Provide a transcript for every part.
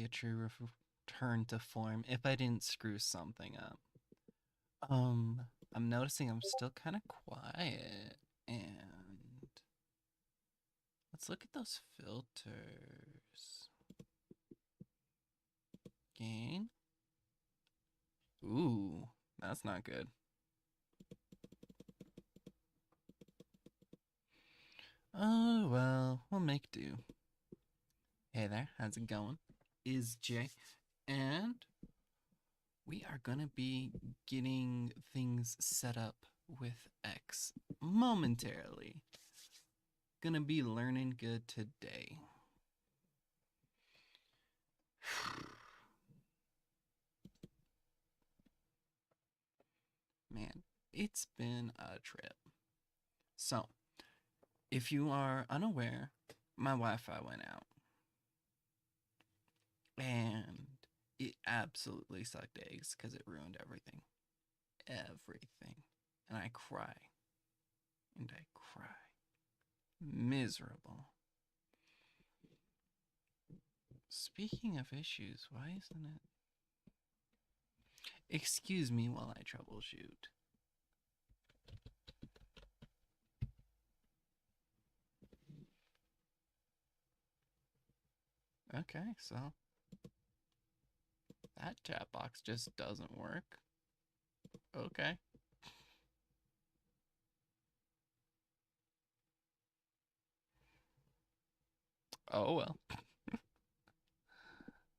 a true return to form if I didn't screw something up. Um, I'm noticing I'm still kind of quiet, and let's look at those filters. Gain. Ooh, that's not good. Oh, well, we'll make do. Hey there, how's it going? Is Jay, and we are gonna be getting things set up with X momentarily. Gonna be learning good today. Man, it's been a trip. So, if you are unaware, my Wi Fi went out. And it absolutely sucked eggs because it ruined everything. Everything. And I cry. And I cry. Miserable. Speaking of issues, why isn't it? Excuse me while I troubleshoot. Okay, so that chat box just doesn't work. Okay. Oh well.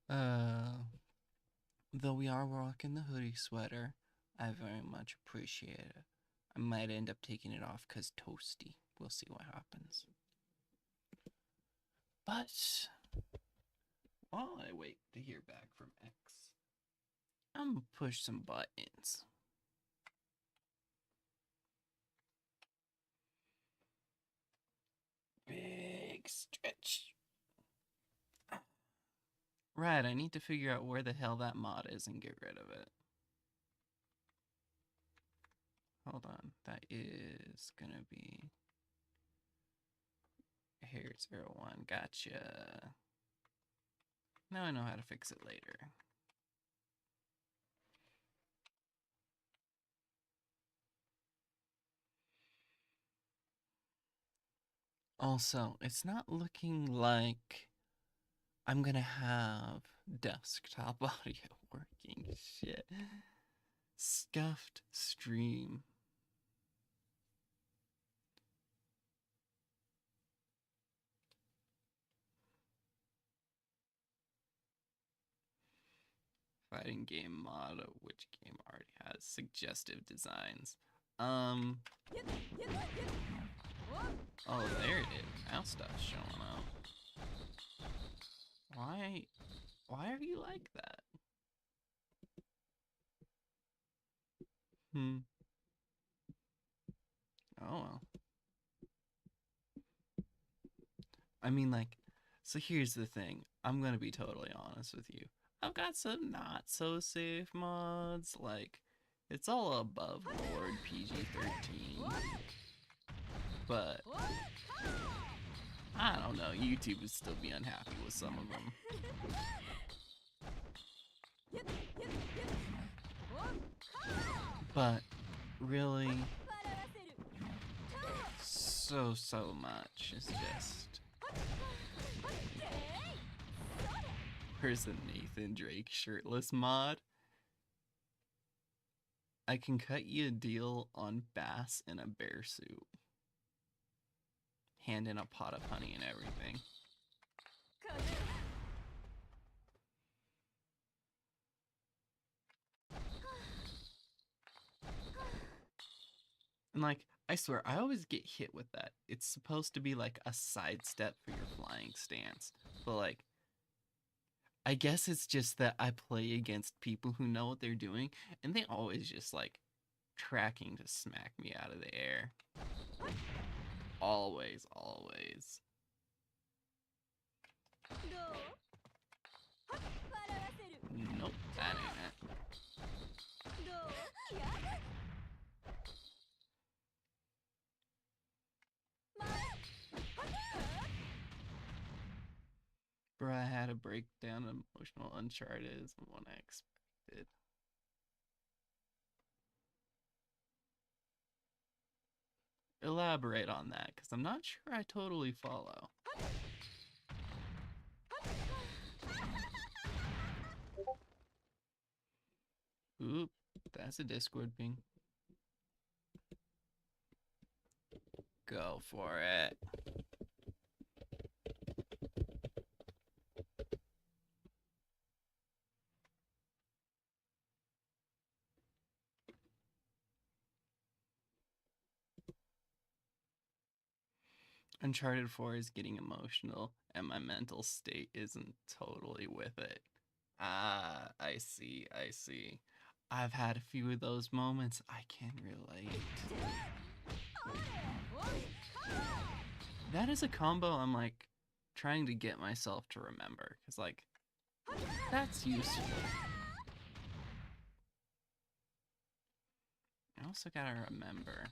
Uh, though we are rocking the hoodie sweater, I very much appreciate it. I might end up taking it off because toasty. We'll see what happens. But while I wait to hear back from X, I'm gonna push some buttons. Big stretch. Right, I need to figure out where the hell that mod is and get rid of it. Hold on, that is gonna be Hair01. Gotcha. Now I know how to fix it later. Also, it's not looking like I'm gonna have desktop audio working. Shit. Scuffed stream. Fighting game mod, which game already has suggestive designs. Oh, there it is. Now stuff's showing up. Why are you like that? Oh well. I mean, like, so here's the thing. I'm gonna be totally honest with you. I've got some not so safe mods. Like, it's all above board PG-13. But I don't know. YouTube would still be unhappy with some of them. But really, so much is just. Where's the Nathan Drake shirtless mod? I can cut you a deal on bass in a bear suit. Hand in a pot of honey and everything. And like, I swear, I always get hit with that. It's supposed to be like a sidestep for your flying stance. But like, I guess it's just that I play against people who know what they're doing, and they always just like tracking to smack me out of the air. Always, always. Nope, that ain't it. Bro, I had had a breakdown emotional Uncharted isn't what I expected. Elaborate on that, because I'm not sure I totally follow. Oop, that's a Discord ping. Go for it. Uncharted 4 is getting emotional, and my mental state isn't totally with it. Ah, I see, I see. I've had a few of those moments. I can relate. That is a combo I'm like trying to get myself to remember, because like that's useful. I also gotta remember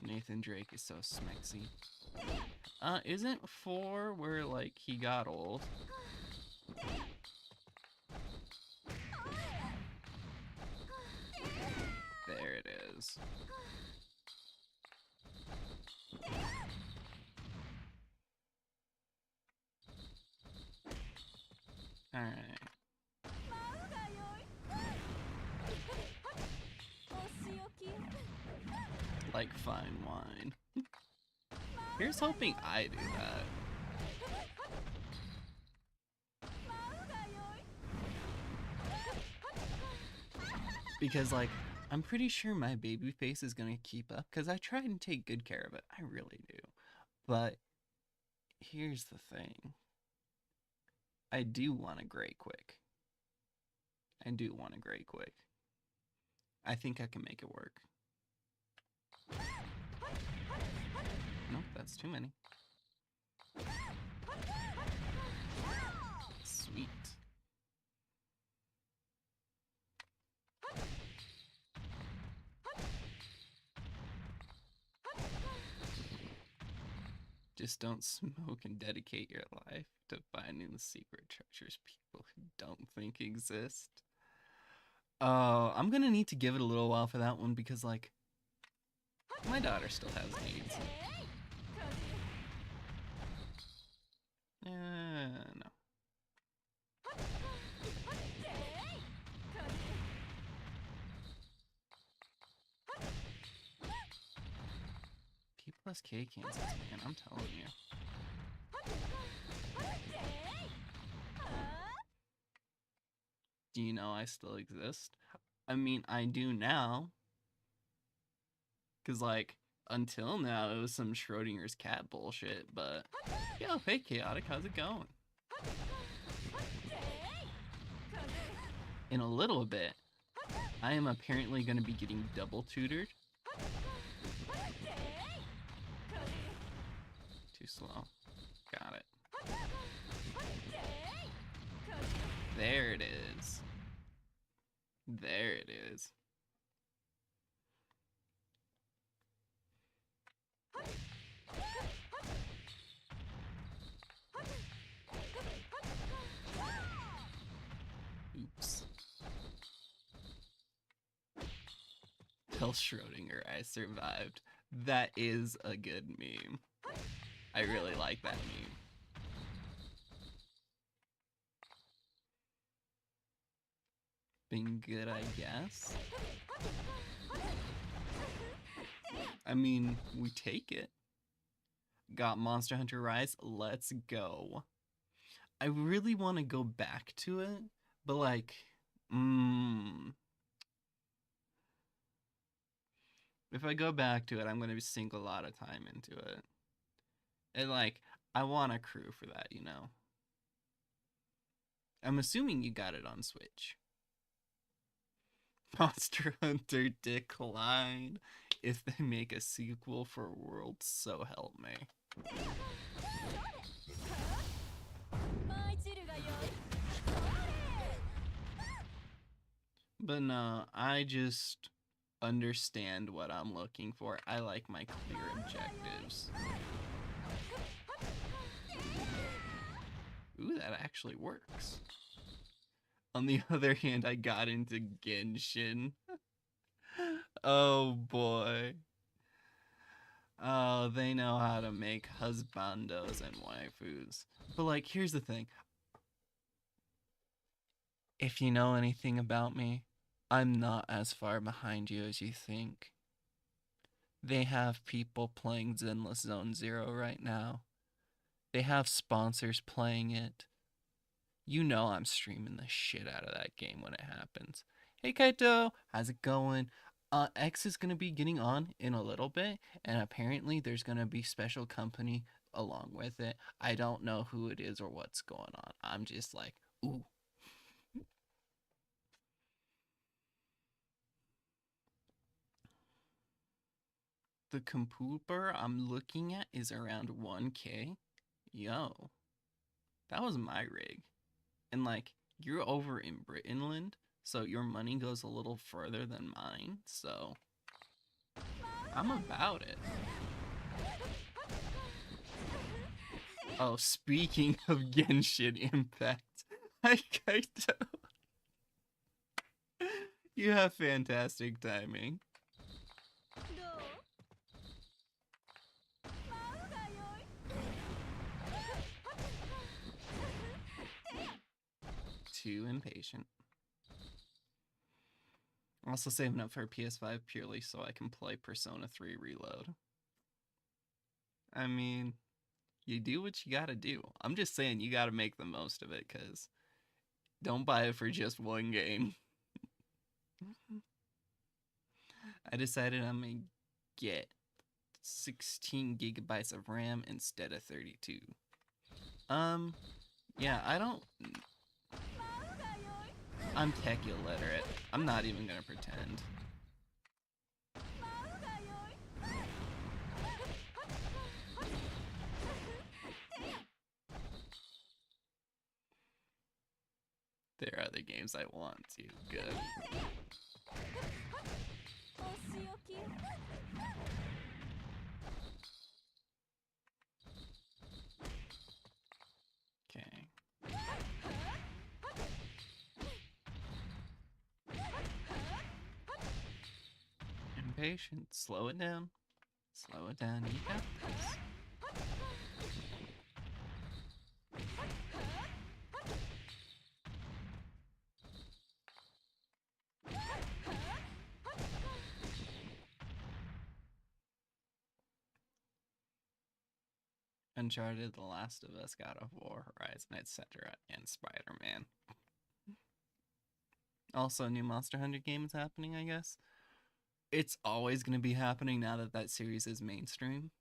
Nathan Drake is so smexy. Isn't 4 where like he got old? There it is. Alright. Like fine wine. Here's hoping I do that. Because like, I'm pretty sure my baby face is gonna keep up, because I try and take good care of it. I really do. But here's the thing. I do want a gray quick. I do want a gray quick. I think I can make it work. Nope, that's too many. Sweet. Just don't smoke and dedicate your life to finding the secret treasures people who don't think exist. I'm gonna need to give it a little while for that one, because like my daughter still has needs. No. P plus K Kansas, man, I'm telling you. Do you know I still exist? I mean, I do now. Because, like, until now, it was some Schrodinger's cat bullshit, but... Yo, hey, Chaotic, how's it going? In a little bit, I am apparently going to be getting double tutored. Too slow. Got it. There it is. There it is. Oops. Tell Schrodinger I survived. That is a good meme. I really like that meme. Been good, I guess. I mean, we take it. Got Monster Hunter Rise, let's go. I really want to go back to it, but like, if I go back to it, I'm going to sink a lot of time into it. And like, I want a crew for that, you know? I'm assuming you got it on Switch. Monster Hunter decline. If they make a sequel for World, so help me. But no, I just understand what I'm looking for. I like my clear objectives. Ooh, that actually works. On the other hand, I got into Genshin. Oh boy. Oh, they know how to make husbandos and waifus. But like, here's the thing. If you know anything about me, I'm not as far behind you as you think. They have people playing Zenless Zone Zero right now. They have sponsors playing it. You know I'm streaming the shit out of that game when it happens. Hey Kaito, how's it going? X is gonna be getting on in a little bit, and apparently there's gonna be special company along with it. I don't know who it is or what's going on. I'm just like, ooh. The computer I'm looking at is around 1K. Yo, that was my rig. And like, you're over in Britainland, so your money goes a little further than mine, so I'm about it. Oh, speaking of Genshin Impact, hi Kaito. You have fantastic timing. Too impatient. I'm also saving up for PS5 purely so I can play Persona 3 Reload. I mean, you do what you gotta do. I'm just saying you gotta make the most of it, because don't buy it for just one game. I decided I'm gonna get 16 gigabytes of RAM instead of 32. Yeah, I'm tech illiterate. I'm not even gonna pretend. There are other games I want to. Good. Okay. Impatient. Slow it down. Slow it down. You got this. Uncharted, The Last of Us, God of War, Horizon, etc., and Spider-Man. Also, a new Monster Hunter game is happening, I guess. It's always going to be happening now that that series is mainstream.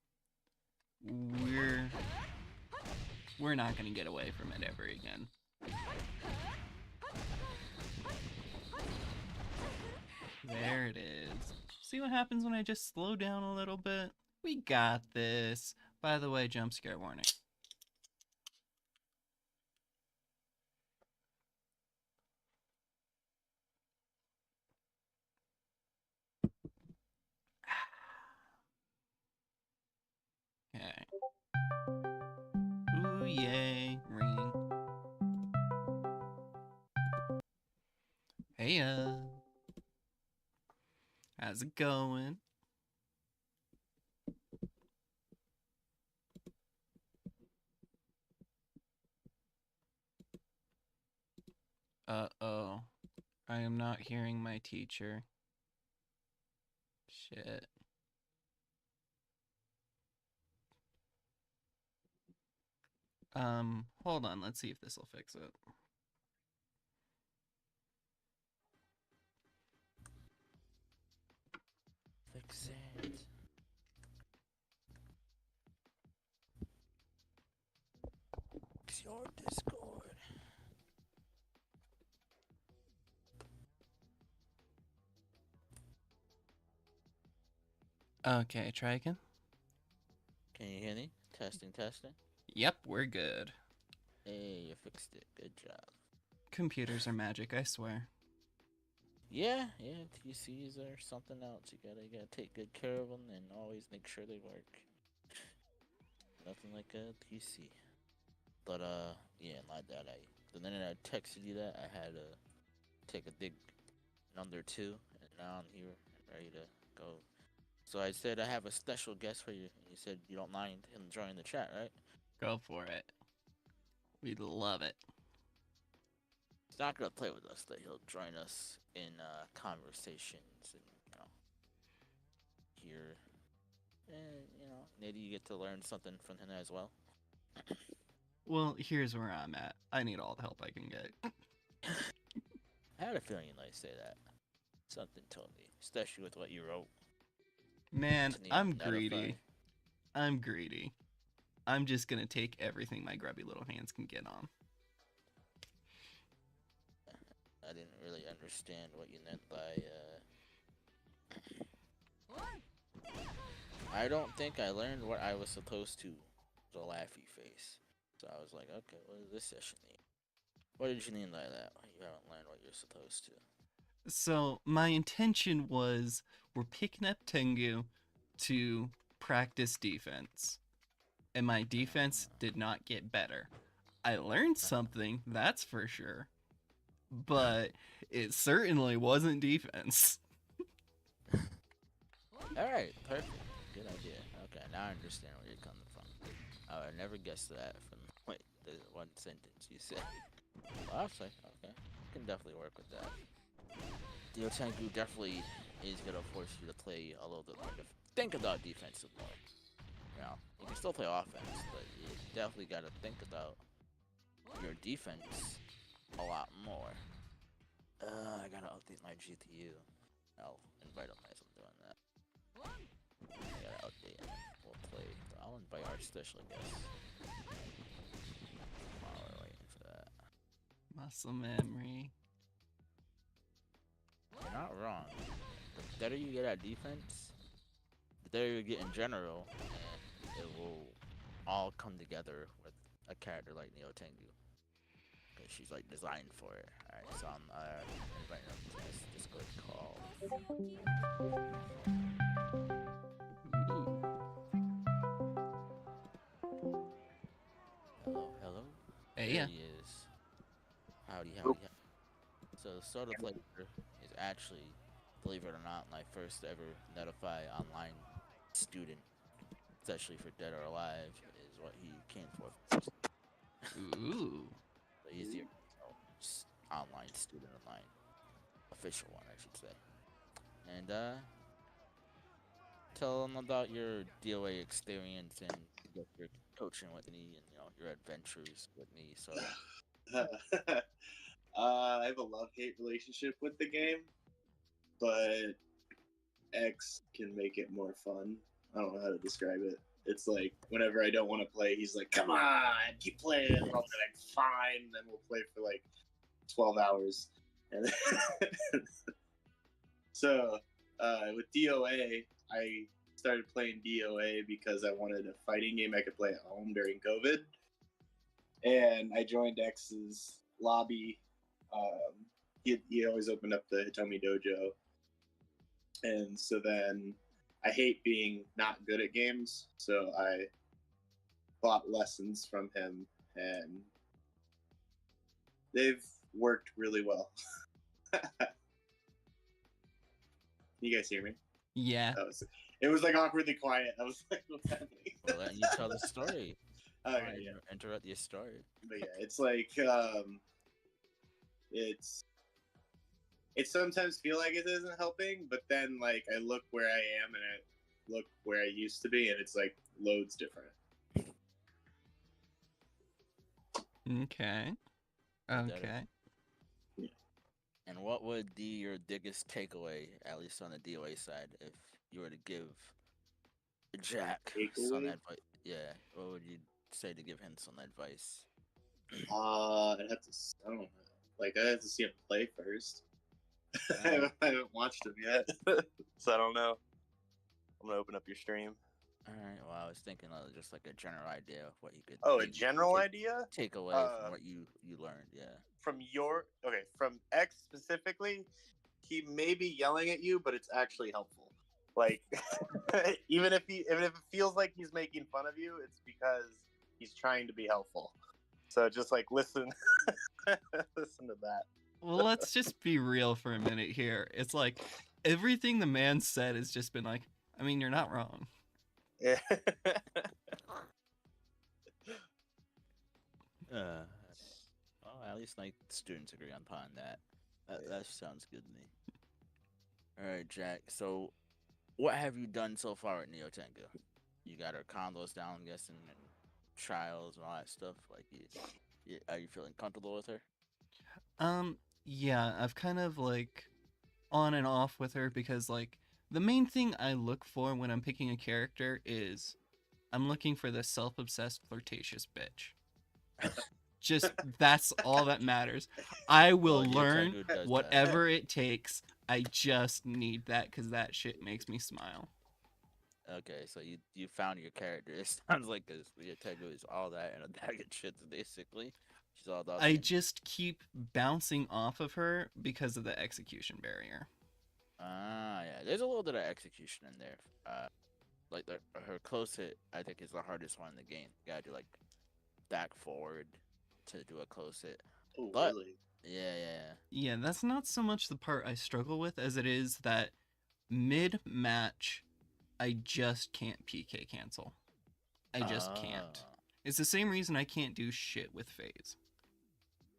We're not going to get away from it ever again. There it is. See what happens when I just slow down a little bit? We got this. By the way, jump scare warning. Okay. Ooh, yay. Ring. Hey, how's it going? Uh-oh. I am not hearing my teacher. Shit. Hold on. Let's see if this will fix it. Fix it. Fix your Discord. Okay, try again. Can you hear me? Testing, testing. Yep, we're good. Hey, you fixed it. Good job. Computers are magic, I swear. Yeah, PCs are something else. You gotta take good care of them and always make sure they work. Nothing like a PC. But yeah, like that. The minute I texted you that, I had to take a big number two, and now I'm here ready to go. So I said I have a special guest for you. And you said you don't mind him joining the chat, right? Go for it. We'd love it. He's not gonna play with us, but he'll join us in conversations and here, and maybe you get to learn something from him as well. Well, here's where I'm at. I need all the help I can get. I had a feeling you might say that. Something told me, especially with what you wrote. Man, To need I'm to notify. greedy. I'm greedy. I'm just gonna take everything my grubby little hands can get on. I didn't really understand what you meant by. I don't think I learned what I was supposed to. The laughy face. So I was like, okay, what does this session mean? What did you mean by that? You haven't learned what you're supposed to. So my intention was we're picking up Tengu to practice defense. And my defense did not get better. I learned something, that's for sure. But it certainly wasn't defense. Alright, perfect. Good idea. Okay, now I understand where you're coming from. I would never guess that from the one sentence you said. Well, I'll say, okay. Can definitely work with that. Dio Tengu definitely is gonna force you to play a little bit more. Think about defensive more. You can still play offense, but you definitely gotta think about your defense a lot more. I gotta update my GPU. I'll invite him as I'm doing that. I gotta update and we'll play. I'll invite our special guest. While we're waiting for that. Muscle memory. You're not wrong. The better you get at defense, the better you get in general, and it will all come together with a character like Neo Tengu. Because she's like designed for it. Alright, so I'm inviting her to this Discord call. Hello. Hey, There yeah. he is. Howdy. So Soda Player is actually, believe it or not, my first ever Netify online student, especially for Dead or Alive, is what he came for. Ooh. So he's the online student of mine, official one, I should say. And tell them about your DOA experience and your coaching with me, and your adventures with me. So I have a love-hate relationship with the game, but X can make it more fun. I don't know how to describe it. It's like whenever I don't want to play, he's like, "Come on, keep playing." And I'll be like, "Fine." Then we'll play for like 12 hours. And so with DOA, I started playing DOA because I wanted a fighting game I could play at home during COVID. And I joined X's lobby. He always opened up the Hitomi Dojo. And so then I hate being not good at games, so I bought lessons from him, and they've worked really well. You guys hear me? Yeah. It was like awkwardly quiet. I was like, what's happening? I'll let you tell the story. Okay, yeah. Interrupt your story. But yeah, it's like it sometimes feel like it isn't helping, but then like I look where I am and I look where I used to be, and it's like loads different. Okay. Okay. Yeah. And what would be your biggest takeaway, at least on the DOA side, if you were to give Jack some advice? Yeah, what would you say to give him some advice? I'd have to. I don't know. Like I have to see him play first. I haven't watched him yet, so I don't know. I'm gonna open up your stream. All right. Well, I was thinking of just like a general idea of what you could. Oh, a general idea? Take away from what you learned. Yeah. From X specifically, he may be yelling at you, but it's actually helpful. Like, even if it feels like he's making fun of you, it's because he's trying to be helpful. So just like listen, listen to that. Well, let's just be real for a minute here. It's like everything the man said has just been like, I mean, you're not wrong. Yeah. Well, at least like students agree upon that. That sounds good to me. All right, Jack. So, what have you done so far at Neo Tengu? You got her combos down, I'm guessing, and trials and all that stuff. Like, are you feeling comfortable with her? Yeah, I've kind of like on and off with her because like the main thing I look for when I'm picking a character is I'm looking for the self-obsessed flirtatious bitch. Just that's all that matters. I will Well, Neo learn Tengu does that. whatever it takes. I just need that cuz that shit makes me smile. Okay, so you found your character. It sounds like this. Neo Tengu is all that and a bag of shits, basically. She's all about. I being- just keep bouncing off of her because of the execution barrier. Ah, yeah. There's a little bit of execution in there. Like her close hit, I think, is the hardest one in the game. You gotta do like back forward to do a close hit. Oh, But- really? Yeah. Yeah, that's not so much the part I struggle with as it is that mid-match I just can't PK cancel. I just can't. Ah. It's the same reason I can't do shit with phase.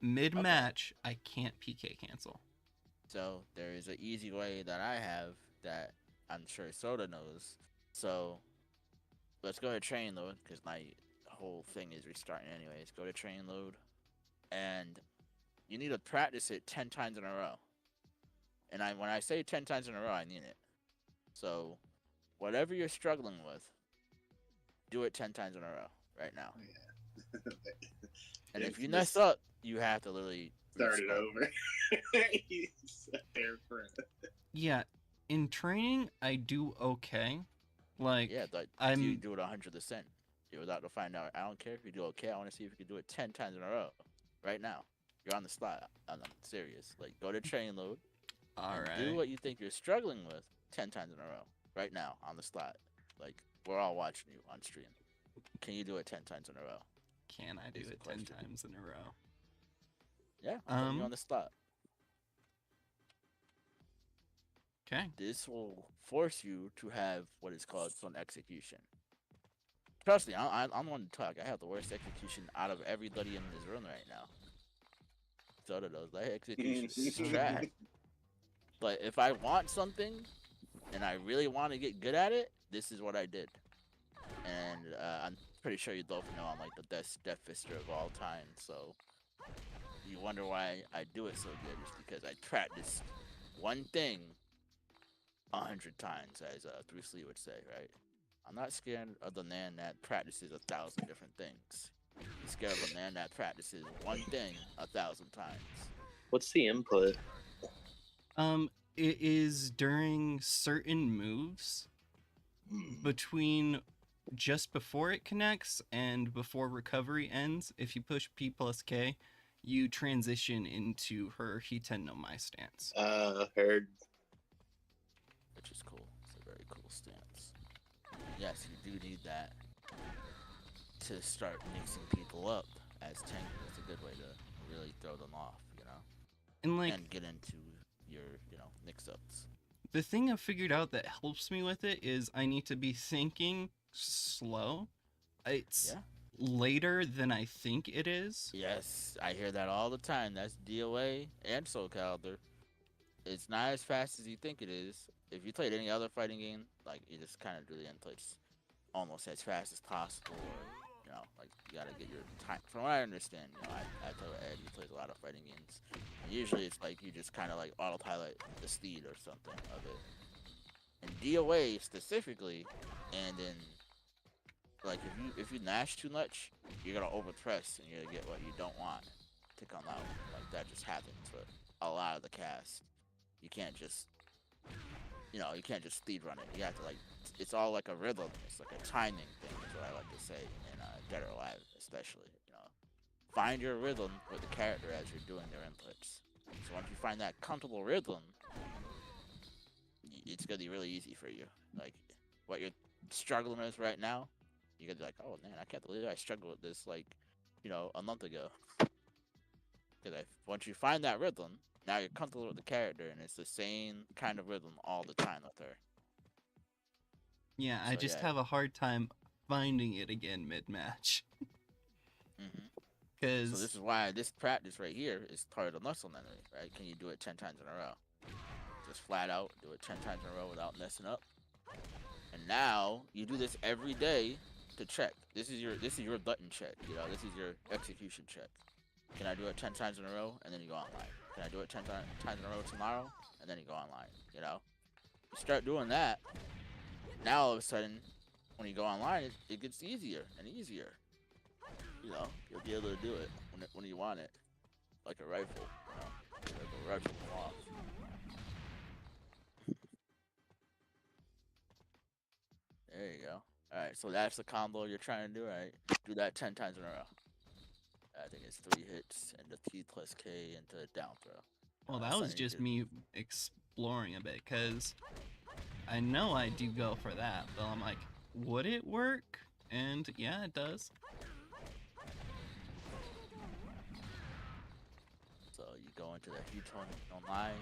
Mid-match I can't PK cancel. So there is an easy way that I have that I'm sure Soda knows. So let's go to train load because my whole thing is restarting anyways. Go to train load, and you need to practice it 10 times in a row. And when I say 10 times in a row, I mean it. So whatever you're struggling with, do it 10 times in a row right now. And Yeah, if you just mess up, you have to literally Start it restart. over. He's there for it. Yeah, in training I do okay. Like Yeah, but I'm you do it 100%. You're about to find out. I don't care if you do okay. I want to see if you can do it 10 times in a row. Right now. You're on the spot. I'm serious. Like, go to train load. all and right. Do what you think you're struggling with 10 times in a row. Right now. On the spot. Like, we're all watching you on stream. Can you do it 10 times in a row? Can I do Here's the it 10 question. times in a row? Yeah. I'm putting you Um, on the spot. Okay. This will force you to have what is called some execution. Trust me, I'm one to talk. I have the worst execution out of everybody in this room right now. So do those. That execution is trash. But if I want something and I really want to get good at it, this is what I did. And I'm pretty sure you both know I'm like the best Death Fister of all time. So you wonder why I do it so good. It's because I practiced one thing 100 times, as Bruce Lee would say, right? I'm not scared of the man that practices 1,000 different things. I'm scared of a man that practices one thing 1,000 times. What's the input? It is during certain moves between just before it connects and before recovery ends. If you push P plus K, you transition into her Hiten no Mai stance. Heard. Which is cool. It's a very cool stance. Yes, you do need that to start mixing people up as Tengu. It's a good way to really throw them off, you know? And like And get into your, mix-ups. the thing I've figured out that helps me with it is I need to be thinking slow. It's Yeah. later than I think it is. Yes, I hear that all the time. That's DOA and Soul Calibur. It's not as fast as you think it is. If you played any other fighting game, like you just kind of do the inputs almost as fast as possible, or like you gotta get your time. From what I understand, I play with Ed. He plays a lot of fighting games. And usually, it's like you just kind of like autopilot the speed or something of it. And DOA specifically, and then like if you nash too much, you're gonna overpress and you're gonna get what you don't want to come out. Like that just happens with a lot of the cast. You can't just you can't just speed run it. You have to it's all like a rhythm. It's like a timing thing is what I like to say in Dead or Alive especially. Find your rhythm with the character as you're doing their inputs. So once you find that comfortable rhythm, it's gonna be really easy for you. Like what you're struggling with right now, you're gonna be like, oh man, I can't believe I struggle with this like a month ago. Because once you find that rhythm, now you're comfortable with the character, and it's the same kind of rhythm all the time with her. Yeah, I So, just yeah. have a hard time finding it again mid-match. Hmm. Because So this is why this practice right here is part of the muscle memory, right? Can you do it 10 times in a row? Just flat out do it 10 times in a row without messing up. And now you do this every day to check. This is your button check. This is your execution check. Can I do it 10 times in a row? And then you go online. Can I do it 10 times in a row tomorrow? And then you go online. You start doing that. Now all of a sudden, when you go online, it gets easier and easier. You'll be able to do it when you want it, like a rifle. Like a rifle off. There you go. All right, so that's the combo you're trying to do, right? Do that 10 times in a row. I think it's 3 hits and the T plus K into a down throw. well, that was just me exploring a bit, because I know I do go for that, but I'm like, would it work? And yeah, it does. So you go into the Huton online,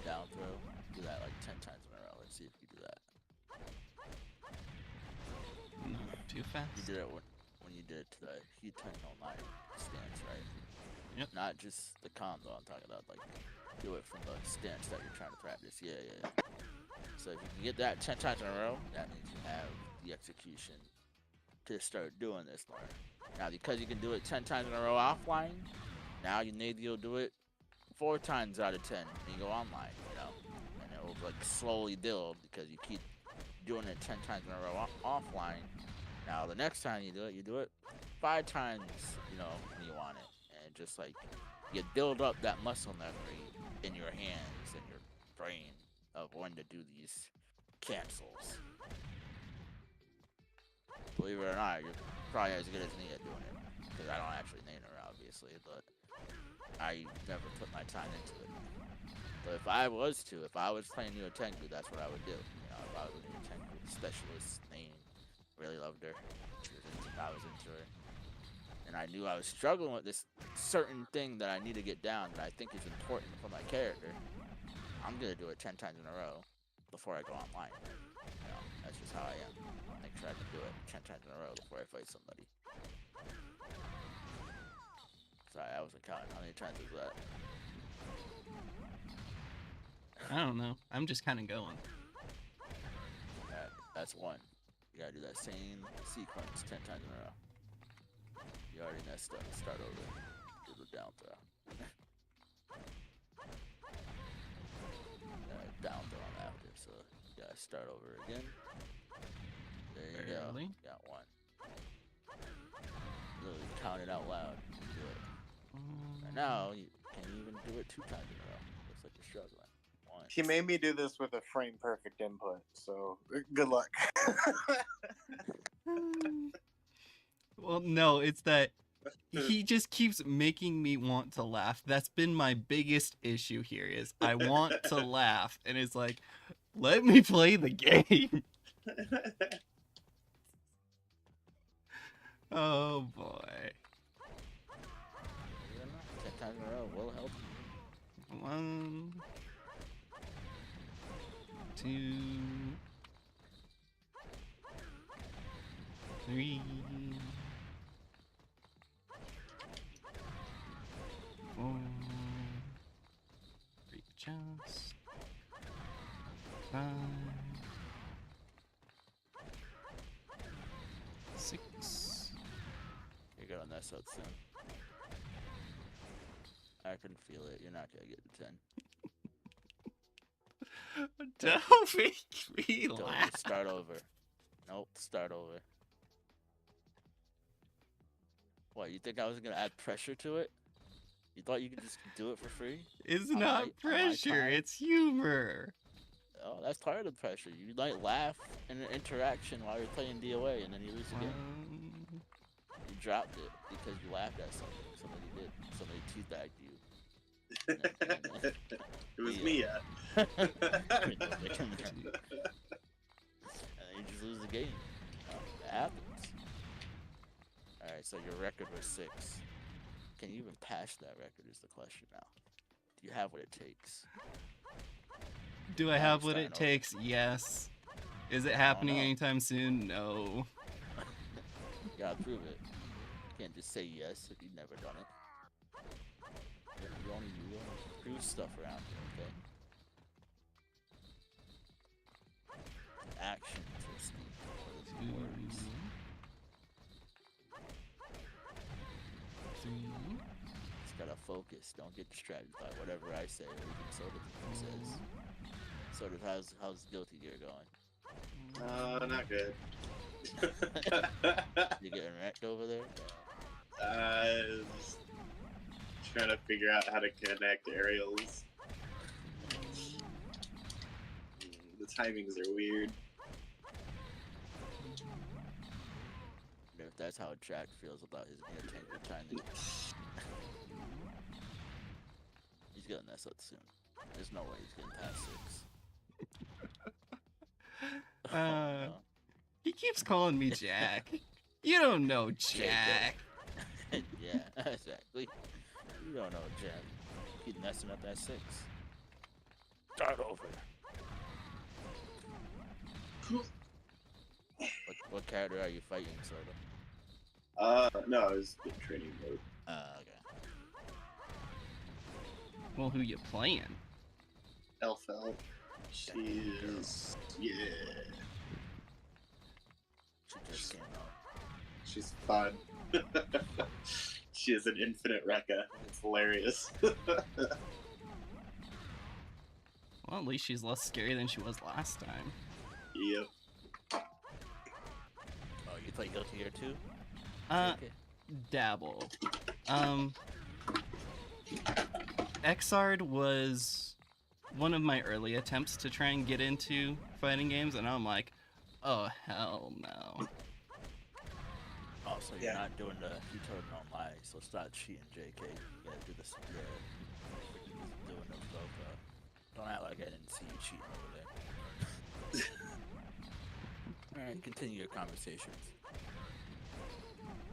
down throw, do that like 10 times in a row. Let's see if you do that. No, too fast. You did it when you did it to the Huton online stance, right? Yep. Not just the combo I'm talking about, like do it from the stance that you're trying to practice. Yeah. So if you can get that 10 times in a row, that means you have the execution to start doing this more. Now, because you can do it 10 times in a row offline, now you'll do it 4 times out of 10 when you go online, and it will like slowly build because you keep doing it 10 times in a row offline. Now, the next time you do it 5 times, when you want it, and just like you build up that muscle memory in your hands and your brain of when to do these cancels. Believe it or not, you're probably as good as me at doing it. Because I don't actually name her, obviously, but I never put my time into it. But if I was playing Neo Tengu, that's what I would do. If I was a Neo Tengu specialist, really loved her. I was into her. And I knew I was struggling with this certain thing that I need to get down that I think is important for my character. I'm going to do it 10 times in a row before I go online. That's just how I am. I'll make sure I can do it 10 times in a row before I fight somebody. Sorry, I wasn't counting. How many times is that? I don't know. I'm just kind of going. That's 1. You gotta do that same sequence 10 times in a row. You already messed up. Start over. Do the down throw. Down throw on after, so you gotta start over again. There you go. Got 1. Literally count it out loud. Do it. And now you can even do it 2 times in a row. Looks like you're struggling. 1. He made me do this with a frame perfect input, so good luck. Well, no, it's that he just keeps making me want to laugh. That's been my biggest issue here is I want to laugh, and it's like, let me play the game. Oh boy. 10 times in a row will help. 1, 2, 3, 4, readjust, 5, 6. You're gonna mess up soon. I can feel it. You're not gonna get the 10. Don't make me Don't laugh. start over. Nope, start over. What, you think I was gonna add pressure to it? You thought you could just do it for free? It's On not my pressure, time? it's humor. Oh, that's part of the pressure. You might laugh in an interaction while you're playing DOA and then you lose the game. You dropped it because you laughed at something. Somebody did. Somebody teabagged you. It was me, yeah. And then you just lose the game. That happens. Alright, so your record was 6. Can you even pass that record is the question now. Do you have what it takes? Do I Now have we're what it starting over. takes? Yes. Is it I don't happening know. anytime soon? No. You gotta prove it. You can't just say yes if you've never done it. You only prove stuff around here, okay? Action to speak more than words. 3. Just gotta focus. Don't get distracted by whatever I say or even Soda says. Soda, how's Guilty Gear going? Not good. You getting wrecked over there? Just trying to figure out how to connect aerials. The timings are weird. If that's how Jack feels about his near tanker timing. He's getting this up soon. There's no way he's getting past 6. Oh, no. He keeps calling me Jack. You don't know Jack. Yeah, exactly. You don't know Jack. Keep messing up that 6. Start over. What character are you fighting, Soda? No, I was in training mode. Okay. Well, who you playing? Elfel. She is, yeah. She just came out. She's fun. She is an infinite Rekka. It's hilarious. Well, at least she's less scary than she was last time. Yep. Oh, you play Guilty Gear too? Okay. Dabble. Xrd was one of my early attempts to try and get into fighting games, and I'm like, oh hell no. Oh, so you're Yeah. not doing the you told no lie, so stop cheating, JK. You gotta do this. Yeah. Freaking doing the both. Don't act like I didn't see you cheating over there. Alright, continue your conversations.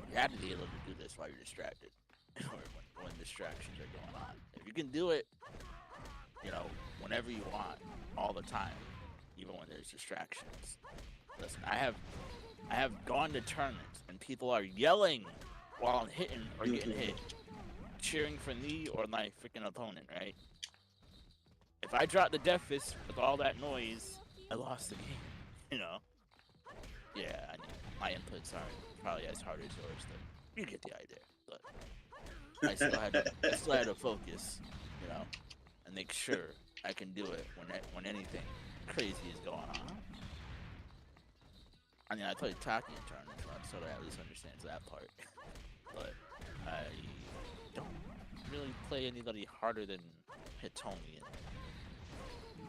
You have to be able to do this while you're distracted. Or when distractions are going on. If you can do it, you know, whenever you want, all the time, even when there's distractions. Listen, I have gone to tournaments and people are yelling while I'm hitting or getting hit, cheering for me or my freaking opponent, right? If I drop the death fist with all that noise, I lost the game, you know? Yeah, I mean, my inputs aren't probably as hard as yours, but you get the idea. But I still had to focus, you know, and make sure I can do it when anything crazy is going on. I mean, I played Taki in tournaments, so that at least understands that part. But I don't really play anybody harder than Hitomi and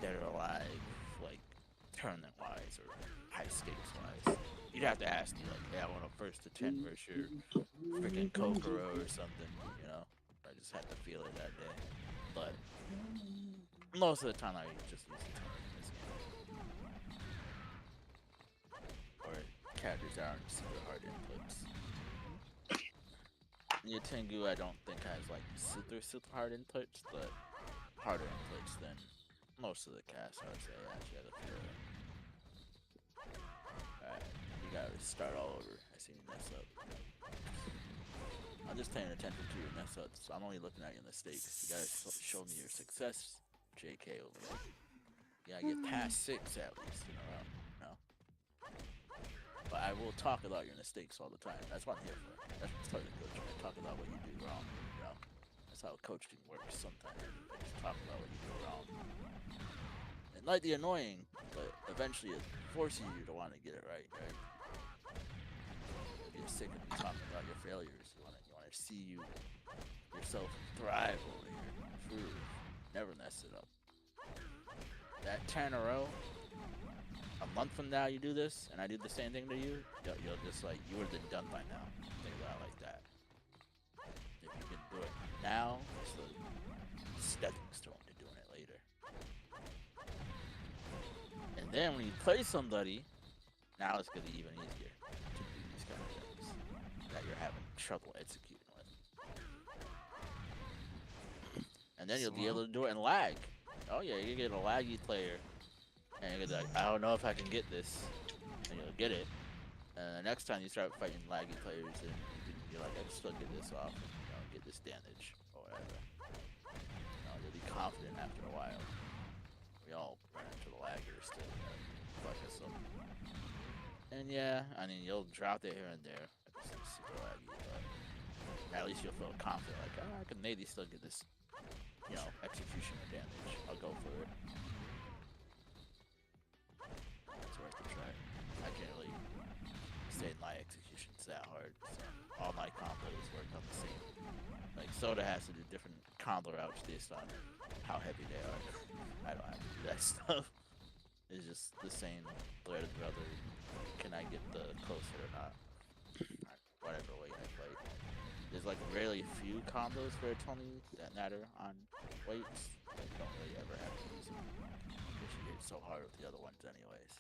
Dead or Alive, like tournament-wise or high stakes-wise. You'd have to ask me, like, hey, I want a 1st to 10 versus your freaking Kokoro or something, you know? I just had to feel it that day. But most of the time, I just use the tournament in this game. Or characters that aren't super hard inputs. Nia Tengu, I don't think has like super hard inputs, but harder inputs than most of the cast, I would say. Actually, has a few of them. Alright, you gotta start all over. I see you mess up. I'm just paying attention to your mess ups. I'm only looking at your mistakes. You gotta show me your success, JK over there. You gotta get past 6 at least, you know? But I will talk about your mistakes all the time. That's what I'm here for. That's part of the coaching. I talk about what you do wrong, you know? That's how coaching works sometimes. I just talk about what you do wrong. It might be annoying, but eventually it forces you to want to get it right, right? You're sick of me talking about your failures. You want to see yourself thrive over here. Improve. Never mess it up. That 10 in a row, a month from now you do this, and I do the same thing to you, you'll just like, you would have been done by now. Think about it like that. If you can do it now, it's the stepping stone to doing it later. And then when you play somebody, now it's gonna be even easier to do these kind of things that you're having trouble executing with. And then you'll be Swell. able to do it in lag. Oh yeah, you get a laggy player, and you're like, I don't know if I can get this, and you'll get it. And the next time you start fighting laggy players, and you're like, I can still get this off, and, get this damage or whatever. You'll be confident after a while. We all run into the laggers to fuck us up. And yeah, I mean, you'll drop it here and there if it's super laggy, but at least you'll feel confident, like, oh, I can maybe still get this, execution or damage. I'll go for it. It's worth a try. I can't really say my execution's that hard, so all my combos work on the same. Like, Soda has to do different combo routes based on how heavy they are. I don't have to do that stuff. It's just the same blade brother. Can I get the closer or not? Whatever way I play. There's like really few combos for a Tony that matter on weights. Like, you don't really ever have to use them. Because you get so hard with the other ones anyways.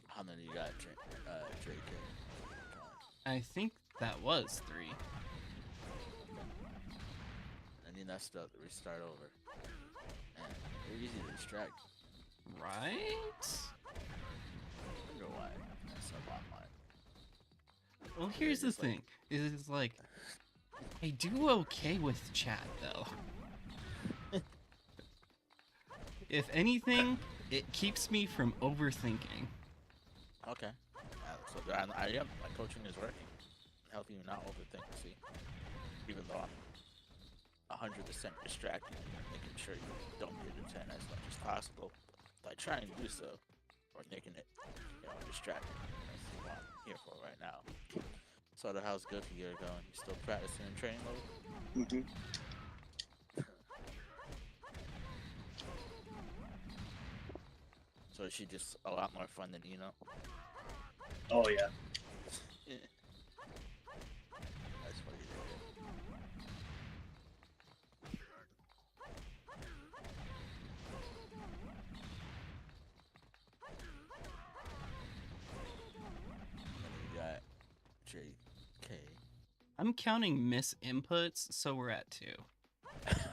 How many you got, JK? I think that was 3. I mean, that's the restart over. And they're easy to distract. Right? I wonder why. That's up online. Well, here's the just like- thing. Is like, I do okay with chat though. If anything, it keeps me from overthinking. Okay. So I am. My coaching is working. Helping you not overthink. See, even though I'm 100% distracted, making sure you don't get a 10 as much as possible by trying to do so, or making it, distracting. That's what I'm here for right now. So how's good for you going? You still practicing and training mode? Mm-hmm. So is she just a lot more fun than Eno? Oh yeah. That's what you did. And then you got JK. I'm counting miss inputs, so we're at 2.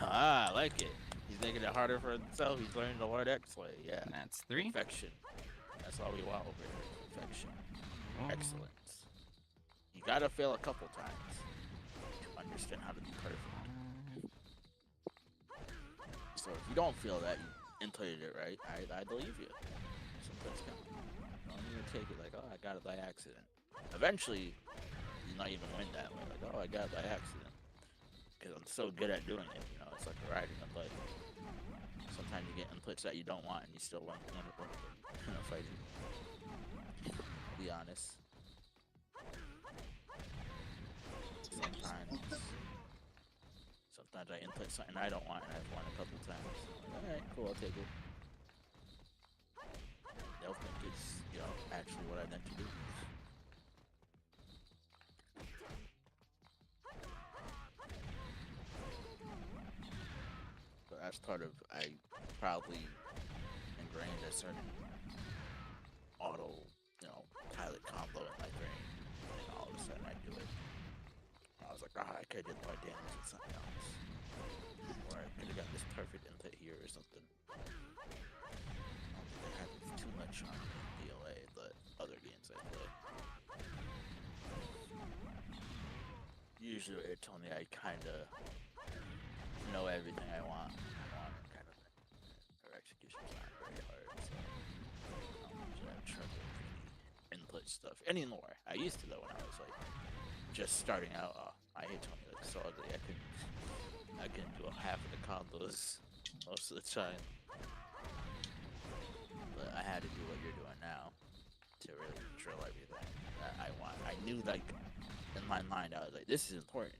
Ah, I like it. He's making it harder for himself. He's learning to Lord X-Way. Yeah. And that's 3. Perfection. That's all we want over here. Perfection. Oh. Excellence. You gotta fail a couple times to understand how to be perfect. So if you don't feel that, you inputted it right, I believe you. Sometimes don't even take it like, oh, I got it by accident. Eventually, you might even win that way. Like, oh, I got it by accident. Because I'm so good at doing it, it's like riding a bike. Sometimes you get inputs that you don't want and you still want to fight it. Be honest. Sometimes I input something I don't want and I've won a couple times. I'm like, alright, cool, I'll take it. They'll think it's, actually what I meant to do. But that's part of, I probably ingrained a certain auto, pilot combo in my brain. And all of a sudden I do it. I was like, I could have did more damage with something else. Or I could have got this perfect input here or something. I don't think that happens too much on DOA, but other games I play. Usually it told me I kinda know everything I want kind of thing. Her execution's not very hard, so I don't usually have trouble with any input stuff anymore. I used to though when I was like just starting out. I hate Tony like so ugly. I couldn't do a half of the combos most of the time. But I had to do what you're doing now to really drill everything that I want. I knew like in my mind I was like, this is important.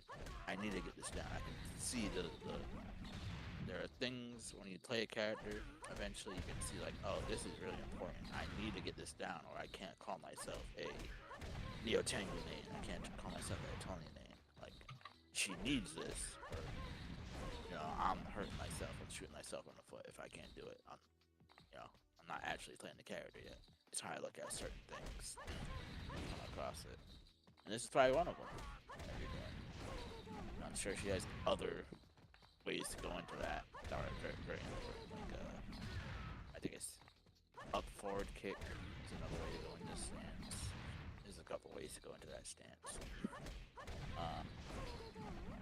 I need to get this down. I can see there are things when you play a character, eventually you can see like, oh, this is really important. I need to get this down or I can't call myself a Neo Tengu main. I can't call myself a Tony main. Like, she needs this or, I'm hurting myself and shooting myself in the foot if I can't do it. I'm not actually playing the character yet. It's how I look at certain things. When I come across it, and this is probably one of them. That you're doing. I'm sure she has other ways to go into that that are very, very important. Like, I think it's up forward kick is another way to go into stance. There's a couple ways to go into that stance.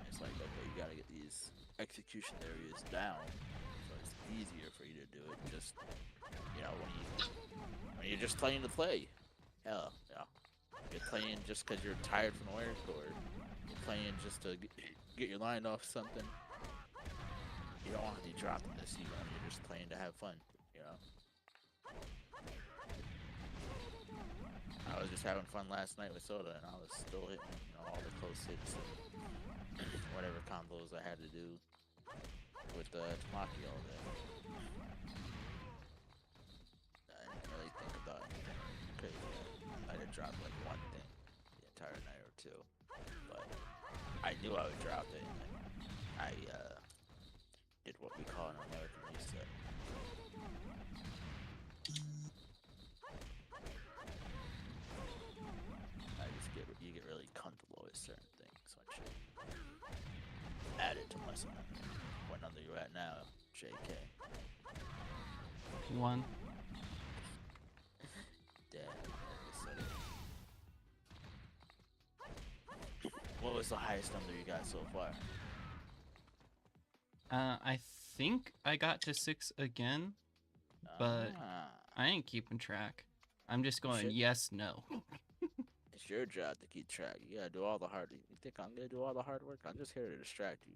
It's like, okay, you gotta get these execution areas down, so it's easier for you to do it. Just, when you're just playing to play. Hell, you're playing just because you're tired from work, or you're playing just to get your line off something. You don't want to be dropping this even when you're just playing to have fun, I was just having fun last night with Soda, and I was still hitting, all the close hits and whatever combos I had to do with Tamaki all day. I didn't really think about anything crazy. I might have dropped like one thing the entire night or two, but I knew I would drop it, and I did what we call an American reset. You get really comfortable with certain things once you add it to lesson number. What number you at now, JK? 1. Damn. What was the highest number you got so far? I think I got to 6 again, but I ain't keeping track. I'm just going should. yes, no. It's your job to keep track. You gotta do all the hard. You think I'm gonna do all the hard work? I'm just here to distract you.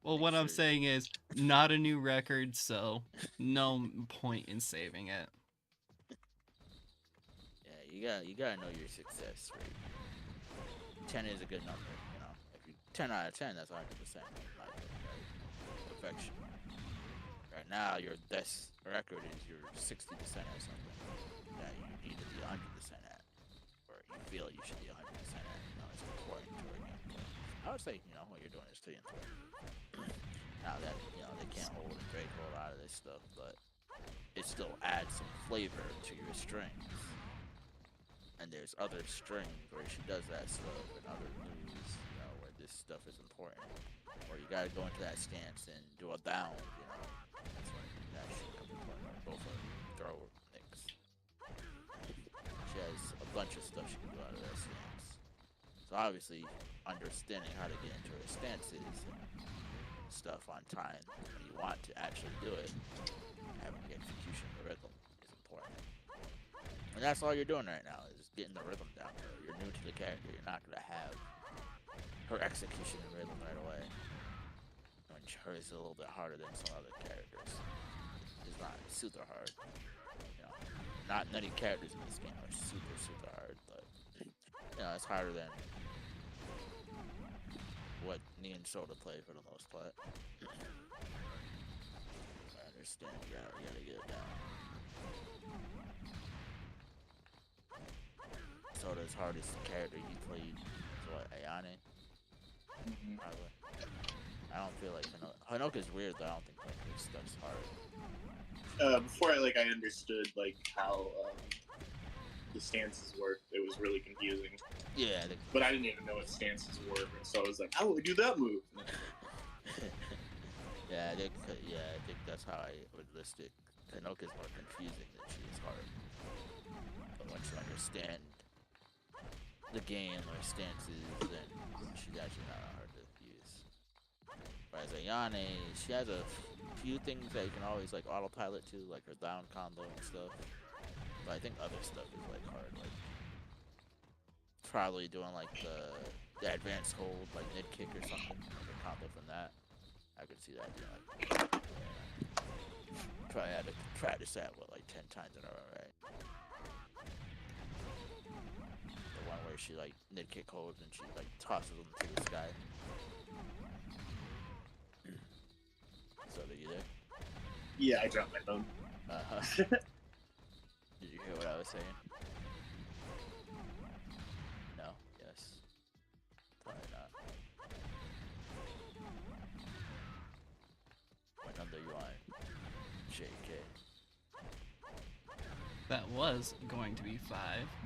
Well, Make what I'm sure- saying is not a new record, so no point in saving it. Yeah, you gotta know your success rate. 10 is a good number, If you 10 out of 10, that's 100%. Like, perfection. Right now, your best record is your 60% at something that you need to be 100% at, or you feel you should be 100% at. It's important to our gameplay. I would say, what you're doing is pretty important. Now that they can't hold and break a lot of this stuff, but it still adds some flavor to your strings. And there's other strings where she does that stuff, and other moves, where this stuff is important. Where you gotta go into that stance and do a bound, That's when that shit comes important. Or go for throw things. She has a bunch of stuff she can do out of that stance. So obviously, understanding how to get into her stances and stuff on time when you want to actually do it, having the execution rhythm is important. And that's all you're doing right now, is getting the rhythm down. You're new to the character, you're not going to have her execution and rhythm right away. When hers is a little bit harder than some other characters. It's not super hard. Not many characters in this game are super, super hard, but it's harder than what me and Soda play for the most part. I understand, you gotta get it down. Soda's hardest character he played was what, Ayane? Probably. I don't feel like Hanoka's weird, though. I don't think his stuff's hard. Before I understood how the stances work, it was really confusing. Yeah, but I didn't even know what stances were, and so I was like, how would we do that move? I think that's how I would list it. Hanoka's more confusing than she is hard. But once you understand the game or stances, then she's actually not hard to use. Whereas Ayane, she has a few things that you can always autopilot to, like her down combo and stuff. But I think other stuff is hard, probably doing the advanced hold, mid kick or something, a combo from that. I could see that being probably had to practice that 10 times in a row, right? The one where she mid kick holds and she tosses them to the sky. So are you there? Yeah, I dropped my phone. Did you hear what I was saying? No? Yes? Probably not. What number you on? JK. That was going to be 5,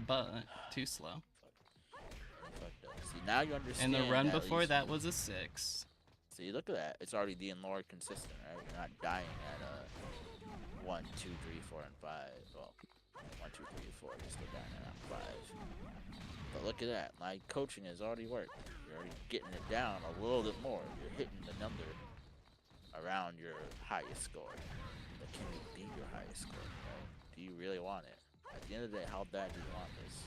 but too slow. Fucked up. See, now you And understand. the run at before least- that was a 6. See, look at that. It's already being more consistent, right? You're not dying at 1, 2, 3, 4, and 5. Well, 1, 2, 3, 4. You're still dying at 5. But look at that. My coaching has already worked. You're already getting it down a little bit more. You're hitting the number around your highest score. But can you beat your highest score? Right? Do you really want it? At the end of the day, how bad do you want this?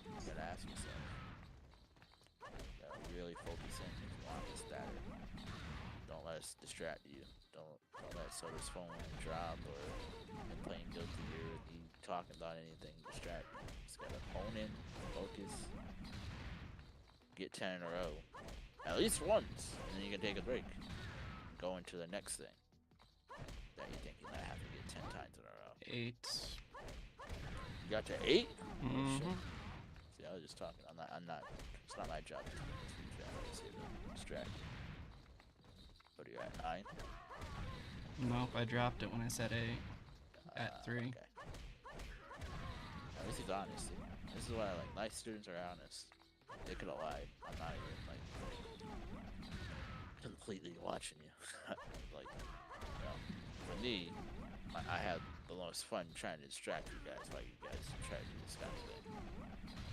You gotta ask yourself. You gotta really focus in if you want this data. Don't let us distract you. Don't let Soda's phone drop or him playing guilty or you talking about anything distract you. Just gotta hone in, focus, get 10 in a row. At least once, and then you can take a break. Go into the next thing that you think you might have to get 10 times in a row. 8. You got to 8? Oh, Mhm. shit. See, I was just talking. I'm not. It's not my job to distract you. What are you at? 9? Nope, I dropped it when I said 8. At 3. Okay. At least he's honest. See? This is what I like. Nice students are honest. They could have lied. I'm not even like completely watching you. Like, you know, for me, I had the most fun trying to distract you guys while you guys try to do this kind of thing.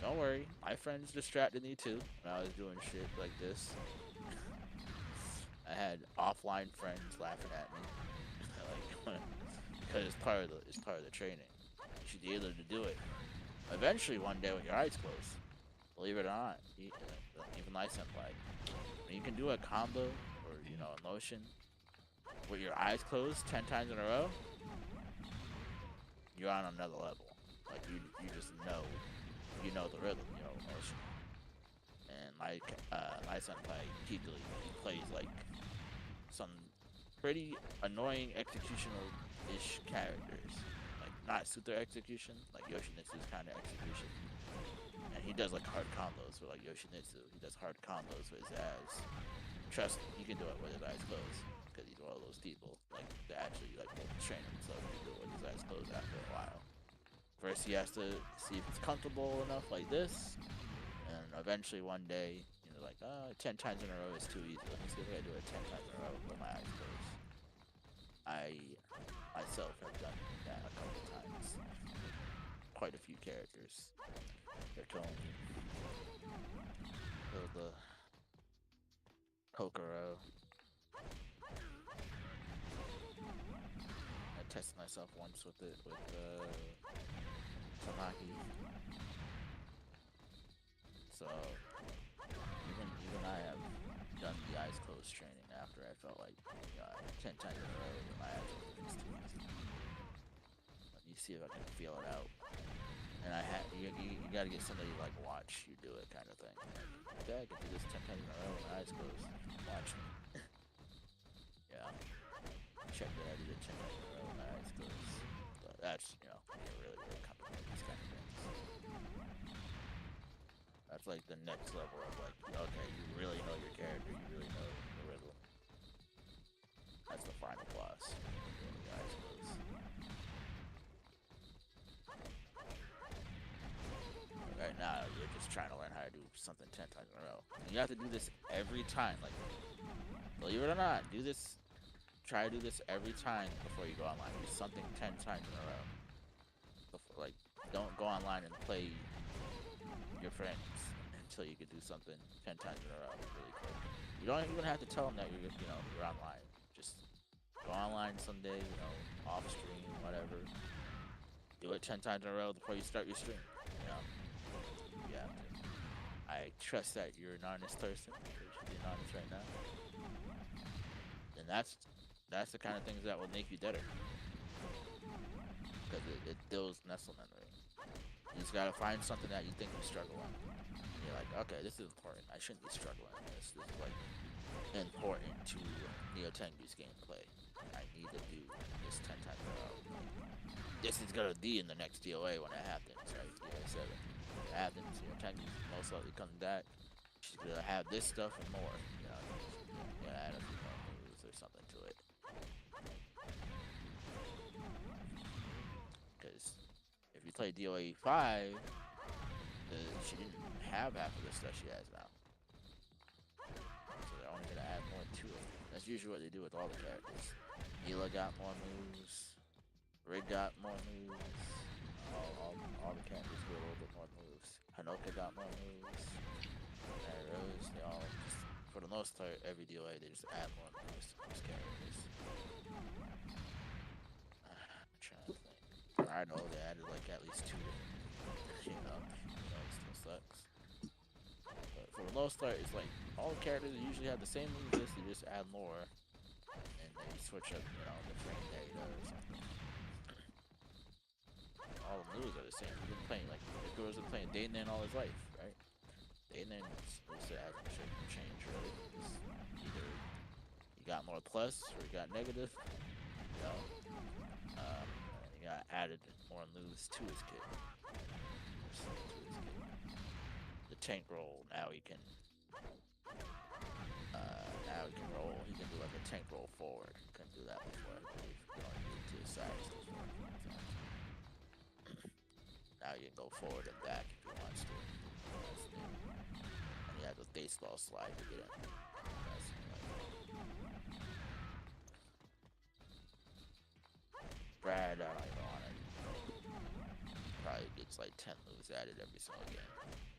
Don't worry, my friends distracted me too when I was doing shit like this. I had offline friends laughing at me, like because it's part of the training. You should be able to do it. Eventually, one day with your eyes closed. Believe it or not, even my senpai, when you can do a combo or a motion with your eyes closed 10 times in a row, you're on another level. Like you just know the rhythm, motion. And my senpai Kikuli, he plays like some pretty annoying executional-ish characters. Like not super execution, like Yoshinitsu's kind of execution. And he does like hard combos with like Yoshinitsu. He does hard combos with his eyes. Trust me, he can do it with his eyes closed. Because he's one of those people, like, that actually, like, train himself to do it with his eyes closed after a while. First, he has to see if he's comfortable enough like this. And eventually, one day, 10 times in a row is too easy. Let me see if I can do it 10 times in a row with my eyes closed. I, myself, have done that a couple times. Quite a few characters. They're telling me. The Kokoro. I tested myself once with it with Tamaki. So even I have done the eyes closed training after I felt like 10 times in a row with my eyes open is too easy. Let me see if I can feel it out. And you gotta get somebody to like watch you do it kind of thing. Like, okay, I can do this 10 times in a row with my eyes closed. Watch me. Yeah. Check that I did it 10 times in a row with my eyes closed. But that's, really, really complicated, these kind of things. That's like the next level of like, okay, you really know your character, you really know the rhythm. That's the final boss. With your eyes closed. Right now, you're just trying to learn how to do something 10 times in a row. And you have to do this every time. Like, believe it or not, try to do this every time before you go online. Do something 10 times in a row. Like, don't go online and play your friends until you can do something 10 times in a row really quick. You don't even have to tell them that you're online. Just go online someday, off stream, whatever. Do it 10 times in a row before you start your stream. Yeah. I trust that you're an honest person. You should be honest right now. And that's the kind of things that will make you better. Because it builds muscle memory. You just gotta find something that you think you struggle in. And you're like, okay, this is important. I shouldn't be struggling in this. This is like important to Neo Tengu's gameplay. I need to do this 10 times in a row. Like, this is gonna be in the next DOA when it happens, right? DOA 7. When it happens, Tengu most likely comes back. She's gonna have this stuff and more. Add a few more moves or something to it. Because if you you play DOA 5, she didn't have half of the stuff she has now. So they're only gonna add more to it. That's usually what they do with all the characters. Mila got more moves. Rig got more moves. All the characters get a little bit more moves. Hanoka got more moves. And Rose, they all just, for the most part, every DOA they just add more moves to those characters. I'm trying to think. I know they added like at least 2 different, it still sucks. But for the most part, it's like all the characters usually have the same move list, they just add more. And they switch up, the frame data or something. All the moves are the same. We've been playing, like, if Girls been playing Dayton all his life, right? Dayton hasn't changed really. It's either you got more plus or you got negative, he got added more moves to his kit. The tank roll, now he can roll. He can do like a tank roll forward. Couldn't do that before, I believe. You can only do it to his side. Now you can go forward and back if he wants to. And he has a baseball slide to get in. Brad, I don't even want it. Probably gets like 10 moves added every single game.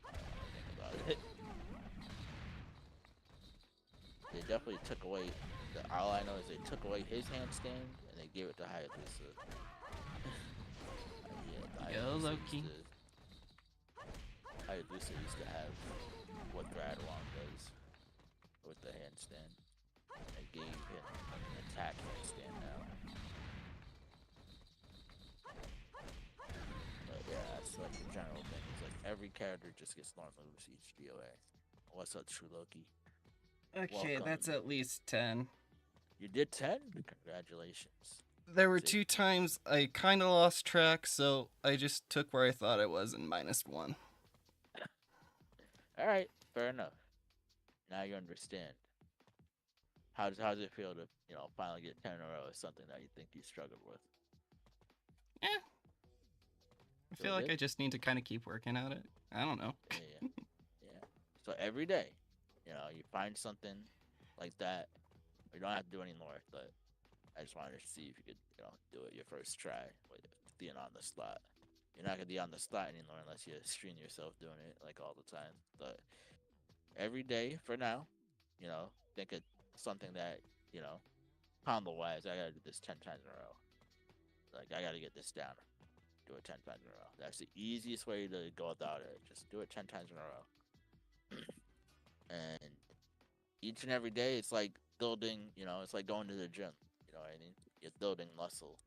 I don't want to think about it. They definitely took away. All I know is they took away his handstand and they gave it to Hayabusa. Yo, Loki. Hayabusa used to have what Radwon does with the handstand. They gave him an attack handstand now. But yeah, that's like the general thing. It's like every character just gets more moves each DOA. What's up, True Loki? Okay, Welcome. that's at least 10. You did 10? Congratulations. There were See? 2 times I kind of lost track, so I just took where I thought it was and -1. All right, fair enough. Now you understand. How does it feel to finally get 10 in a row? Is something that you think you struggled with? Yeah. I feel like I just need to kind of keep working at it. I don't know. Yeah. So every day, you find something like that. You don't have to do any more, but I just wanted to see if you could, do it your first try with being on the slot. You're not gonna be on the slot anymore unless you stream yourself doing it like all the time. But every day for now, think of something that, combo wise, I gotta do this 10 times in a row. Like I gotta get this down. Do it 10 times in a row. That's the easiest way to go about it. Just do it 10 times in a row. And each and every day, it's like building, it's like going to the gym. You know what I mean? You're building muscle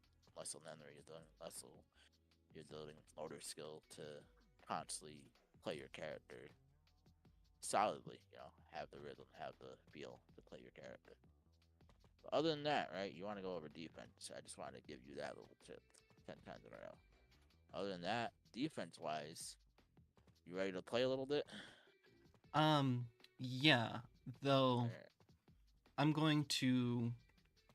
memory. You're building muscle. You're building motor skill to constantly play your character solidly. Have the rhythm, have the feel to play your character. But other than that, right? You want to go over defense. I just wanted to give you that little tip 10 times in a row. Other than that, defense-wise, you ready to play a little bit? Yeah, though Alright. I'm going to,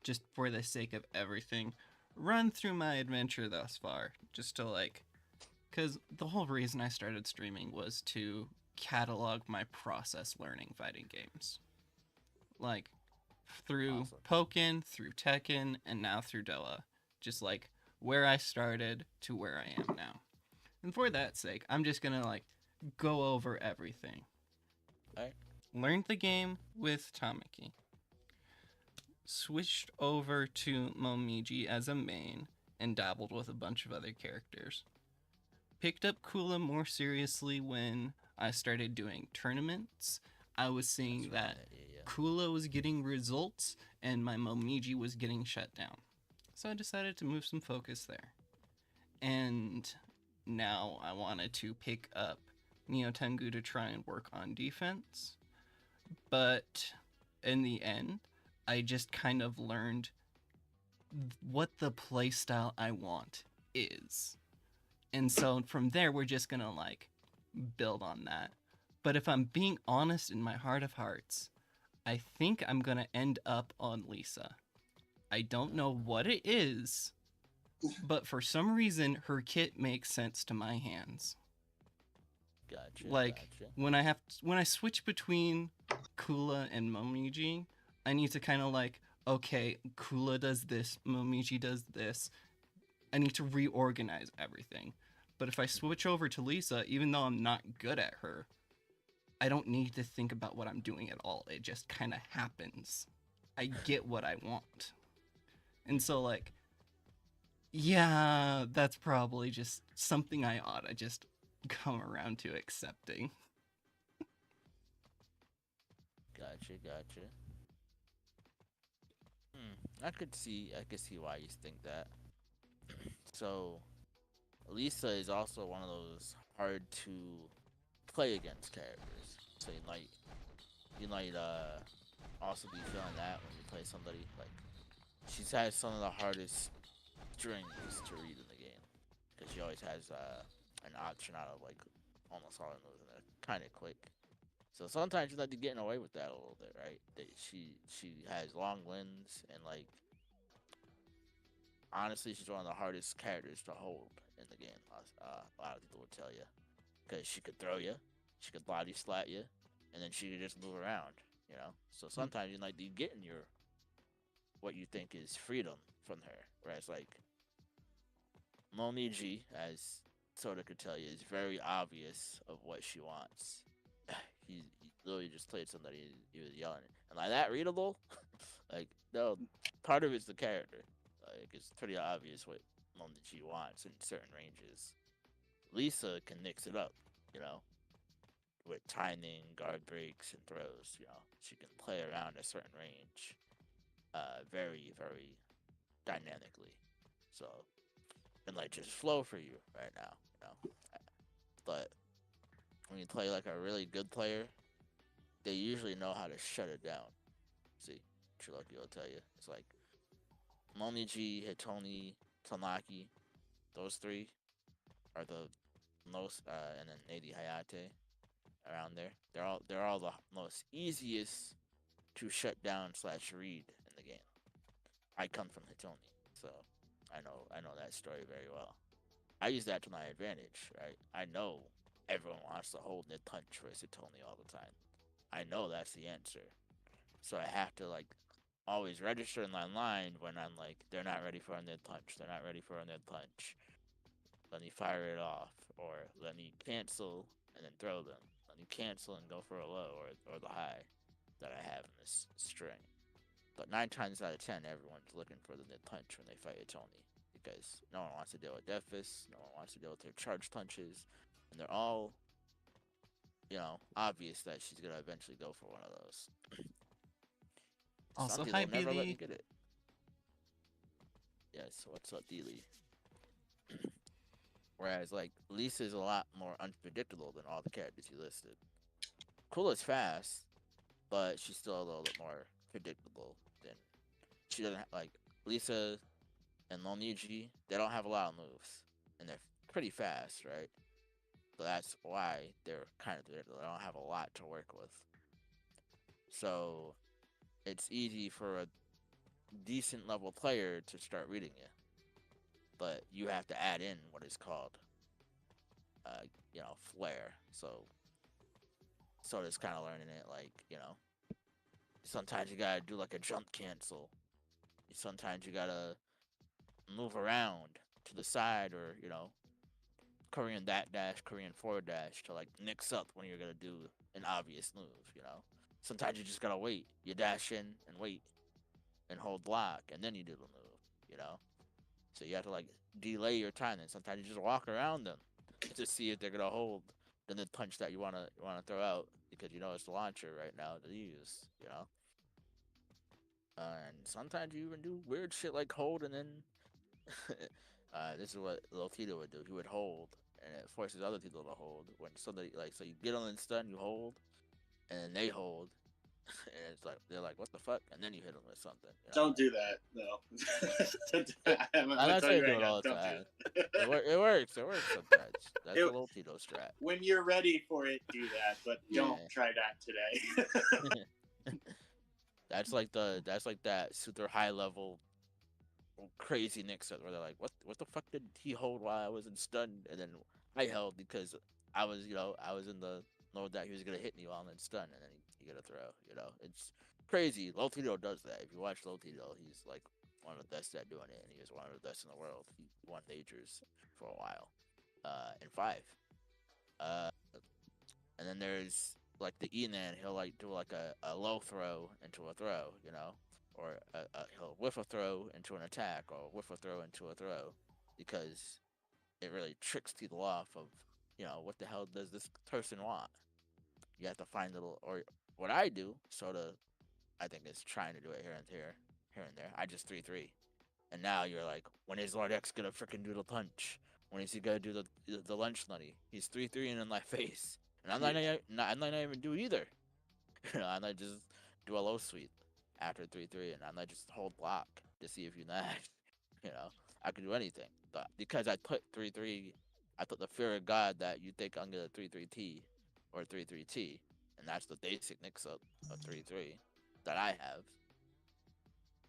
just for the sake of everything, run through my adventure thus far, just to because the whole reason I started streaming was to catalog my process learning fighting games. Like, through Awesome. Pokken, through Tekken, and now through Doa. Just where I started to where I am now. And for that sake, I'm just gonna go over everything. Alright. Learned the game with Tamaki. Switched over to Momiji as a main and dabbled with a bunch of other characters. Picked up Kula more seriously when I started doing tournaments. I was seeing That's that right, yeah. Kula was getting results and my Momiji was getting shut down. So I decided to move some focus there. And now I wanted to pick up Neo Tengu to try and work on defense. But in the end, I just kind of learned what the playstyle I want is. And so from there, we're just gonna build on that. But if I'm being honest in my heart of hearts, I think I'm gonna end up on Lisa. I don't know what it is, but for some reason her kit makes sense to my hands. Gotcha. Like Gotcha. when I switch between Kula and Momiji, I need to kind of like, okay, Kula does this, Momiji does this. I need to reorganize everything. But if I switch over to Lisa, even though I'm not good at her, I don't need to think about what I'm doing at all. It just kind of happens. I get what I want. And so, like, yeah, that's probably just something I ought to just come around to accepting. Gotcha. Gotcha. I could see. I could see why you think that. So, Lisa is also one of those hard to play against characters. So you might also be feeling that when you play somebody like she's had some of the hardest strings to read in the game because she always has an option out of like almost all her moves and they're kind of quick. So sometimes you like to getting away with that a little bit, right? That she has long limbs and like honestly, she's one of the hardest characters to hold in the game. A lot of people would tell you because she could throw you, she could body slap you, and then she could just move around. You know, so sometimes you like you getting your what you think is freedom from her, whereas like Momiji, as Soda could tell you, is very obvious of what she wants. He literally just played somebody he was yelling and like that readable. Like no, part of it's the character. Like it's pretty obvious what Momiji wants in certain ranges. Lisa can mix it up, you know, with timing, guard breaks, and throws. You know, she can play around a certain range, very very dynamically. So and like just flow for you right now, you know. But when you play like a really good player, they usually know how to shut it down. See, Triloki will tell you. It's like Momiji, Hitoni, Tanaki, those three are the most, and then Nady Hayate around there. They're all the most easiest to shut down slash read in the game. I come from Hitoni, so I know that story very well. I use that to my advantage, right? I know everyone wants to hold their punch versus Hitoni all the time. I know that's the answer. So I have to like always register in my line when I'm like, they're not ready for a mid punch. They're not ready for a mid punch. Let me fire it off, or let me cancel and then throw them. Let me cancel and go for a low or the high that I have in this string. But 9 times out of 10, everyone's looking for the mid punch when they fight a Tony because no one wants to deal with death fists, no one wants to deal with their charge punches, and they're all, you know, obvious that she's gonna eventually go for one of those. Some Also, people hi never let you Billy. get it. Yes, what's up, Dealey? Whereas like Lisa's a lot more unpredictable than all the characters you listed. Kula's fast, but she's still a little bit more predictable than she doesn't like Lisa and Loniji. They don't have a lot of moves, and they're pretty fast, right? So that's why they're kind of predictable. They don't have a lot to work with, so it's easy for a decent level player to start reading you. But you have to add in what is called, flair. So it's kind of learning it, like sometimes you gotta do like a jump cancel. Sometimes you gotta move around to the side, or Korean that dash, Korean forward dash to like mix up when you're gonna do an obvious move. Sometimes you just gotta wait. You dash in and wait and hold block, and then you do the move. So you have to like delay your time, and sometimes you just walk around them to see if they're gonna hold the punch that you wanna throw out because it's the launcher right now to use. And sometimes you even do weird shit like hold, and then this is what Lil Tito would do. He would hold, and it forces other people to hold. When somebody so you get on the stun, you hold, and then they hold, and it's like they're like, "What the fuck?" And then you hit them with something. Don't do that. No. Don't do that. I'm I'm gonna not tell saying you do right it now. all the Don't time. do that. It works. It works sometimes. That's It- a Lil Tito strat. When you're ready for it, do that. But don't Yeah. try that today. That's like that super high level crazy nicks where they're like, what the fuck did he hold while I was in stun? And then I held because I was, I was in the mode that he was gonna hit me while I'm in stun, and then he got a throw. It's crazy. Low Tito does that. If you watch Low Tito, he's like one of the best at doing it, and he was one of the best in the world. He won majors for a while, in five. Uh, and then there's like the Enan, he'll like do like a low throw into a throw, or he'll whiff a throw into an attack, or whiff a throw into a throw, because it really tricks people off of, what the hell does this person want? You have to find little, or what I do, sort of, I think is trying to do it here and there. I just 3-3. And now you're like, when is Lord X gonna freaking do the punch? When is he gonna do the lunch nutty? He's 3-3 in my face, and I'm not even do either. I might just do a low sweep after 3-3, and I might just hold block to see if you nag. you know, I could do anything, but because I put 3-3, I put the fear of God that you think I'm gonna 3-3 T or 3-3 T, and that's the basic mix up of 3-3 that I have.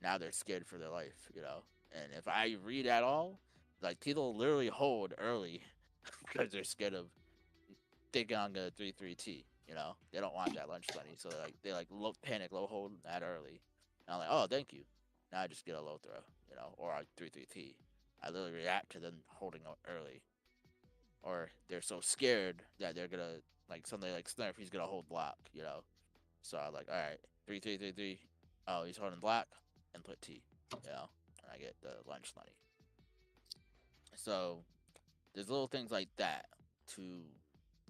Now they're scared for their life. And if I read at all, like people literally hold early because they're scared of thinking I'm gonna 3-3 T. They don't want that lunch money, so they low panic, low hold that early. And I'm like, oh, thank you. Now I just get a low throw, or I 3-3 T. I literally react to them holding out early, or they're so scared that they're gonna like something like Snurf, he's gonna hold block. So I'm like, all right, 3-3. Oh, he's holding block and put T, and I get the lunch money. So there's little things like that to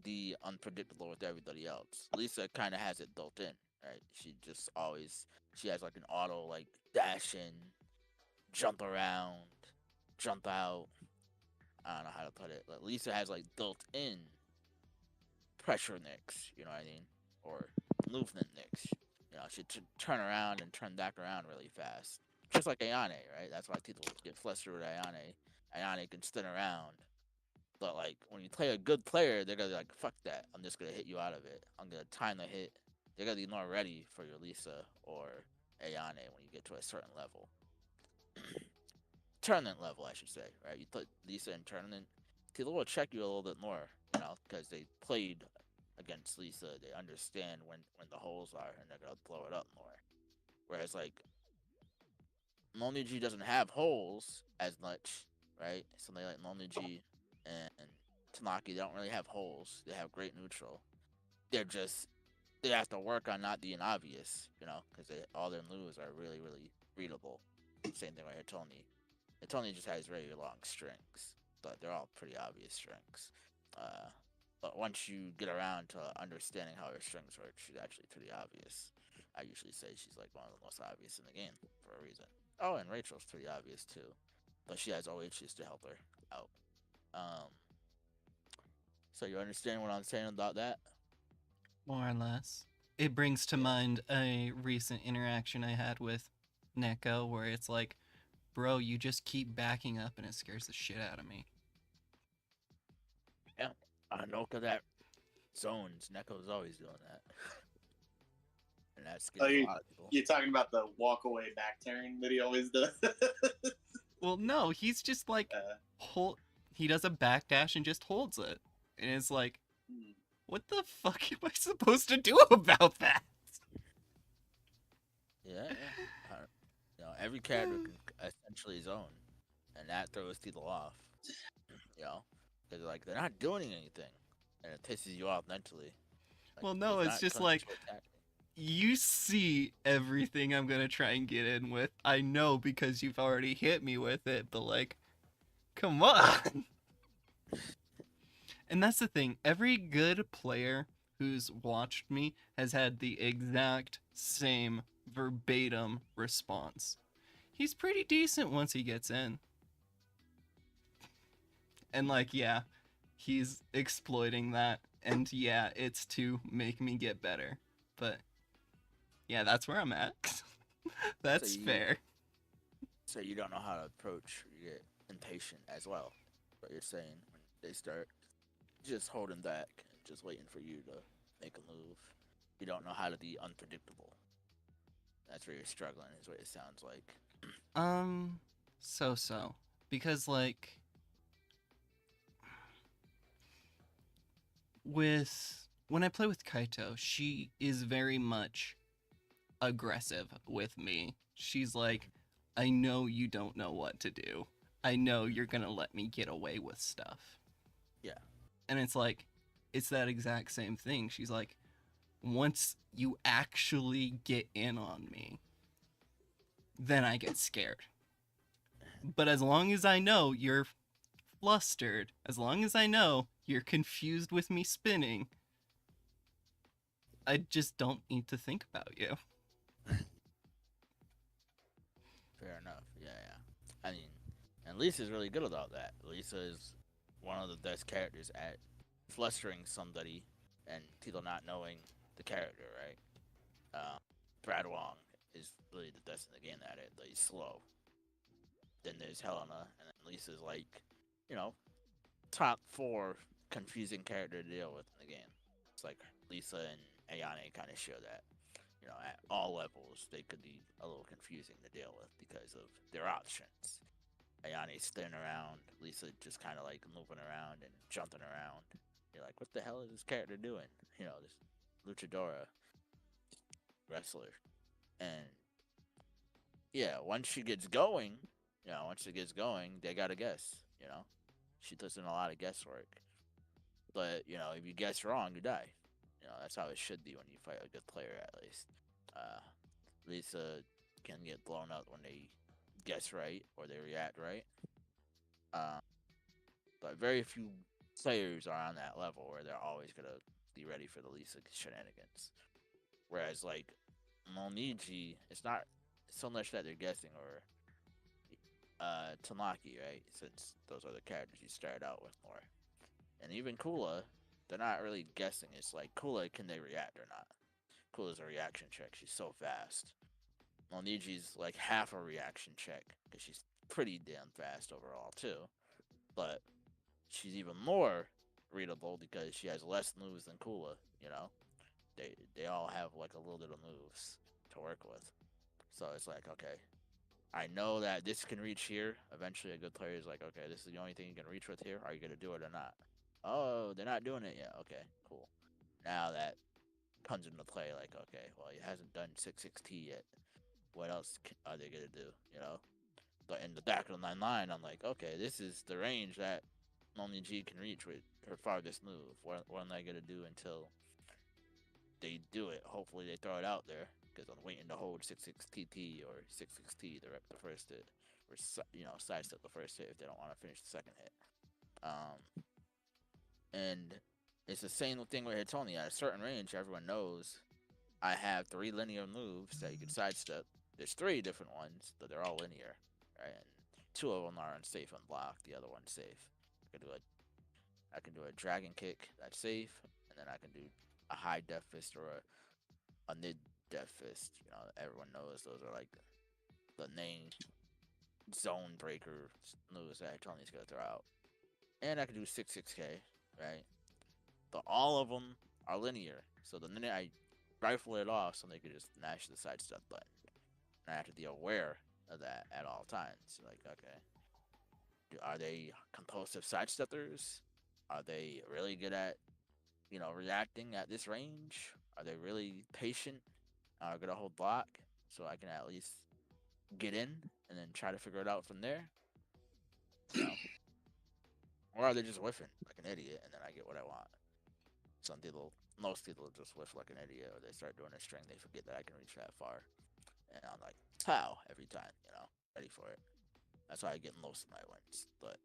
the unpredictable with everybody else. Lisa kind of has it built in, right? She has like an auto like dash in, jump around, jump out. I don't know how to put it. But Lisa has like built in pressure nicks, you know what I mean? Or movement nicks. She turn around and turn back around really fast. Just like Ayane, right? That's why people get flustered with Ayane. Ayane can spin around. But like when you play a good player, they're gonna be like, fuck that. I'm just gonna hit you out of it. I'm gonna time the hit. They're gonna be more ready for your Lisa or Ayane when you get to a certain level. Tournament level, I should say, right? You put Lisa in tournament, people will check you a little bit more, because they played against Lisa. They understand when the holes are, and they're gonna blow it up more. Whereas like Momiji doesn't have holes as much, right? Something like Momiji and Tamaki, they don't really have holes. They have great neutral. They have to work on not being obvious, because all their moves are really, really readable. Same thing with Hitoni. Hitoni just has very long strings, but they're all pretty obvious strings. But once you get around to understanding how her strings work, she's actually pretty obvious. I usually say she's like one of the most obvious in the game for a reason. Oh, and Rachel's pretty obvious too, but she has OHs to help her out. Um, so you understand what I'm saying about that? More or less. It brings to mind a recent interaction I had with Neko where it's like, bro, you just keep backing up and it scares the shit out of me. Yeah, I know because that zones, Neko's always doing that. And that scares a lot of people. You're talking about the walk away back turn that he always does? Well, no, he's just like, he does a backdash and just holds it. And it's like, what the fuck am I supposed to do about that? Yeah. Every character can essentially zone, and that throws people off. Because like they're not doing anything, and it pisses you off mentally. Like, well, no, it's just like you see everything I'm gonna try and get in with. I know because you've already hit me with it, but like, come on. And that's the thing. Every good player who's watched me has had the exact same verbatim response. He's pretty decent once he gets in. And like, yeah, he's exploiting that. And yeah, it's to make me get better. But yeah, that's where I'm at. That's fair. So you don't know how to approach, you get impatient as well. What you're saying, when they start just holding back, just waiting for you to make a move. You don't know how to be unpredictable. That's where you're struggling, is what it sounds like. so because like with when I play with Kaito, she is very much aggressive with me. She's like, I know you don't know what to do. I know you're gonna let me get away with stuff. Yeah. And it's like, it's that exact same thing. She's like, once you actually get in on me, then I get scared. But as long as I know you're flustered, as long as I know you're confused with me spinning, I just don't need to think about you. Fair enough. Yeah, yeah. I mean, and Lisa's really good about that. Lisa is one of the best characters at flustering somebody and people not knowing the character, right? Brad Wong is really the best in the game at it, but he's slow. Then there's Helena, and then Lisa's like, you know, top 4 confusing character to deal with in the game. It's like Lisa and Ayane kind of show that. At all levels, they could be a little confusing to deal with because of their options. Ayane spinning around, Lisa just kind of like moving around and jumping around. You're like, what the hell is this character doing? This luchadora wrestler. And yeah, once she gets going, they gotta guess. She puts in a lot of guesswork. But if you guess wrong, you die. That's how it should be when you fight a good player, at least. Lisa can get blown up when they guess right or they react right. But very few players are on that level where they're always gonna be ready for the Lisa shenanigans. Whereas like Moniji, it's not so much that they're guessing or Tamaki, right? Since those are the characters you started out with more. And even Kula, they're not really guessing. It's like Kula, can they react or not? Kula's a reaction check. She's so fast. Moniji's like half a reaction check because she's pretty damn fast overall too. But she's even more readable because she has less moves than Kula. They all have like a little bit of moves to work with. So it's like, okay, I know that this can reach here. Eventually, a good player is like, okay, this is the only thing you can reach with here. Are you gonna do it or not? Oh, they're not doing it yet. Okay, cool. Now that comes into play, like, okay, well, he hasn't done 6-6T yet. What else are they gonna do? But in the back of my mind, I'm like, okay, this is the range that only G can reach with her farthest move. What am I gonna do until they do it? Hopefully, they throw it out there because I'm waiting to hold 6-6TT or 6-6T the first hit, or sidestep the first hit if they don't want to finish the second hit. And it's the same thing with Hitoni. At a certain range, everyone knows I have 3 linear moves that you can sidestep. There's 3 different ones, but they're all linear, right? And 2 of them are unsafe and blocked. The other one's safe. I can do a dragon kick that's safe, and then I can do a high death fist or a mid death fist. Everyone knows those are like the main zone breaker moves that Hitoni's gonna throw out. And I can do 6-6K, right? But all of them are linear. So the minute I rifle it off, somebody could just mash the sidestep button. And I have to be aware of that at all times. Like, okay, are they compulsive sidesteppers? Are they really good at, reacting at this range? Are they really patient? Are gonna hold block so I can at least get in and then try to figure it out from there? Or are they just whiffing like an idiot and then I get what I want? Most people just whiff like an idiot, or they start doing a string, they forget that I can reach that far. And I'm like, pow, every time, ready for it. That's why I get most of my wins. But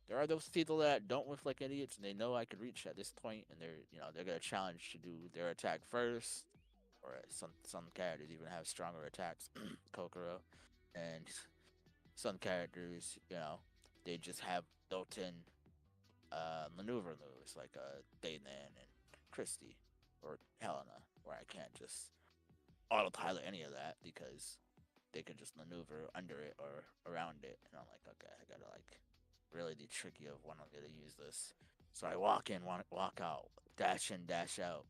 there are those people that don't whiff like idiots, and they know I could reach at this point, and they're gonna challenge to do their attack first, or some characters even have stronger attacks, Kokoro, and some characters, they just have built-in maneuver moves like Dayman and Christy or Helena, where I can't just autopilot any of that because they can just maneuver under it or around it. And I'm like, okay, I gotta like really be tricky of when I'm gonna use this. So I walk in, walk out, dash in, dash out,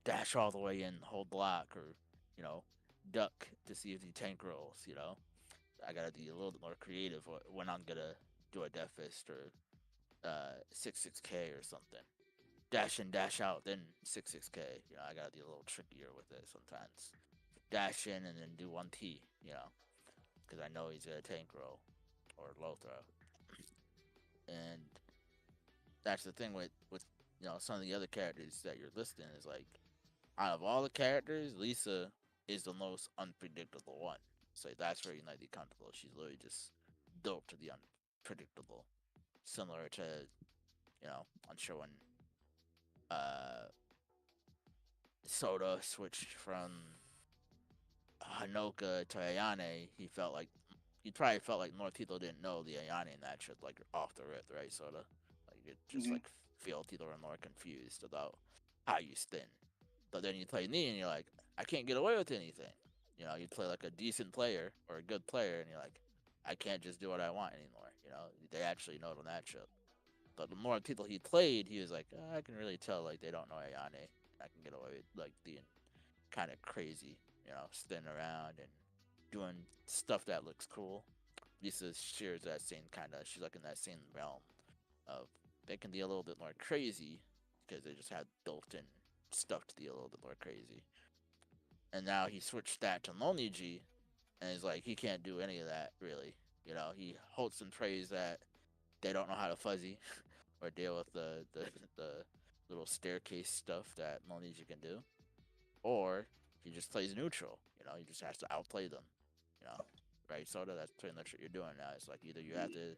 dash all the way in, hold block, or duck to see if he tank rolls. I gotta be a little bit more creative when I'm gonna do a Death Fist or 6-6K or something. Dash in, dash out, then 6-6K. You know, I gotta be a little trickier with it sometimes. Dash in and then do 1T, you know, because I know he's gonna tank roll or low throw. And that's the thing with some of the other characters that you're listing is like, out of all the characters, Lisa is the most unpredictable one. So that's where you might be comfortable. She's literally just built to the unpredictable, similar to I'm sure when Soda switched from Hanoka to Ayane, he probably felt like more people didn't know the Ayane matchup like off the rip, right? Soda, like it just like feel people were more confused about how you spin. But then you play Knee and you're like, I can't get away with anything. You know, you play like a decent player or a good player, and you're like, I can't just do what I want anymore. You know, they actually know the matchup. But the more people he played, he was like, I can really tell like they don't know Ayane. I can get away with like being kind of crazy, spinning around and doing stuff that looks cool. Lisa shares that same kind of. She's like in that same realm of they can be a little bit more crazy because they just had built-in stuff to be a little bit more crazy. And now he switched that to Lonely G, and he's like he can't do any of that really. You know, he hopes and prays that they don't know how to fuzzy or deal with the little staircase stuff that Lonely G can do, or he just plays neutral. You know, he just has to outplay them. You know, right? Soda, that's pretty much what you're doing now. It's like either you have to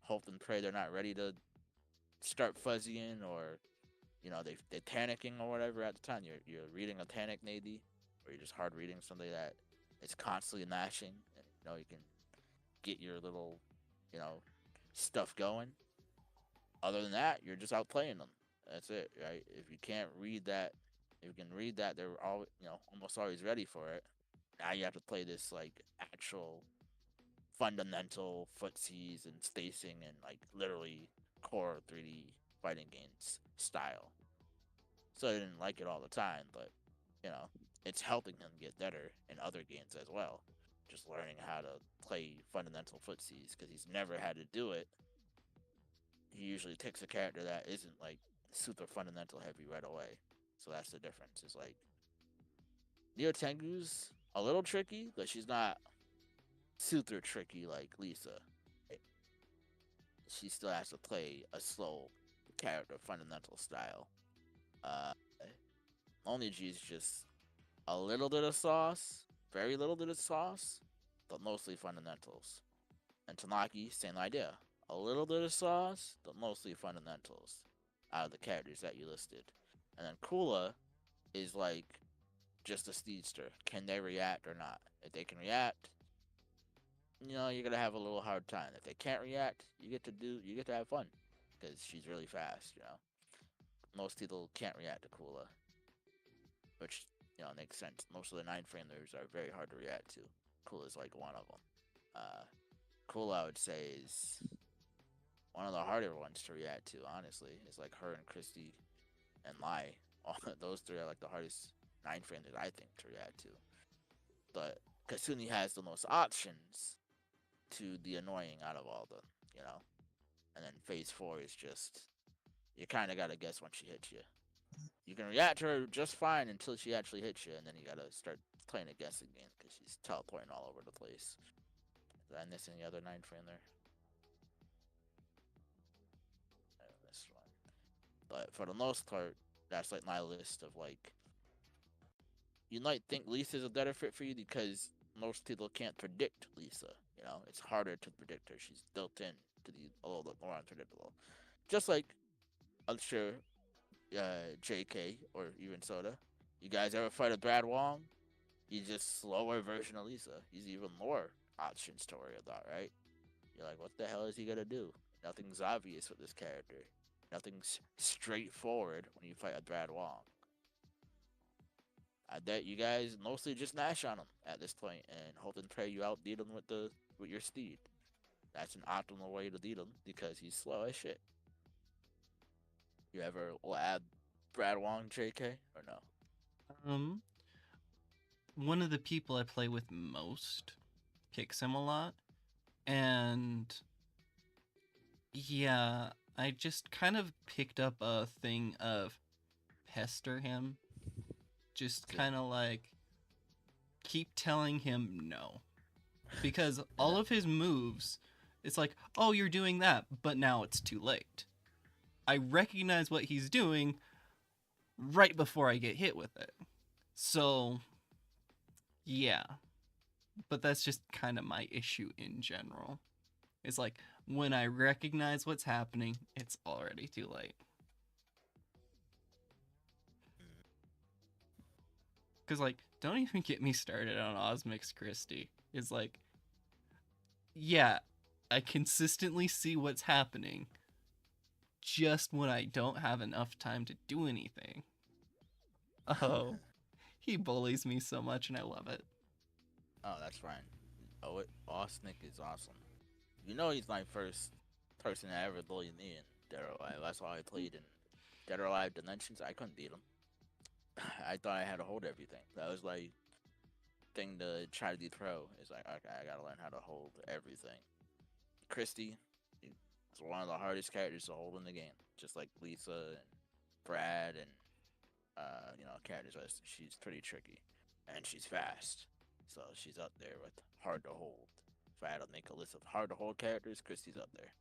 hope and pray they're not ready to start fuzzying, or they're panicking or whatever at the time. You're reading a panic maybe, or you're just hard reading somebody that is constantly mashing. And, you can get your little stuff going. Other than that, you're just outplaying them. That's it, right? If you can't read that, if you can read that, they're all almost always ready for it. Now you have to play this like actual fundamental footsies and spacing and like literally core 3D fighting games style. So I didn't like it all the time, but it's helping him get better in other games as well. Just learning how to play fundamental footsies because he's never had to do it. He usually takes a character that isn't like super fundamental heavy right away. So that's the difference. It's like Neo Tengu's a little tricky, but she's not super tricky like Lisa. She still has to play a slow character fundamental style. Uh, Only G is just a little bit of sauce, very little bit of sauce, but mostly fundamentals. And Tamaki, same idea. A little bit of sauce, but mostly fundamentals out of the characters that you listed. And then Kula is like just a speedster. Can they react or not? If they can react, you're gonna have a little hard time. If they can't react, you get to have fun because she's really fast. Most people can't react to Kula, which makes sense. Most of the 9-framers are very hard to react to. Kula is like one of them. Kula, I would say, is one of the harder ones to react to. Honestly, it's like her and Christy and Lai. All those three are like the hardest 9-framers I think to react to. But Kasumi has the most options to the annoying out of all of them, And then phase 4 is just you kind of gotta guess when she hits you. You can react to her just fine until she actually hits you, and then you gotta start playing a guessing game because she's teleporting all over the place. Did I miss any other 9-frame there? I missed one. But for the most part, that's like my list of like. You might think Lisa's a better fit for you because most people can't predict Lisa. It's harder to predict her. She's built in to be a little bit more unpredictable. Just like, I'm sure, JK or even Soda. You guys ever fight a Brad Wong? He's just slower version of Lisa. He's even more options to worry about, right? You're like, what the hell is he gonna do? Nothing's obvious with this character. Nothing's straightforward when you fight a Brad Wong. I bet you guys mostly just mash on him at this point and hope and pray you outbeat him with your speed. That's an optimal way to beat him because he's slow as shit. You ever lab Brad Wong, JK, or no? One of the people I play with most picks him a lot. And yeah, I just kind of picked up a thing of pester him. Just Okay. kind of like keep telling him no. Because And all of his moves, it's like, oh, you're doing that, but now it's too late. I recognize what he's doing right before I get hit with it. So, yeah. But that's just kind of my issue in general. It's like, when I recognize what's happening, it's already too late. Because, like, don't even get me started on Osmix Christie. It's like, yeah, I consistently see what's happening just when I don't have enough time to do anything. Oh, he bullies me so much and I love it. oh, that's fine. Oh, Osnick is awesome. You know he's my first person that ever bullied me in Dead or Alive. That's why I played in Dead or Alive Dimensions. I couldn't beat him. I thought I had to hold everything. That was like thing to try to dethrone. It's like, okay, I gotta learn how to hold everything. Christy is one of the hardest characters to hold in the game. Just like Lisa and Brad and characters. She's pretty tricky, and she's fast. So she's up there with hard to hold. If I had to make a list of hard to hold characters, Christy's up there.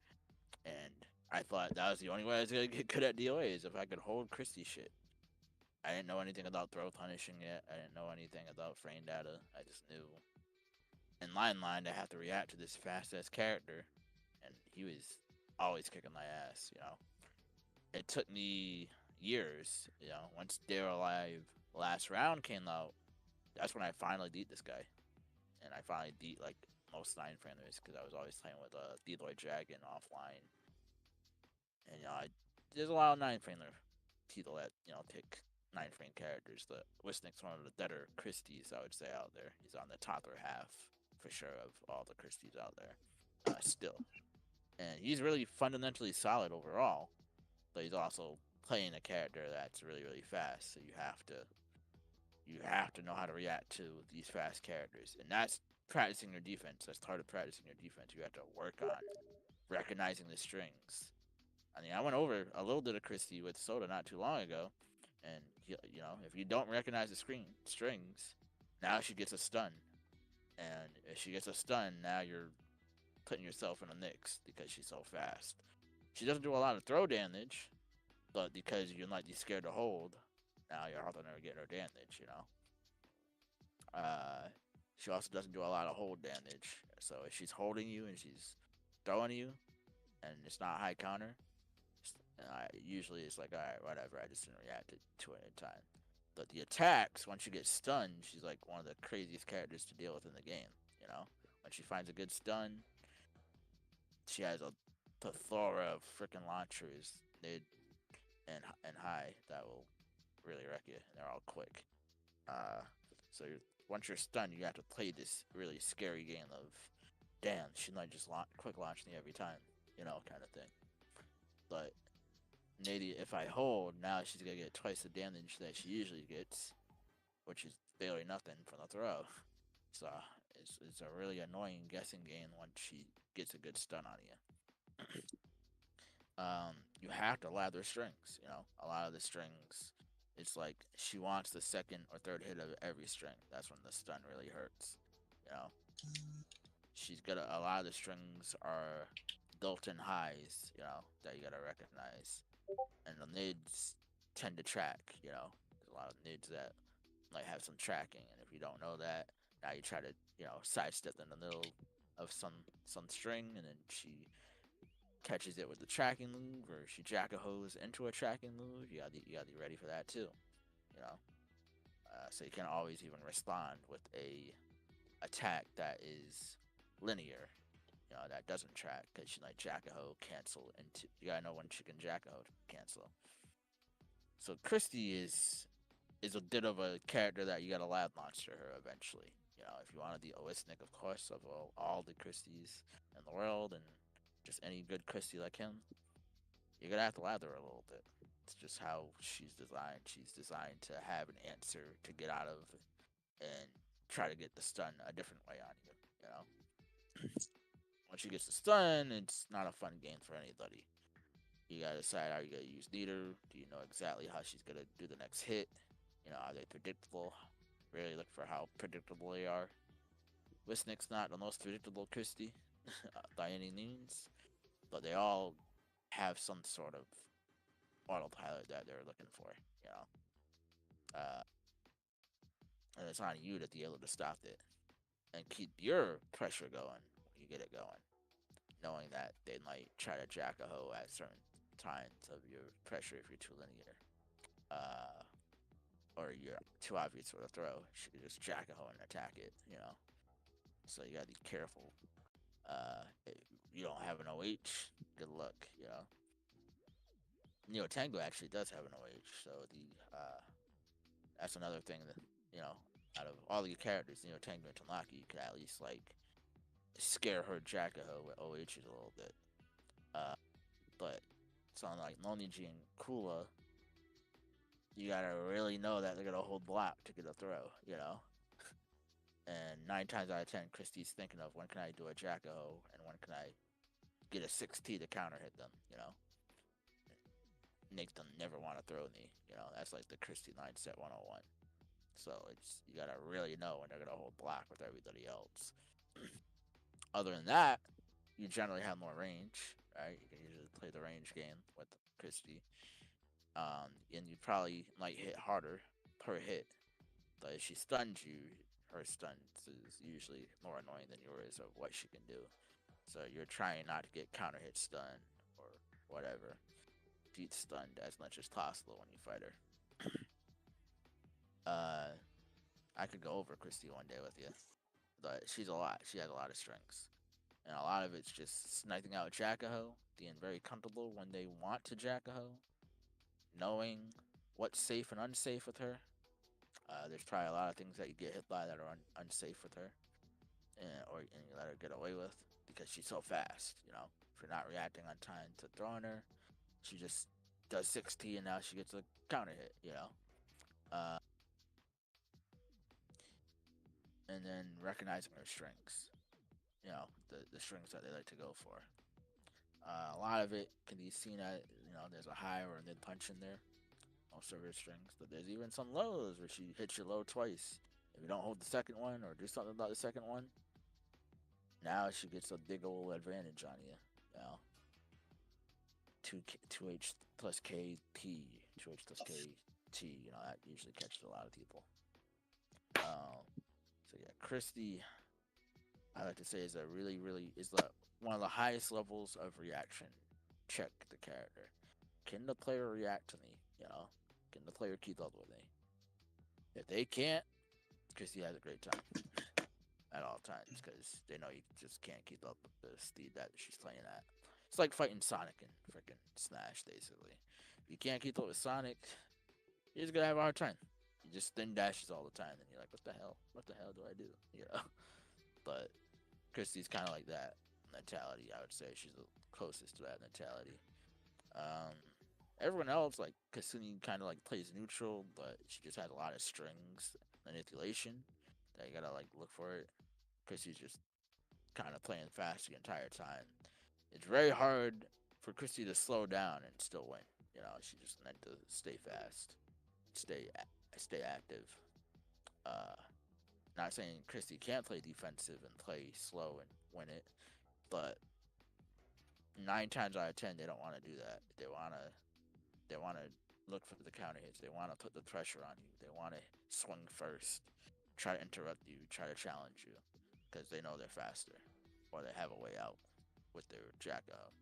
And I thought that was the only way I was gonna get good at DOA is if I could hold Christy shit. I didn't know anything about throw punishing yet. I didn't know anything about frame data. I just knew in line I have to react to this fast ass character, and he was always kicking my ass. It took me years. Once Dare Alive last round came out, that's when I finally beat this guy, and I finally beat like most nine framers because I was always playing with Deloitte Dragon offline, and there's a lot of nine framer people that pick nine frame characters. The Wisnick's one of the better Christies I would say out there. He's on the top or half for sure of all the Christies out there, still, and he's really fundamentally solid overall. But he's also playing a character that's really really fast, so you have to know how to react to these fast characters, and that's practicing your defense. That's part of practicing your defense. You have to work on recognizing the strings. I mean, I went over a little bit of Christie with Soda not too long ago, and if you don't recognize the strings, now she gets a stun, and if she gets a stun, now you're putting yourself in a mix because she's so fast. She doesn't do a lot of throw damage, but because you're like scared to hold, now you're helping her get her damage. She also doesn't do a lot of hold damage. So if she's holding you and she's throwing you, and it's not high counter, usually it's like, all right, whatever. I just didn't react to it in time. But the attacks, once you get stunned, she's like one of the craziest characters to deal with in the game. When she finds a good stun, she has a plethora of freaking launchers, mid and high, that will really wreck you. And they're all quick. So once you're stunned, you have to play this really scary game of, damn, she might just quick launch me every time, kind of thing. But maybe if I hold, now she's gonna get twice the damage that she usually gets, which is barely nothing from the throw. So it's a really annoying guessing game once she gets a good stun on you. You have to lather strings. A lot of the strings, it's like she wants the second or third hit of every string. That's when the stun really hurts. You know, she's got a lot of the strings are built-in highs. That you gotta recognize, and the nids tend to track. There's a lot of nids that might have some tracking, and if you don't know that, now you try to sidestep in the middle of some string, and then she catches it with the tracking move, or she jack-a-hose into a tracking move. You gotta be ready for that too. You know, so you can't always even respond with a attack that is linear. That doesn't track because she like jack-a-hoe cancel into. You gotta know when she can jack-a-hoe cancel. So Christy is a bit of a character that you gotta lab monster her eventually. If you want to be Oisnik, of course, of all the Christies in the world, and just any good Christie like him, you're gonna have to lather her a little bit. It's just how she's designed. She's designed to have an answer to get out of and try to get the stun a different way on you. You know, once you get to stun, it's not a fun game for anybody. You gotta decide, are you gonna use leader? Do you know exactly how she's gonna do the next hit? You know, are they predictable? Really look for how predictable they are. Wisnik's not the most predictable Christie by any means, but they all have some sort of autopilot that they're looking for. You know, and it's on you to be able to stop it and keep your pressure going when you get it going, knowing that they might try to jack a hoe at certain times of your pressure if you're too linear. Or you're too obvious for the throw. She could just jack a hoe and attack it, you know. So you gotta be careful. If you don't have an OH, good luck, you know. Neo Tango actually does have an OH, so that's another thing that, you know, out of all your characters, Neo Tango and Tamaki, you could at least like scare her Jackaho with OHs a little bit. But something like Loniji and Kula, you gotta really know that they're gonna hold block to get a throw, you know. And 9 times out of 10, Christie's thinking of when can I do a Jackaho and when can I get a 6T to counter hit them, you know. Make them never want to throw me, you know. That's like the Christie mindset 101. So it's, you gotta really know when they're gonna hold block with everybody else. Other than that, you generally have more range, right? You can usually play the range game with Christie. And you probably might hit harder per hit. But if she stuns you, her stuns is usually more annoying than yours of what she can do. So you're trying not to get counter hit stun or whatever. Get stunned as much as possible when you fight her. I could go over Christie one day with you, but she's a lot. She has a lot of strengths, and a lot of it's just sniping out Jackaho, being very comfortable when they want to Jackaho, knowing what's safe and unsafe with her. There's probably a lot of things that you get hit by that are unsafe with her, and you let her get away with because she's so fast. You know, if you're not reacting on time to throwing her, she just does 6T and now she gets a counter hit. You know, and then recognizing her strengths. You know, the strengths that they like to go for. A lot of it can be seen at, you know, there's a high or a mid punch in there. Most of her strengths, but there's even some lows where she hits your low twice. If you don't hold the second one or do something about the second one, now she gets a big old advantage on you. You know, 2H plus KP, 2H plus KT. You know, that usually catches a lot of people. So yeah, Christie, I like to say is one of the highest levels of reaction. Check the character. Can the player react to me? You know, can the player keep up with me? If they can't, Christie has a great time at all times because they know you just can't keep up with the speed that she's playing at. It's like fighting Sonic in freaking Smash, basically. If you can't keep up with Sonic, you're just gonna have a hard time. You just spin dashes all the time, and you're like, "What the hell? What the hell do I do?" You know. But Christie's kind of like that mentality. I would say she's the closest to that mentality. Everyone else, like Kasumi, kind of like plays neutral, but she just has a lot of strings manipulation that you gotta like look for it. Christie's just kind of playing fast the entire time. It's very hard for Christie to slow down and still win. You know, she just meant to stay fast, stay active. Not saying Christie can't play defensive and play slow and win it, but 9 times out of 10 they don't want to do that. They want to look for the counter hits. They want to put the pressure on you. They want to swing first, try to interrupt you, try to challenge you, because they know they're faster or they have a way out with their Jacko.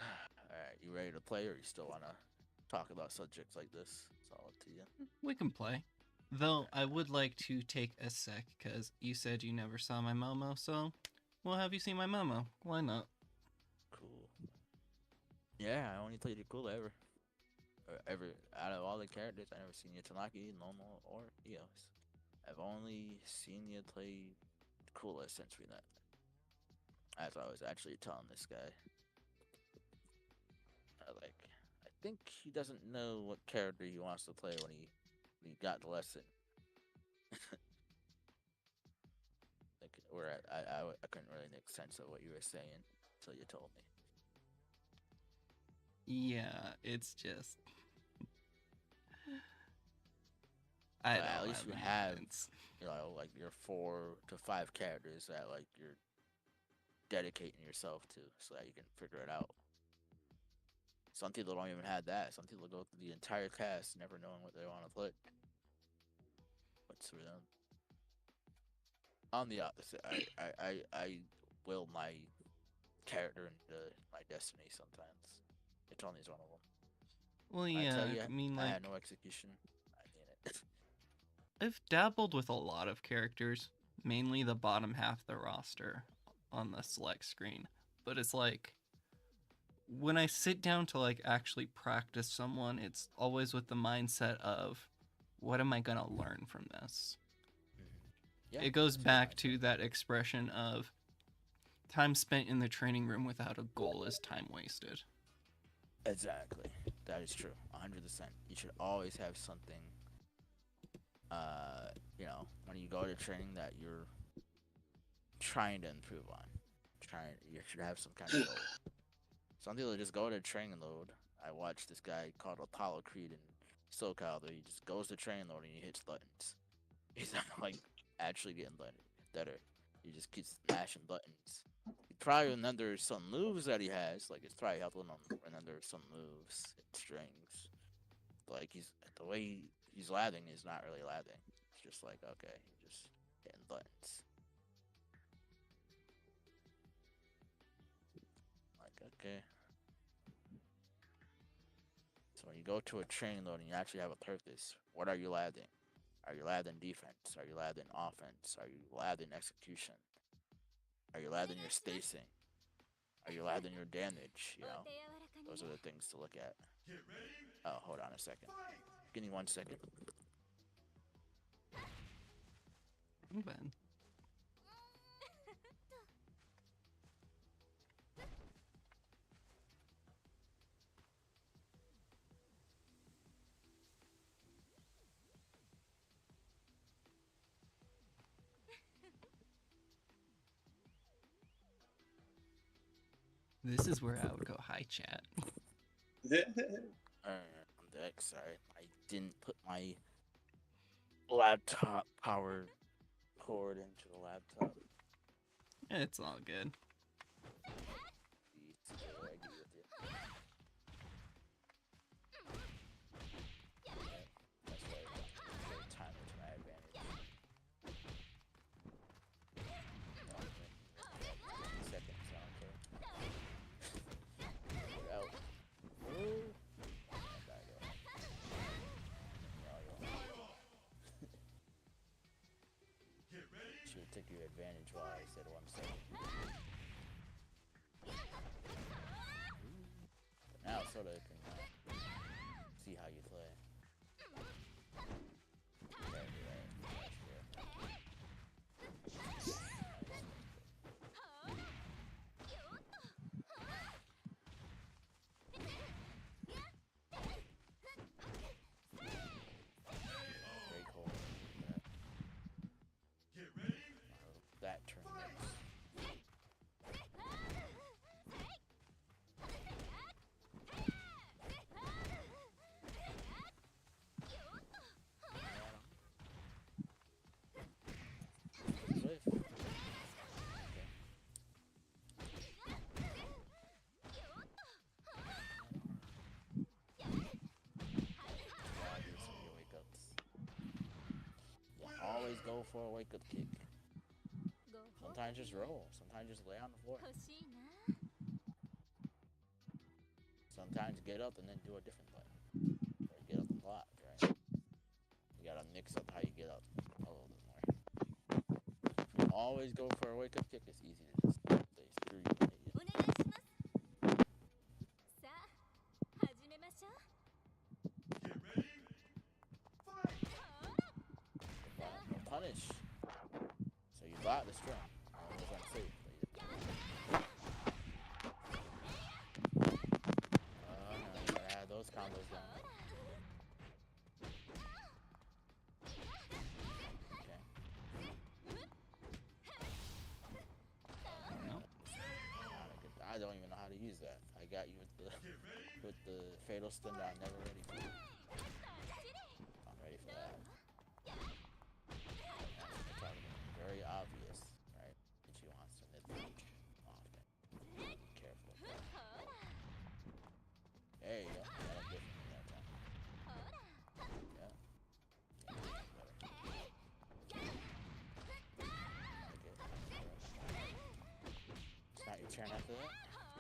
All right, you ready to play, or you still want to talk about subjects like this? It's all up to you. We can play. Though I would like to take a sec because you said you never saw my Momo, so we'll have you see my Momo. Why not? Cool. Yeah, I only played Yakula ever out of all the characters. I never seen you Tamaki, Momo, or Eos. I've only seen you play Kula since we met. As I was actually telling this guy. I think he doesn't know what character he wants to play when he got the lesson. where I couldn't really make sense of what you were saying until you told me. Yeah, it's just I But don't at least have you any have, evidence. you know, like your 4 to 5 characters that like you're dedicating yourself to, so that you can figure it out. Some people don't even have that. Some people go through the entire cast never knowing what they want to play. What's for them? On the opposite, I will my character into my destiny sometimes. It's only one of them. Well, When I tell yeah, you I mean, I like, had no execution, I mean it. I've dabbled with a lot of characters, mainly the bottom half of the roster on the select screen. But it's like when I sit down to like actually practice someone, it's always with the mindset of what am I going to learn from this? Yeah, It goes that's a good back mindset. to that expression of time spent in the training room without a goal is time wasted. Exactly. That is true. 100%. You should always have something, you know, when you go to training that you're trying to improve on. You should have some kind of goal. Some people just go to training load. I watched this guy called Apollo Creed in SoCal. He just goes to training load and he hits buttons. He's not like actually getting better. He just keeps mashing buttons. He probably remembers some moves that he has. Like it's probably helping him remember some moves and strings. But like the way he's lathing is not really lathing. It's just like okay, he's just hitting buttons. Like okay. So when you go to a training load and you actually have a purpose, what are you lathing? Are you lathing defense? Are you lathing offense? Are you lathing execution? Are you lathing your spacing? Are you lathing your damage? You know, those are the things to look at. Oh, hold on a second. Give me 1 second. Too bad. This is where I would go hi chat. I'm Dex. Sorry, I didn't put my laptop power cord into the laptop. It's all good. I agree with you. That's why I time it to my advantage. 15 seconds, I don't care. Get out. Ooh. Die, go. No, you won't. Should take your advantage while I said 1 second. But now so that I can see how you play. Break hold. That turn next. Swift. Okay. Wake ups. You always go for a wake up kick. Sometimes just roll. Sometimes just lay on the floor. Sometimes get up and then do a different button. Or get up and block, right? You gotta mix up how you get up a little bit more. If you always go for a wake up kick, it's easy to just say screw you and hit you. No punish. So you block the string. It was unsafe. But you no, you gotta have those combos down. Okay. how to use that. I got you with the fatal stun down. Never ready for it. I'm ready for that. Very obvious, right? That you want some mid-range often. Be careful. There you go. Got up good from that time. Yeah. It's not your turn after that.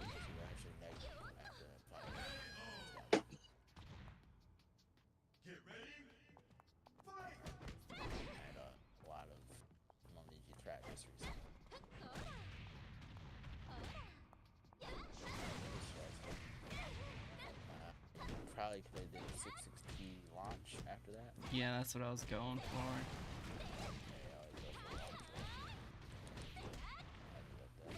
Because you actually negative after that fight. Had a lot of Momiji practice recently. Probably could have did a 660 launch after that. Yeah, that's what I was going for. Yeah, I always go for launch. I do like that.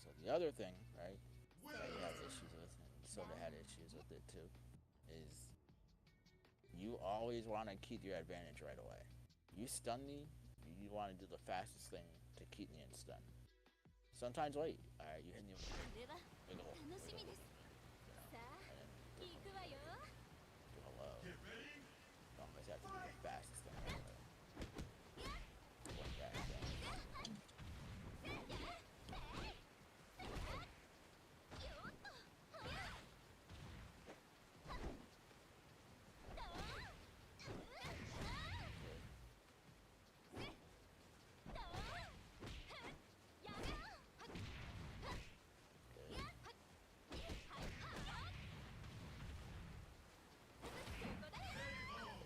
So the other thing, right, that you have issues with, and Soda had issues with it too, is you always want to keep your advantage right away. You stun me, you want to do the fastest thing to keep me in stun. Sometimes wait, alright, you hit me with wiggle, you know, and then do hello. You always have to do the fastest thing right away. One back down.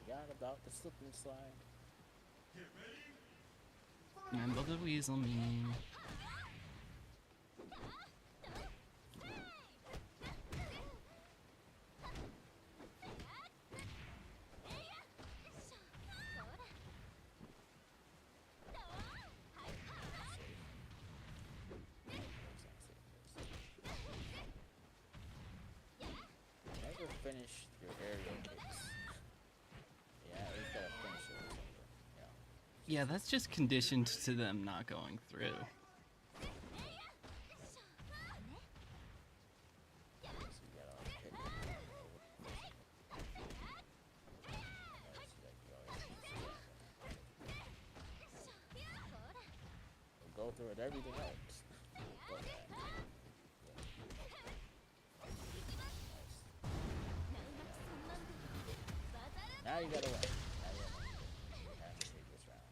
Forgot about the slip and slide. Remember the weasel meme. Never finish your aerial kicks. Yeah, at least gotta finish it or something. Yeah, that's just conditioned to them not going through. So you gotta hit it. We'll go through it, everything else. But that. Now you gotta win. Now you gotta win. You have to take this round.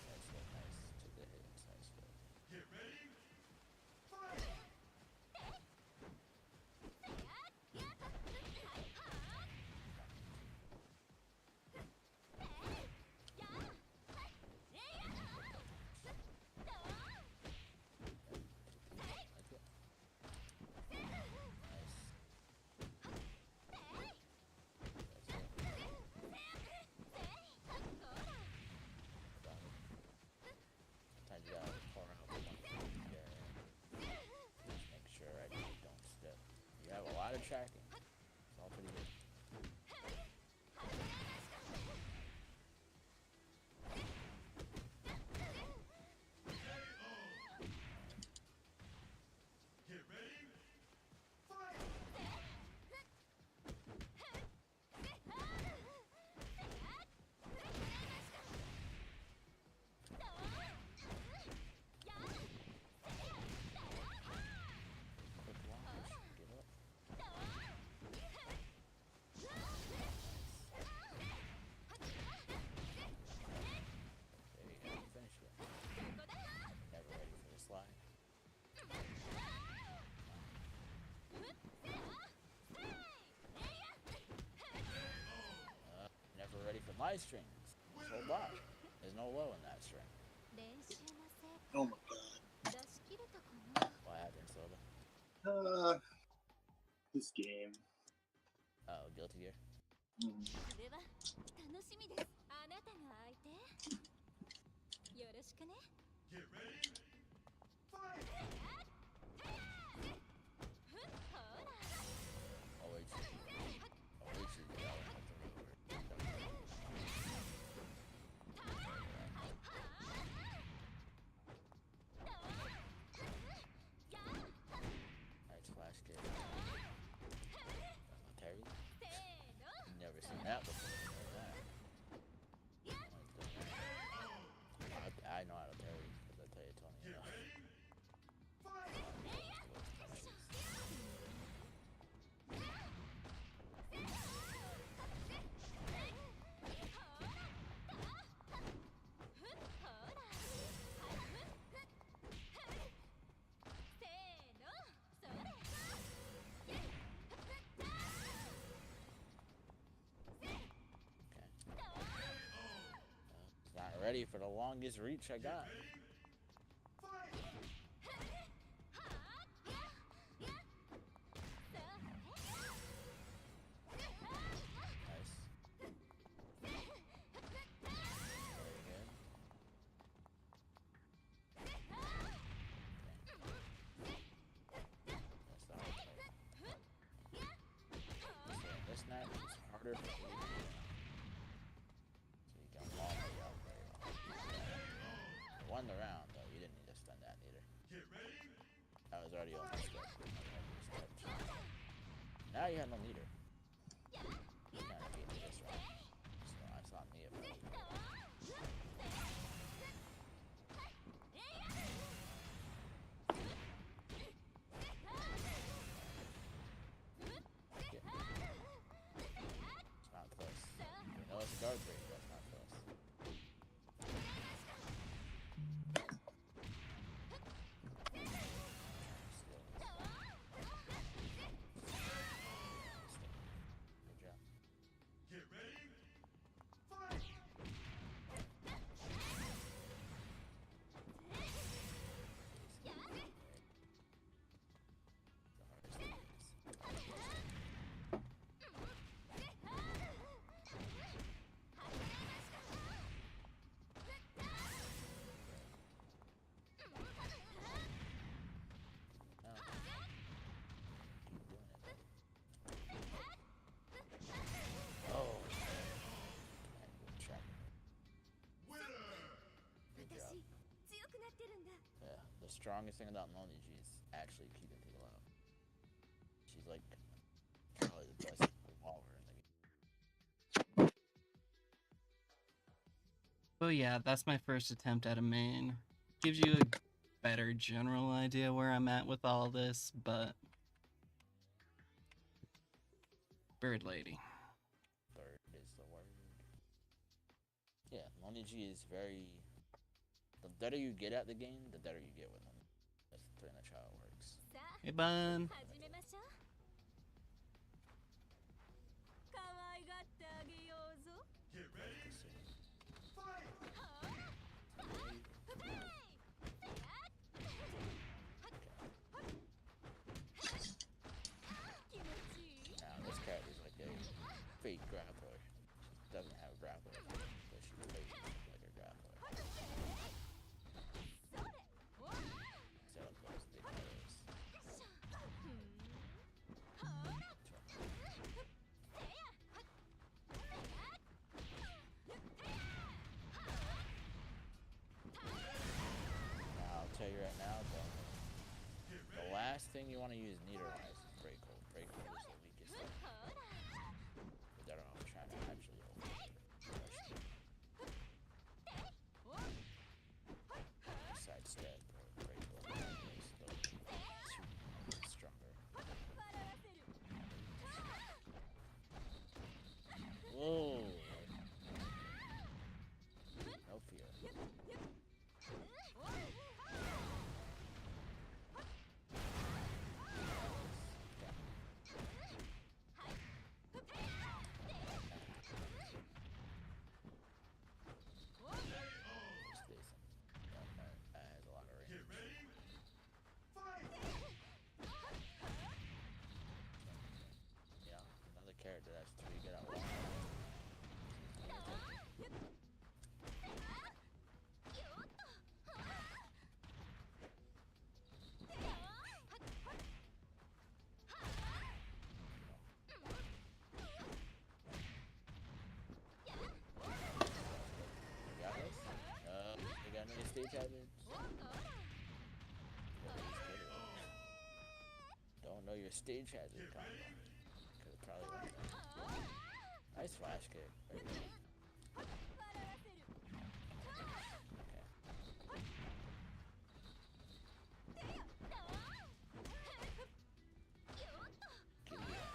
That's nice. Took the hits. Nice good. Like it. Nice. That's it. Got it. Sometimes you gotta corner up with one foot. Yeah. Just make sure I don't step. You have a lot of tracking. It's all pretty good. Quick launch. Give up. There you go. Finish it. Never ready for the slide. Never ready for my strings. So bad. There's no low in that string. Oh my god. This game. Oh, Guilty Gear. Mm. それは楽しみです。あなたが相手。よろしくね。ほら。 Oh wait, oh wait, nice flash kick. Terry? せーの。 Never seen that before. I know how to parry because I tell you, Tony. You know. Not ready for the longest reach I got. Nice. Very good. That's the hard part. So this knife is harder for me. So you can maul me out very well. You won the round though, you didn't need to stun that either. I was already almost dead. Now you have no meter. You kinda beat me this round. So I saw me if I was It's not close. You know it's a guard break, but it's not close. Good job. The hardest thing is. Oh. Keep doing it. Oh. And good trap. Good job. 私強くなってるんだ。 Yeah, the strongest thing about Lonely G is actually keeping people out. She's like probably the best revolver in the game. Oh yeah, that's my first attempt at a main. Gives you a better general idea where I'm at with all this, but Bird Lady. Bird is the word. Yeah, Lonely G is very. The better you get at the game, the better you get with them. That's pretty much how it works. さあ Hey bun. 始めましょう。可愛がってあげようぞ。 気持ちいい。 Now this character is like a fake grappler. She doesn't have a grappler, but she plays like a grappler. それ。おっ。 So it goes the colors. ほら。 Now I'll tell you right now, the last thing you want to use Neater-wise is Break Hold. Break Hold is the weakest thing. ほら。 But I don't know if I'm trying to actually hold it. Sidestep or Break Hold is the two stronger. 笑わせる。 Whoa! No fear. stage hazards? Don't know your stage hazard combo. Could've probably won that. Nice flash kick. There you go. Give me that.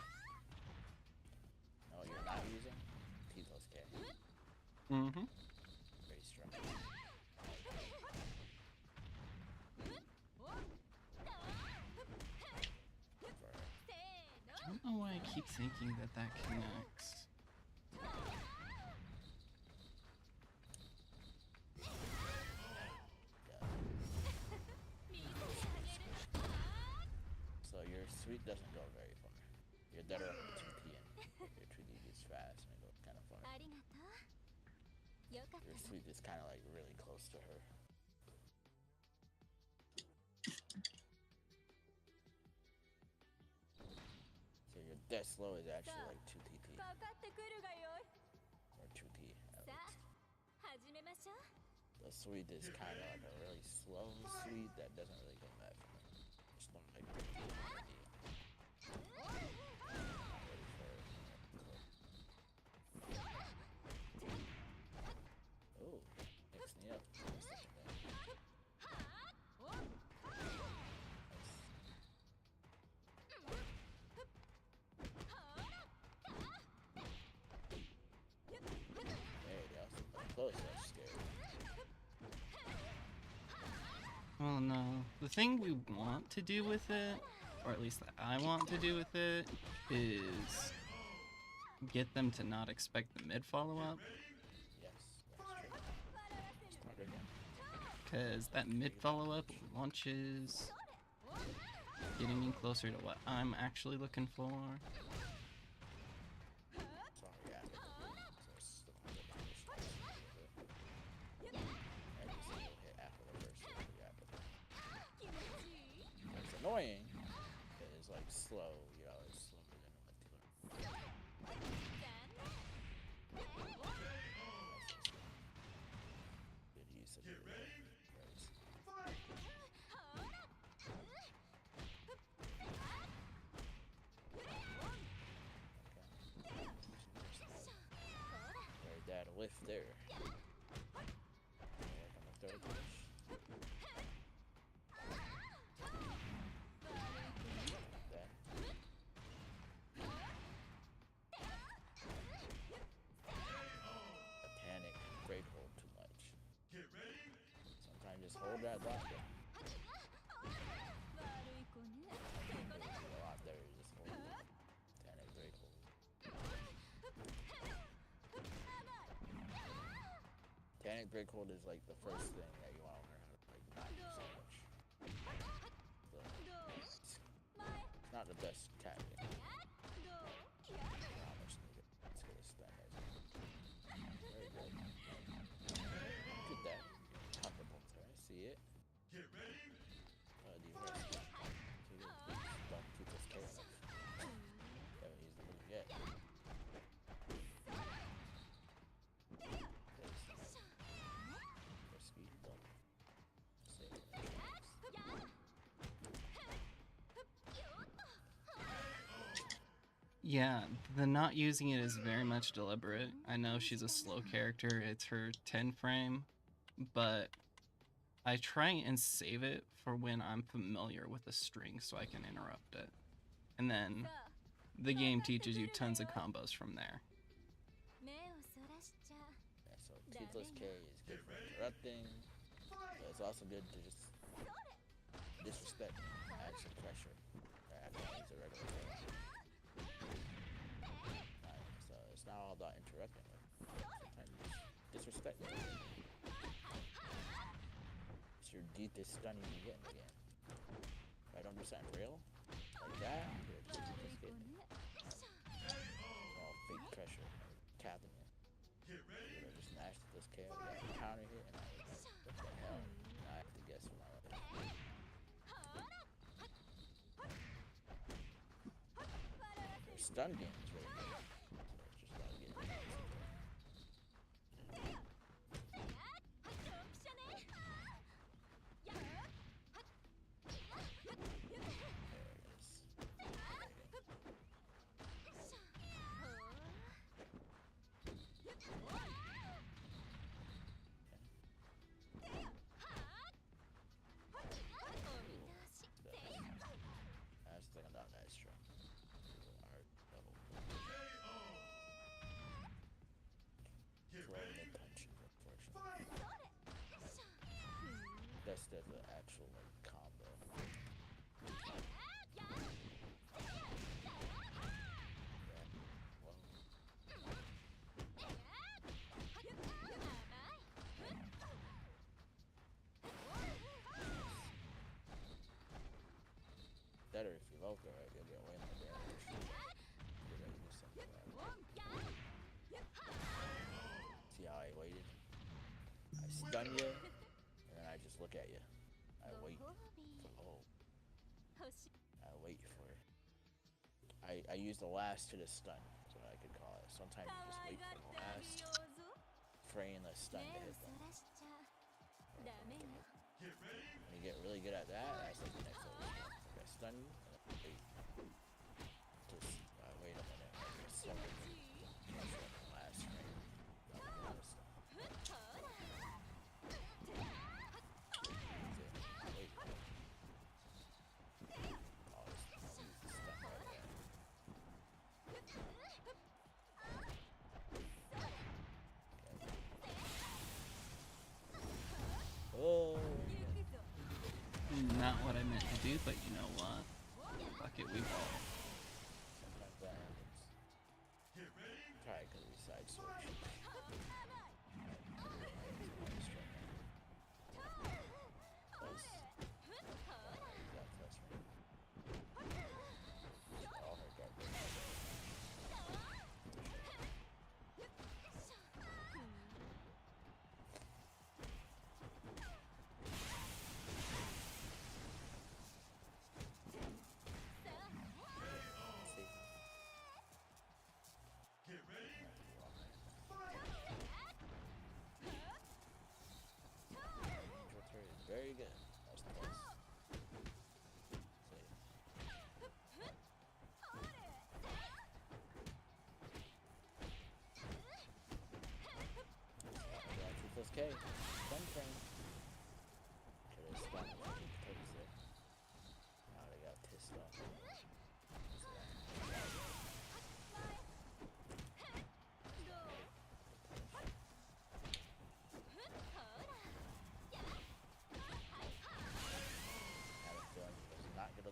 No, you're not using Tito's K. Mm-hmm. Very strong. I don't know why I keep thinking that that connects. So your sweep doesn't go very far. You're better off with 2P and your 2D gets fast and it goes kind of far. ありがとう。よかった Your ね。 sweep is kind of like really close to her. So your death slow is actually like 2TP かかってくるがよい。 or 2T at さ least. あ、始めましょう。 The sweep is kind of like a really slow sweep that doesn't really go that far. Just don't like 2T. Oh, mix me up. There you go. Up close, that's scary. Well, no. The thing we want to do with it, or at least that I want to do with it, is get them to not expect the mid follow-up. Yes, that's true. Start again. Because that mid follow-up launches getting me closer to what I'm actually looking for. Sorry, yeah. So it's the one that every single hit after the first hit, yeah, but 気持ちいい。 it's annoying. It's like slow, you know, it's slower than what to learn. 残念。 Good use of your phrase. There's that whiff there. Work on the third push. That. A panic, great hold too much. Sometimes just hold that button. 悪い子ね。 A lot there, you just hold it. Panic, great hold. Panic break hold is like the first thing that you want to learn how to like not use so much. So, どう？ it's 前。 not the best tactic. どう？いや。 How much needed. Let's get a stun as very good. Look at that. Comfortable there. I see it. The rest. Don't keep us care enough. Haven't used the move yet. Risky, but save it. Yeah, the not using it is very much deliberate. I know she's a slow character, it's her 10 frame, but I try and save it for when I'm familiar with a string so I can interrupt it. And then さあ、 the game teaches you tons of combos from there. 目をそらしちゃ。 Yeah, so Toothless K is good for interrupting, but it's also good to just disrespect action pressure after I use a regular K. So it's not all about interrupting her. Sometimes you just disrespect her. It's your deepest stunning you get in the game. Right on percent rail, like that, you're just 悪い子 getting ね。 all fake pressure, capping it. You would have just mashed this K, we got a counter hit, and I was like, what the hell? Now I have to guess for my life. Your stun game is really good. So it's just about getting it. ドンピシャね。just as an actual like combo. Better if you low throw it, you'll get way more damage. You're ready to do something like that. See how I waited? I stun you, and then I just look at you. I wait for I wait for it. I use the last to the stun, is what I could call it. Sometimes you just wait for the last frameless stun to hit them. When you get really good at that, that's like the next level. Like I stun you, and then wait. Just wait a minute. Like stun you. That's like the last frame. That's it. Wait. I'll use the stun right there. Oh. Not what I meant to do, but you know what? Fuck it, we ball. Sometimes that happens. Try it because we side switch. Very good. That's the best. Plus K. Stun frame. Could have stunned if he takes it. Now they got pissed off.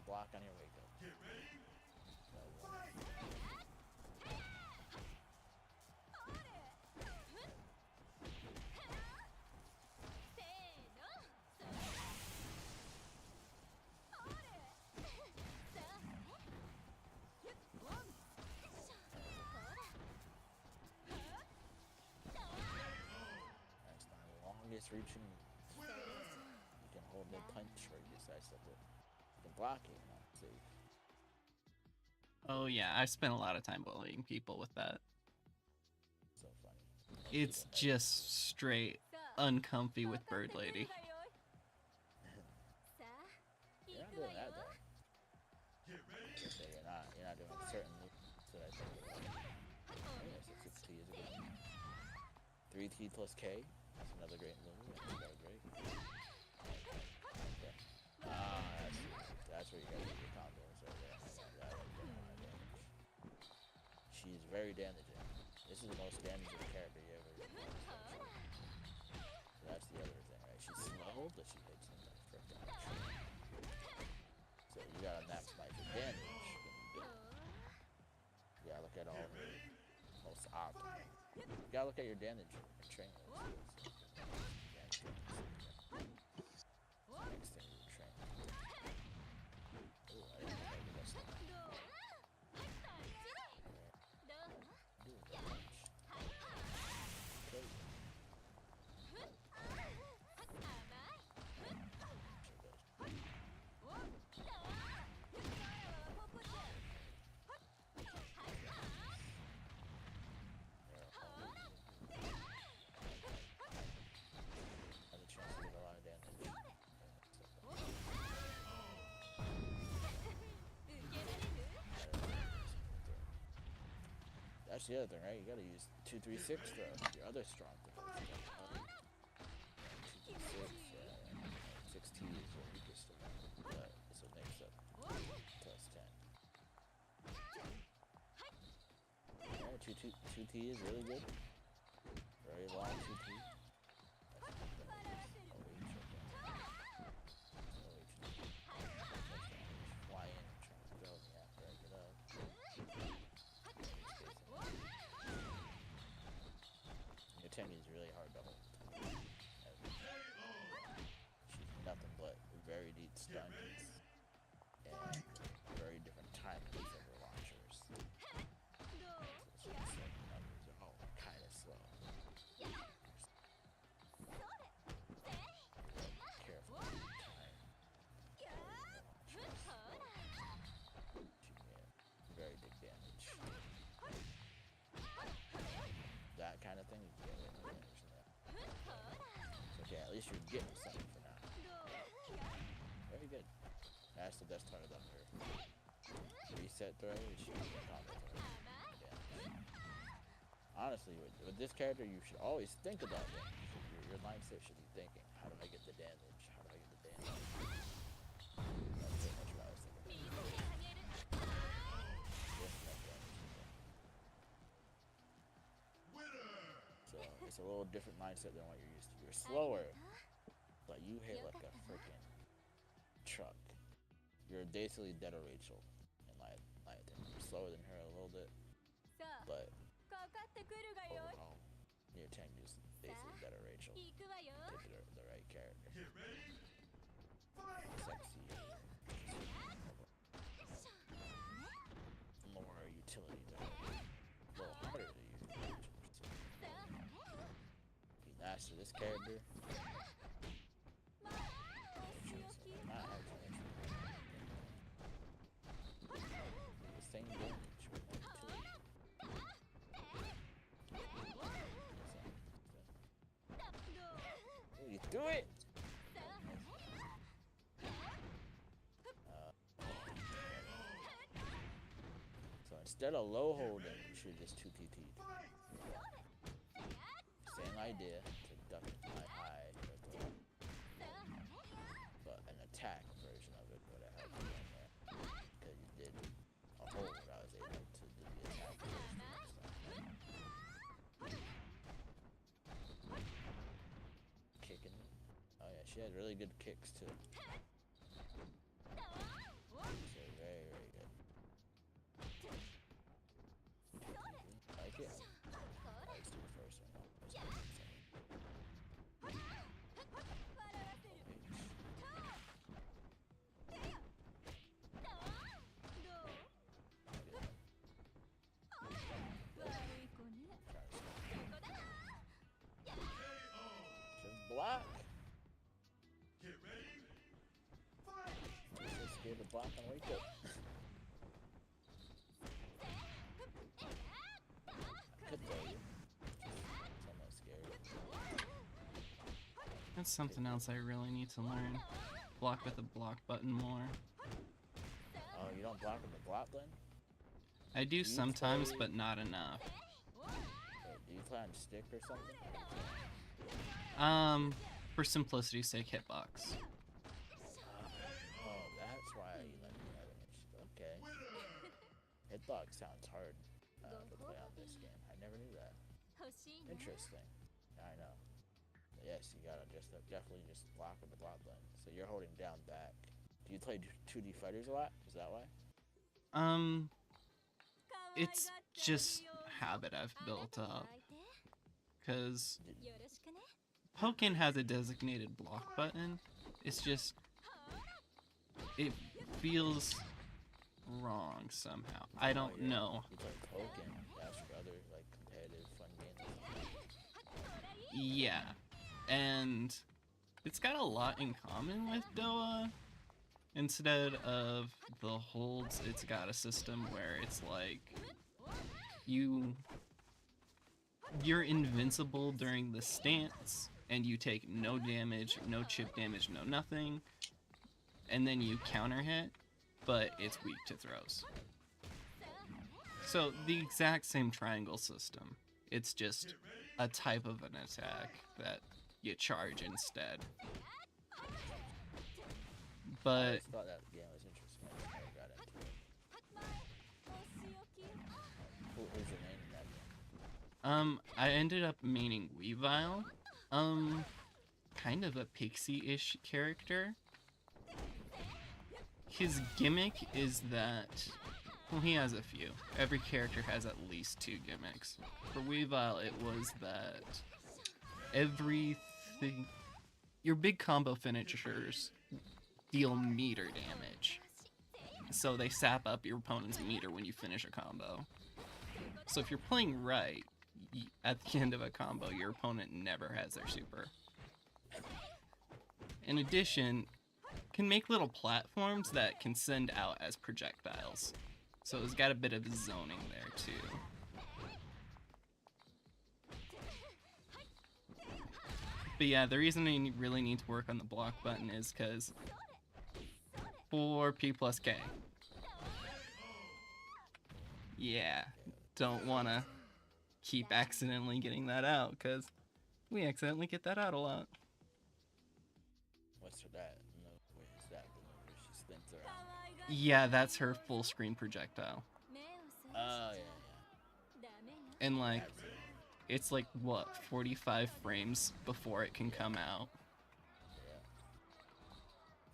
Block on your wake up. Get ready. Next time, longest reaching. You can hold the punch or you decide something. Block it, you know, safe. Oh yeah, I spent a lot of time bullying people with that. So funny. It's just straight uncomfy with Bird Lady. You're not doing that though. So you're not doing certain moves that I think are like, yes, it's 6T is a good move. 3T plus K, that's another great move. That's another great. Okay. That's where you gotta get your combos right there. That right there, a lot of damage. She's very damaging. This is the most damaging character you ever used. So that's the other thing, right? She's slow, but she hits in the frickin' action. So you gotta maximize your damage when you do it. You gotta look at all her most optimal. You gotta look at your damage and train it. Next thing you train. Ooh, I didn't think of this thing. Ooh, that punch. Crazy. That's the other thing, right? You gotta use 2-3-6 throw. Your other strong defense. 2-3-6, 6T is your weakest defense, but it's a mix up. Plus 10. Yeah, 2T is really good. Very long 2T. very deep stuns and very different timings of the launchers. So it's just like numbers are all kind of slow. Careful with the time. Very big damage. That kind of thing, you get rid of damage from that. So, okay, at least you're getting something for now. Very good. That's the best part about her. Reset throw, she can combo throw. Yeah. Honestly, with this character, you should always think about that. Your mindset should be thinking, how do I get the damage? How do I get the damage? That's pretty much what I was thinking. So it's a little different mindset than what you're used to. You're slower, but you hit like a freaking truck. You're basically dead or Rachel, in my opinion. You're slower than her a little bit, but overall, your tank is basically dead or Rachel. Pick the right character. Sexy. More utility there. A little harder to use. If you master this character, the same damage with no utility. Oh, you do it! So instead of low holding, you should just 2TT. Same idea, to duck my high, but an attack version of it would have helped you in there. Because you did a hold, I was able to do the attack version of stuff. Kicking me. Oh yeah, she had really good kicks too. So very, very good. Like it? Let's do the first one. Block. Just scared to block and wake up. Could throw you. Somewhat scary. That's something else I really need to learn. Block with the block button more. Oh, you don't block with the block button? I do you sometimes, play- but not enough. Wait, do you play on stick or something? For simplicity's sake, hitbox. Oh, that's why you let me have it. Okay. Hitbox sounds hard to play on this game. I never knew that. Interesting. I know. But yes, you gotta definitely just block with the block button. So you're holding down back. Do you play 2D fighters a lot? Is that why? It's just habit I've built up. Cause Pokken has a designated block button. It's just, it feels wrong somehow. I don't know. You play Pokken. That's your other like competitive fun game. Yeah, and it's got a lot in common with Doa. Instead of the holds, it's got a system where it's like you're invincible during the stance, and you take no damage, no chip damage, no nothing, and then you counter hit, but it's weak to throws. So the exact same triangle system. It's just a type of an attack that you charge instead. I But always thought that game was interesting. I never got into it. Who's your name in that game? I ended up maining Weavile. Kind of a pixie-ish character. His gimmick is that, well, he has a few. Every character has at least 2 gimmicks. For Weavile, it was that everything, your big combo finishers deal meter damage. So they sap up your opponent's meter when you finish a combo. So if you're playing right, at the end of a combo, your opponent never has their super. In addition, can make little platforms that can send out as projectiles. So it's got a bit of zoning there too. But yeah, the reason I really need to work on the block button is because for P plus K. Yeah, don't want to keep accidentally getting that out, because we accidentally get that out a lot. What's for that? No, wait, is that the one where she spins around? Yeah, that's her full screen projectile. Oh, yeah. And like, That's it. it's like, what, 45 frames before it can come out. Yeah.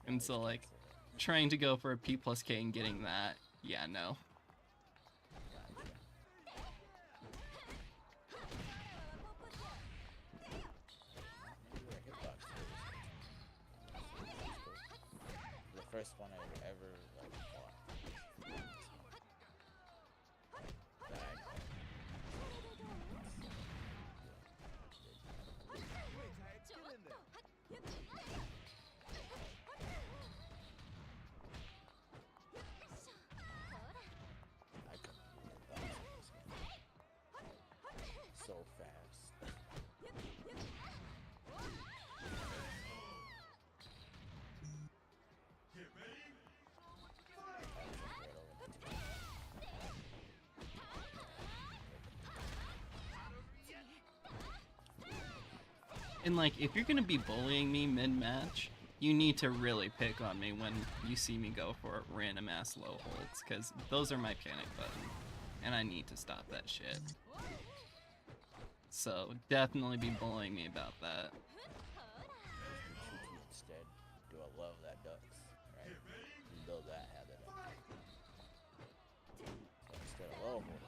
And so like, trying to go for a P plus K and getting that, yeah, no. Gotcha. Maybe we're hitbox players. The first one I ever like fought. That I know. I couldn't do hitbox in this game. So fast. And like, if you're gonna be bullying me mid-match, you need to really pick on me when you see me go for random ass low holds, because those are my panic button, and I need to stop that shit. So definitely be bullying me about that. Chuchi instead. Do I love that ducks, right? You build that habit up. So instead of low holding,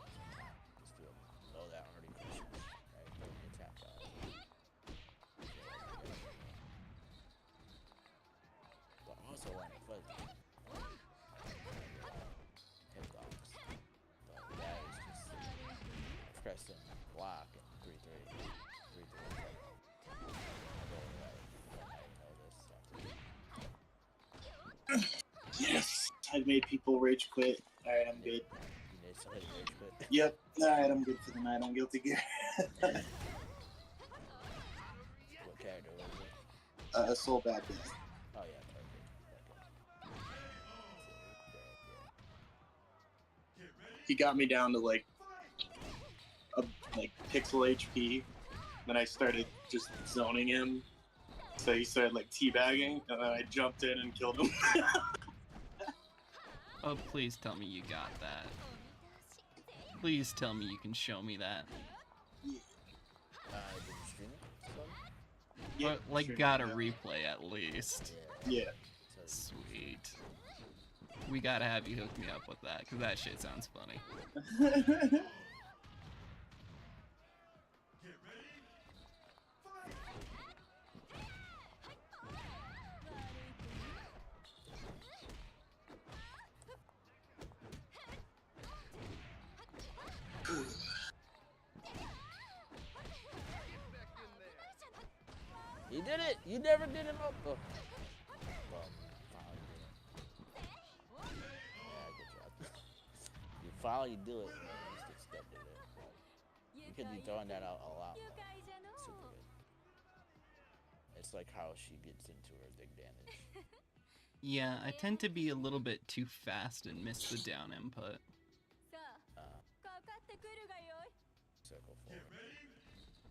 just do a low that already cushions, right? Don't get tapped out. But also when it fuzzy, hitbox. But that is just press and block and 3-3. 3-3. I go right. I know this stuff. Yes, I've made people rage quit. Alright, I'm good. You need somebody rage quit. Yep, alright, I'm good for the night. I'm guilty gear. What character was it? Soul Bad Guy. Oh yeah, perfect. He got me down to like pixel HP. Then I started just zoning him. So he started like teabagging, and then I jumped in and killed him. Oh, please tell me you got that. Please tell me you can show me that. Did you stream it? Some? Yeah, Or, like, sure, got a yeah. replay at least. Yeah. So Sweet. We gotta have you hook me up with that, because that shit sounds funny. you did it! You never did him up. Oh. Well, finally did it. Yeah, good job. You finally do it, man. You just get stepped in it. You could be throwing that out a lot more. Super good. It's like how she gets into her big damage. Yeah, I tend to be a little bit too fast and miss the down input. Circle forward.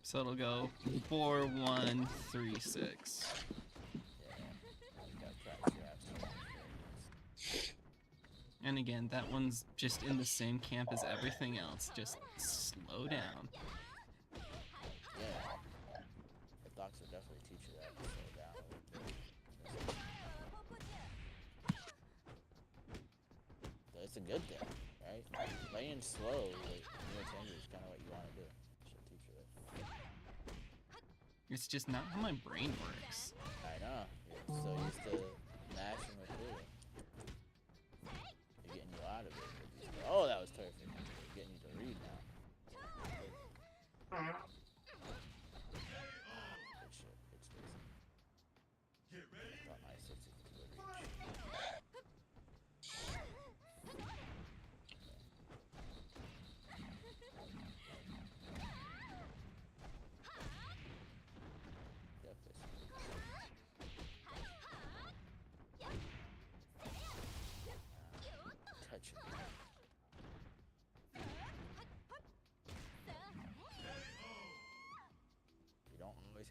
So it'll go 4, 1, 3, 6. Yeah. You gotta practice your absolute experience. And again, that one's just in the same camp as everything else. Just slow down. Yeah. The docs will definitely teach you that to slow down a little bit. But it's a good thing, right? Playing slow, like, near tangent is kind of what you want to do. She'll teach you that. It's just not how my brain works. I know. You're so used to mashing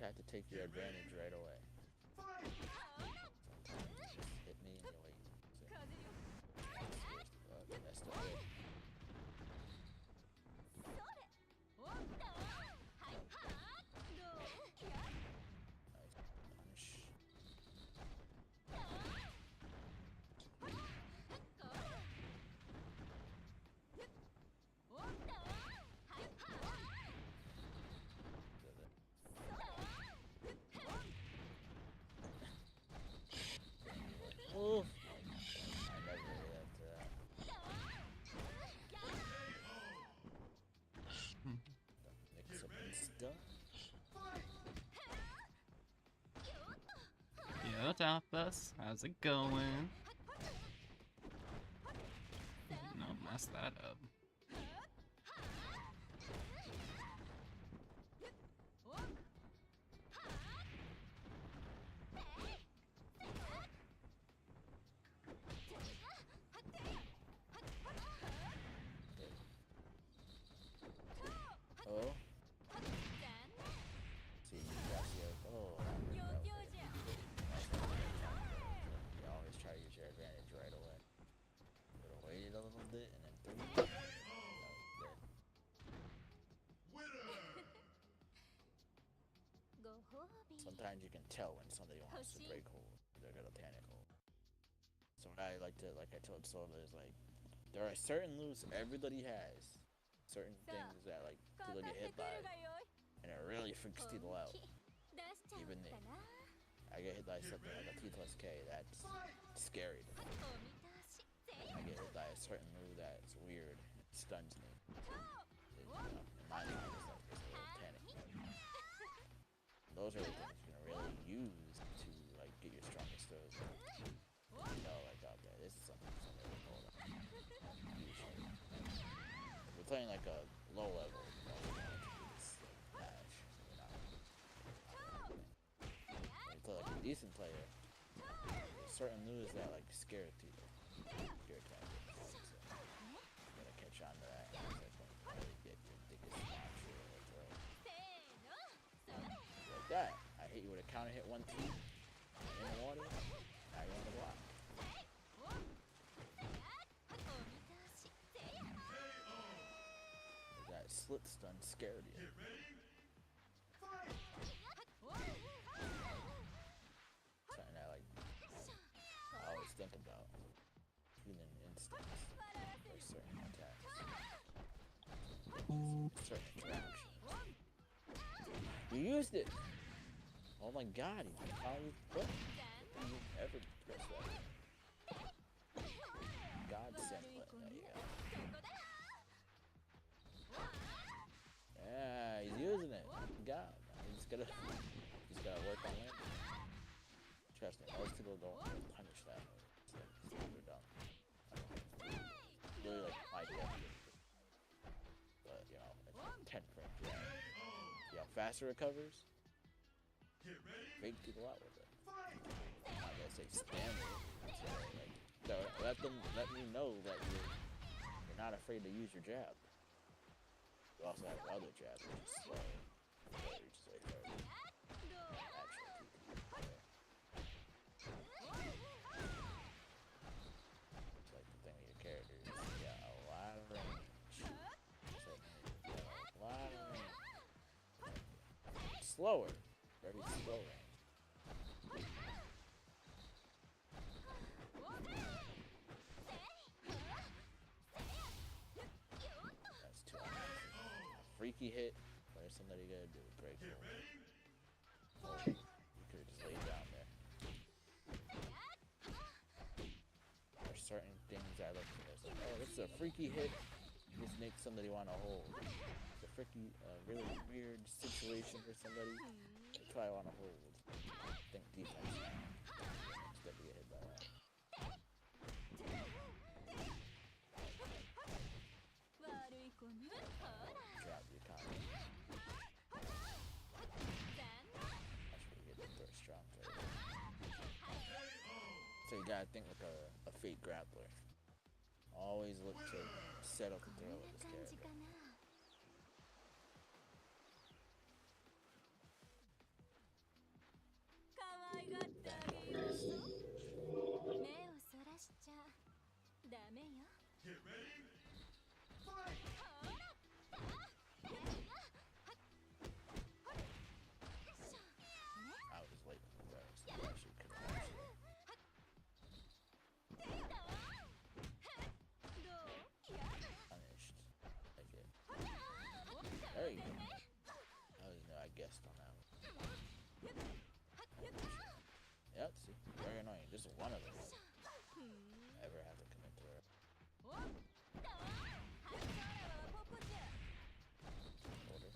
have to take your advantage right away. Sometimes you just hit me and you wait. Okay, that's the hit. Nice punish. Oof. I never reacted to that. Mix up and stuff. Yo, Tapas, how's it going? No, mess that up. Oh. See, you got your oh. You always try to use your advantage right away. Would have waited a little bit and then three. That was good. Sometimes you can tell when somebody wants to break hold. They're gonna panic hold. So what I like to, like I told Soda, is like there are certain moves everybody has. Certain things that like people get hit by, and it really freaks people out. Even me. I get hit by something like a T plus K. That's scary to me. I get hit by a certain move that's weird. It stuns me. In my mind, it's like it's a little panic. Those are the things you can really use to like get your strongest throws. You know, like okay, this is something really cool. If we're playing like a low level, you know, we're going to do this like dash. We're not. When you play like a decent player, there's certain moves that like scare people. Scare tactics. So you gotta catch on to that. And that's when you really get your biggest natural throw. Like that. I hit you with a counter hit 1-2 in the water. Now you're on the block. That slip stun scared you. Something that like I always think about. Even in instance for certain attacks. Certain interactions. You used it! Oh my god, you finally put you ever press that. Godsend button, there you go. Yeah, he's using it. God, he's gotta work on it. Trust me, most people don't punish that move. It's like super dumb. Really like my definition. But you know, it's 10 frames. Yeah. See how fast it recovers? Fake people out with it. I'm not gonna say spam it. So, like, so let me know that you're not afraid to use your jab. You also have other jabs, which is slow. Which is way further. Actually, it's like the thing with your character. You got a lot of range. It's like, you got a lot of range. Slower. Very slow range. That's too honest. A freaky hit. What is somebody gonna do? Break hold. Oh, you could have just laid down there. There's certain things I look at. Like, oh, this is a freaky hit. Just makes somebody want to hold. It's a freaky, really weird situation for somebody. They probably want to hold. Think defense. Instead to get hit by that. Drop your combo. That's where you get the first strong play. So you gotta think like a fake grappler. Always look to set up the throw of this character. Just one of them ever have to commit to her. Order.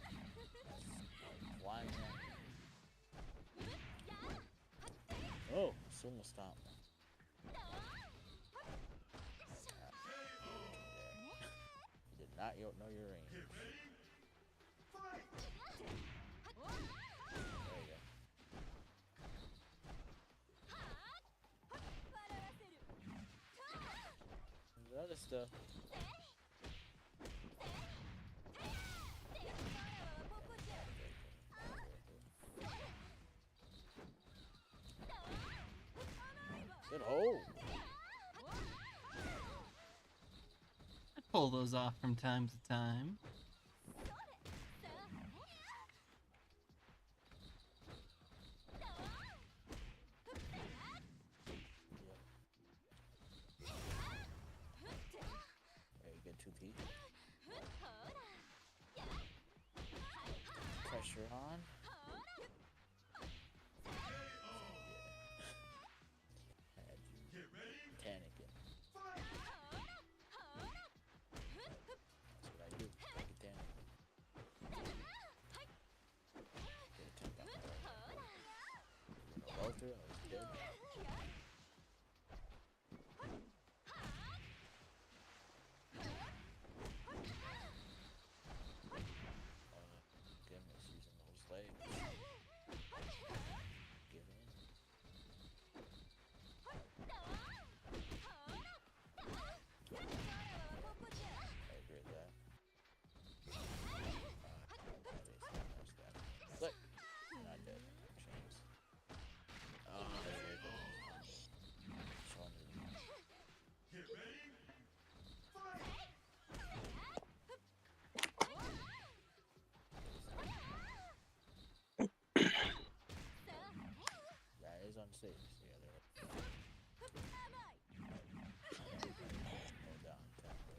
Flying now. Oh, sumo stomp. You did not know your range. There you go. The other stuff. Good hold. I pull those off from time to time. Very good 2P. Pressure on. Had you panicking. That's what I do. I get panicking. Get a tip on my roll through. I was dead. Goodness, using those legs. Give in. I agree with that. Look! Not dead. Chance. Oh, there we go. Showing it. That is unsafe. Yeah, there. Hold down. Tentacle.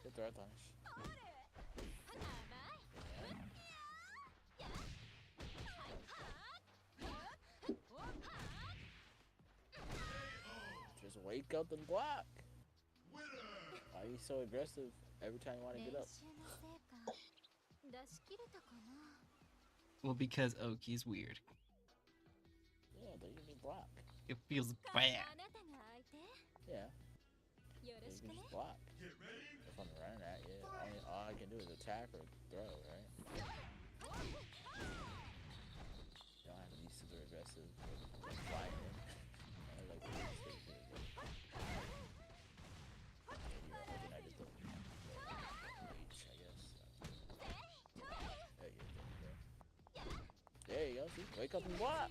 Good throw punish. Just wake up and block. Why are you so aggressive every time you want to get up? Well, because Oki's weird. Yeah, but you can block. It feels bad. Yeah, you can just block. If I'm running at you, all I can do is attack or throw, right? You don't have to be super aggressive. Flying in. I like the reach, I guess. There you go. See? Wake up and block.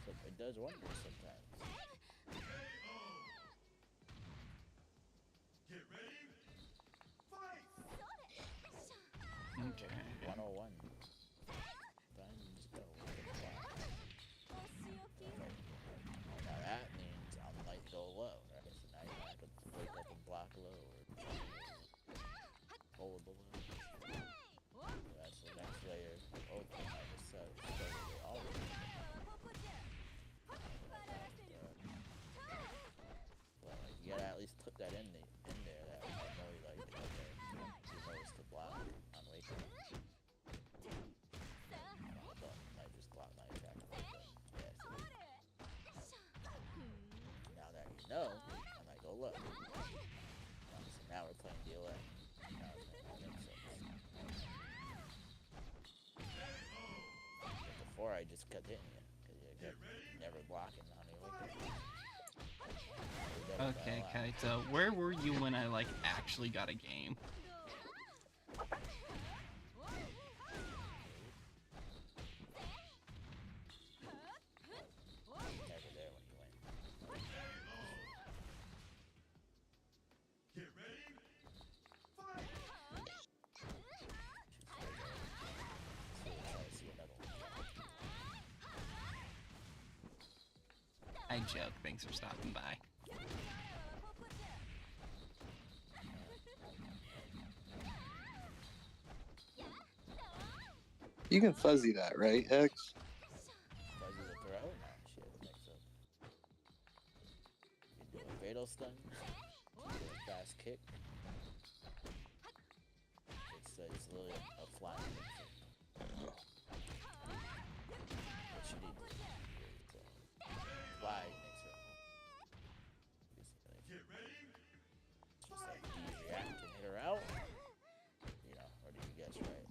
So it does wonders sometimes. Okay. 101. Then just go. Now that means I might go low, right? So now you have to wake up and block low or hold below. So that's the next layer. Oh, I just said they all well, like, you gotta at least put that in there that I know you like, okay, you notice the block on waking. I just block my attack on waking. Yeah, so now that you know, I might go low. So now we're playing DOA. Now that makes sense. But before I just kept hitting you, because you kept never blocking on your waking. Okay, Kaito, where were you when I, like, actually got a game? Never there when you win. Get ready. See another one. I joke. Thanks for stopping by. You can fuzzy that, right, X? Fuzzy the throw? Nah, shit, mix up. You do a fatal stun. You do a fast kick. It's literally a flying mix up. What should he do? Fly mix up. Just like, do you react and hit her out? You know, or do you guess right?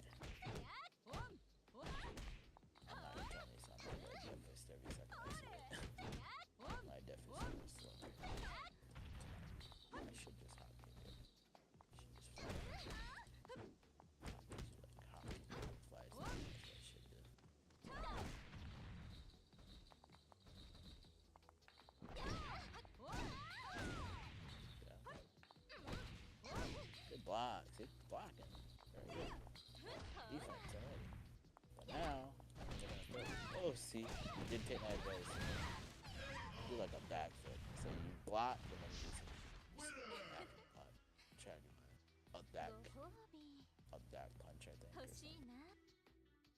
I'm not gonna tell you something like that fist every second I see it. My death is so slow. I should just hop kick it. I should just fly. Hop kick you like hop kick, flies. That's what I should do. Good block. See, blocking. Very good. Defense already. But now, oh, see, you did take my advice. Do like a back foot. So you block, and then you just try to do a back punch, I think. Or something.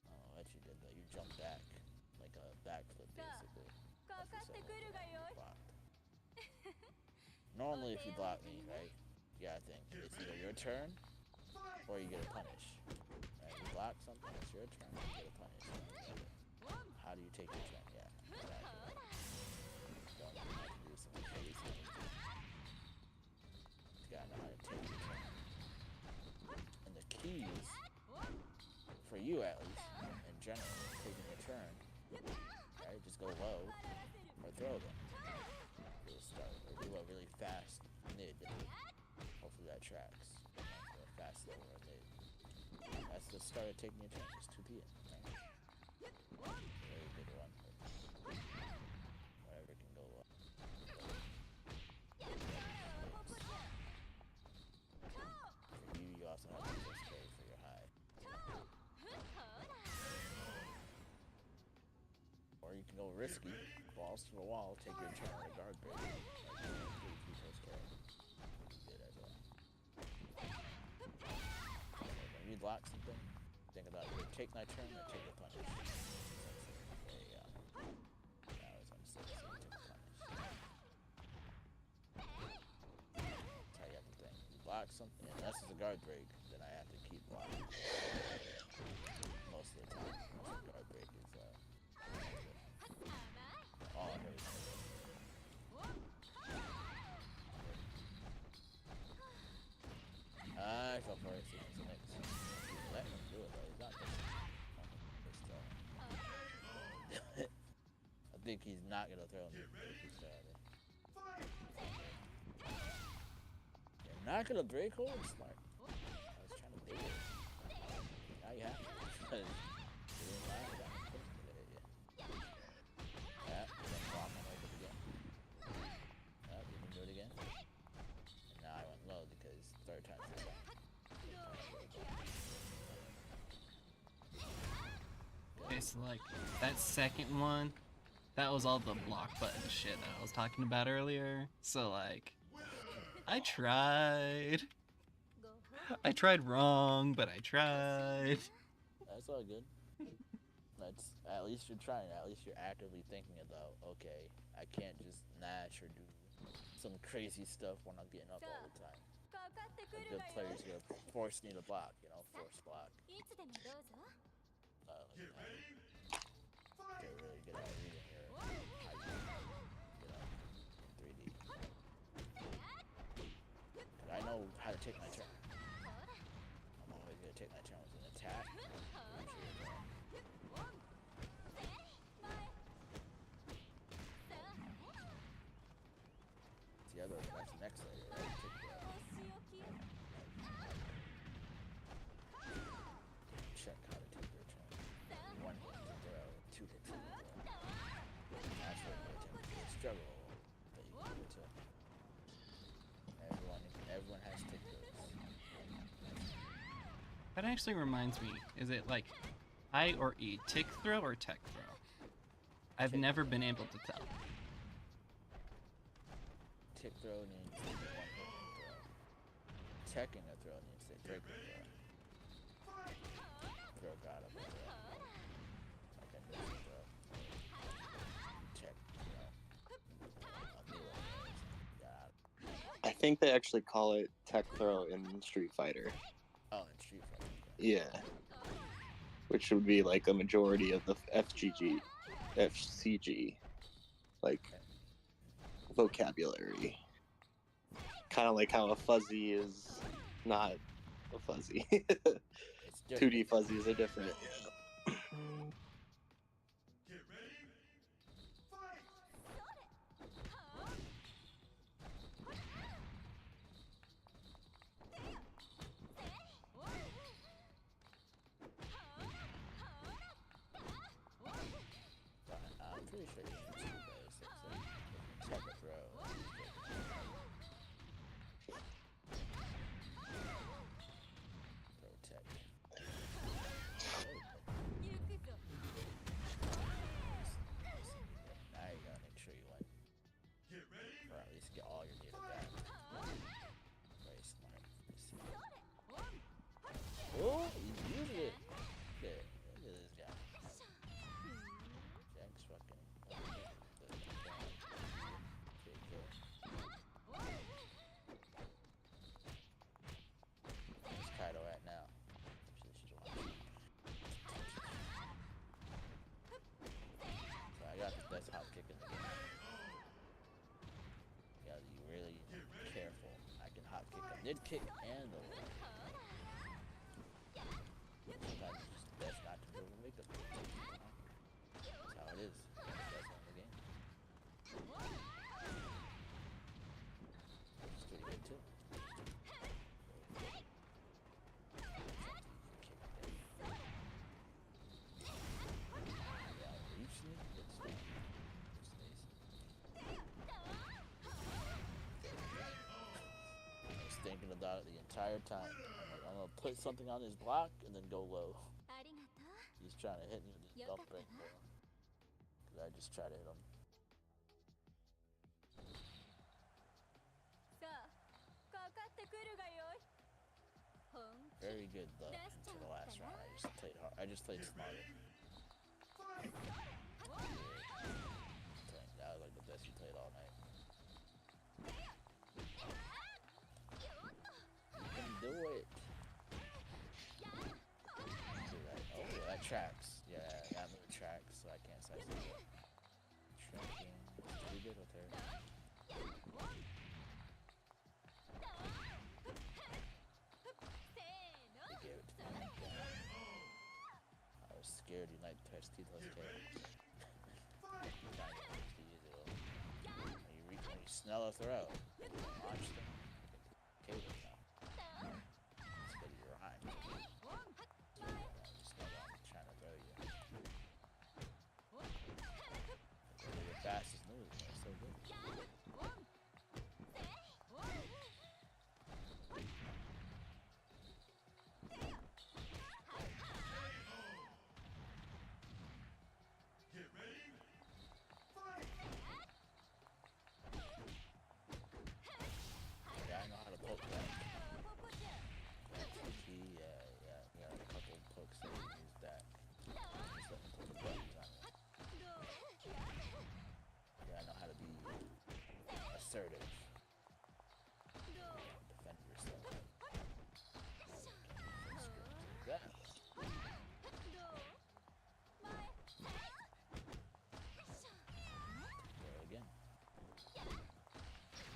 Oh, what you did though, you jumped back. Like a back flip, basically. That's the second one. Blocked. Normally, if you block me, right, you gotta think it's either your turn or you get a punish. Right? You block something, it's your turn, you get a punish. How do you take your turn? Yeah, exactly. Don't have to do some crazy things. You gotta know how to take your turn. And the keys, for you at least, in general, taking your turn, right, just go low or throw them. Start or do a really fast mid. Hopefully that tracks. Or a fast low or a mid. That's the start of taking your turn. Just 2 p.m. Right? Very good one. Whatever can go well. For you also have to just carry for your high. Or you can go risky. Balls to the wall, take your turn with a guard break. Good as well. When you block something, think about either take my turn or take a punish. There you go. That was on 6, so you took a punish. That's how you have to think. You block something, unless it's a guard break, then I have to keep blocking. Most of the time, most of the guard break is all it hurts. I fell for it. See, it's next. Let him do it though. He's not gonna. I think he's not gonna throw me. You're not gonna break hold? Smart. I was trying to bait it. Now you have to. You didn't mind it. Yeah, then block him over again. Yeah, you can do it again. And now I went low because third time's the charm. Okay, so like that second one, that was all the block button shit that I was talking about earlier. So like, I tried wrong, but I tried. That's all good. That's at least you're trying. At least you're actively thinking about, okay, I can't just nash or do some crazy stuff when I'm getting up all the time. A good player's gonna force me to block, you know, force block. They're really good at reading your how you get up in 3D. And I know how to take my turn. I'm always gonna take my turn with an attack. That's the next layer, right? Check how to take your turn. 1 hit to throw, 2 hits to throw. That's what you attempt to struggle, but you can do it too. Everyone has tick throws. That actually reminds me, is it like I or E, tick throw or tech throw? I've never been able to tell. Tick throw means 1 hit and throw. Teching a throw means they break a throw. Throw got up and throw. think they actually call it tech throw in Street Fighter. Oh, and Street Fighter. Yeah. Which would be like a majority of the FCG, like vocabulary. Kind of like how a fuzzy is not a fuzzy. It's different. 2D fuzzies are different. I'm pretty sure you can see those things like tech throw. Throw tech. Now you gotta make sure you win. Or at least get all your data back. Very smart. Oh, he's using it. There. Look at this guy. Jack's fucking. Okay, good. Where's Kaido at now? She's watching. So I got the best hop kick in the game. You gotta be really careful. I can hop kick a mid kick and a low. Sometimes it's just best not to do a make up kick. That's how it is. That's on the game. It's pretty good too. I was thinking about it the entire time. I'm gonna put something on his block and then go low. He's trying to hit me with his dump right there. Cause I just try to hit him. Very good though until the last round. I just played hard. I just played smarter. That was like the best you played all night. You can do it. Oh, that tracks. Yeah, that move tracks, so I can't size it. Tracking. Pretty good with her. They gave it to me. I was scared you might touch Tito's tail. When you snell a throw, launch them. Okay with now. It's good you're behind. Just know that I'm trying to throw you. Your fastest move, man. So good. Yeah, I know how to poke that. Yeah, we got a couple of pokes that we use that. Just let me put the buttons on it. Yeah, I know how to be assertive. Defend yourself. That. There again.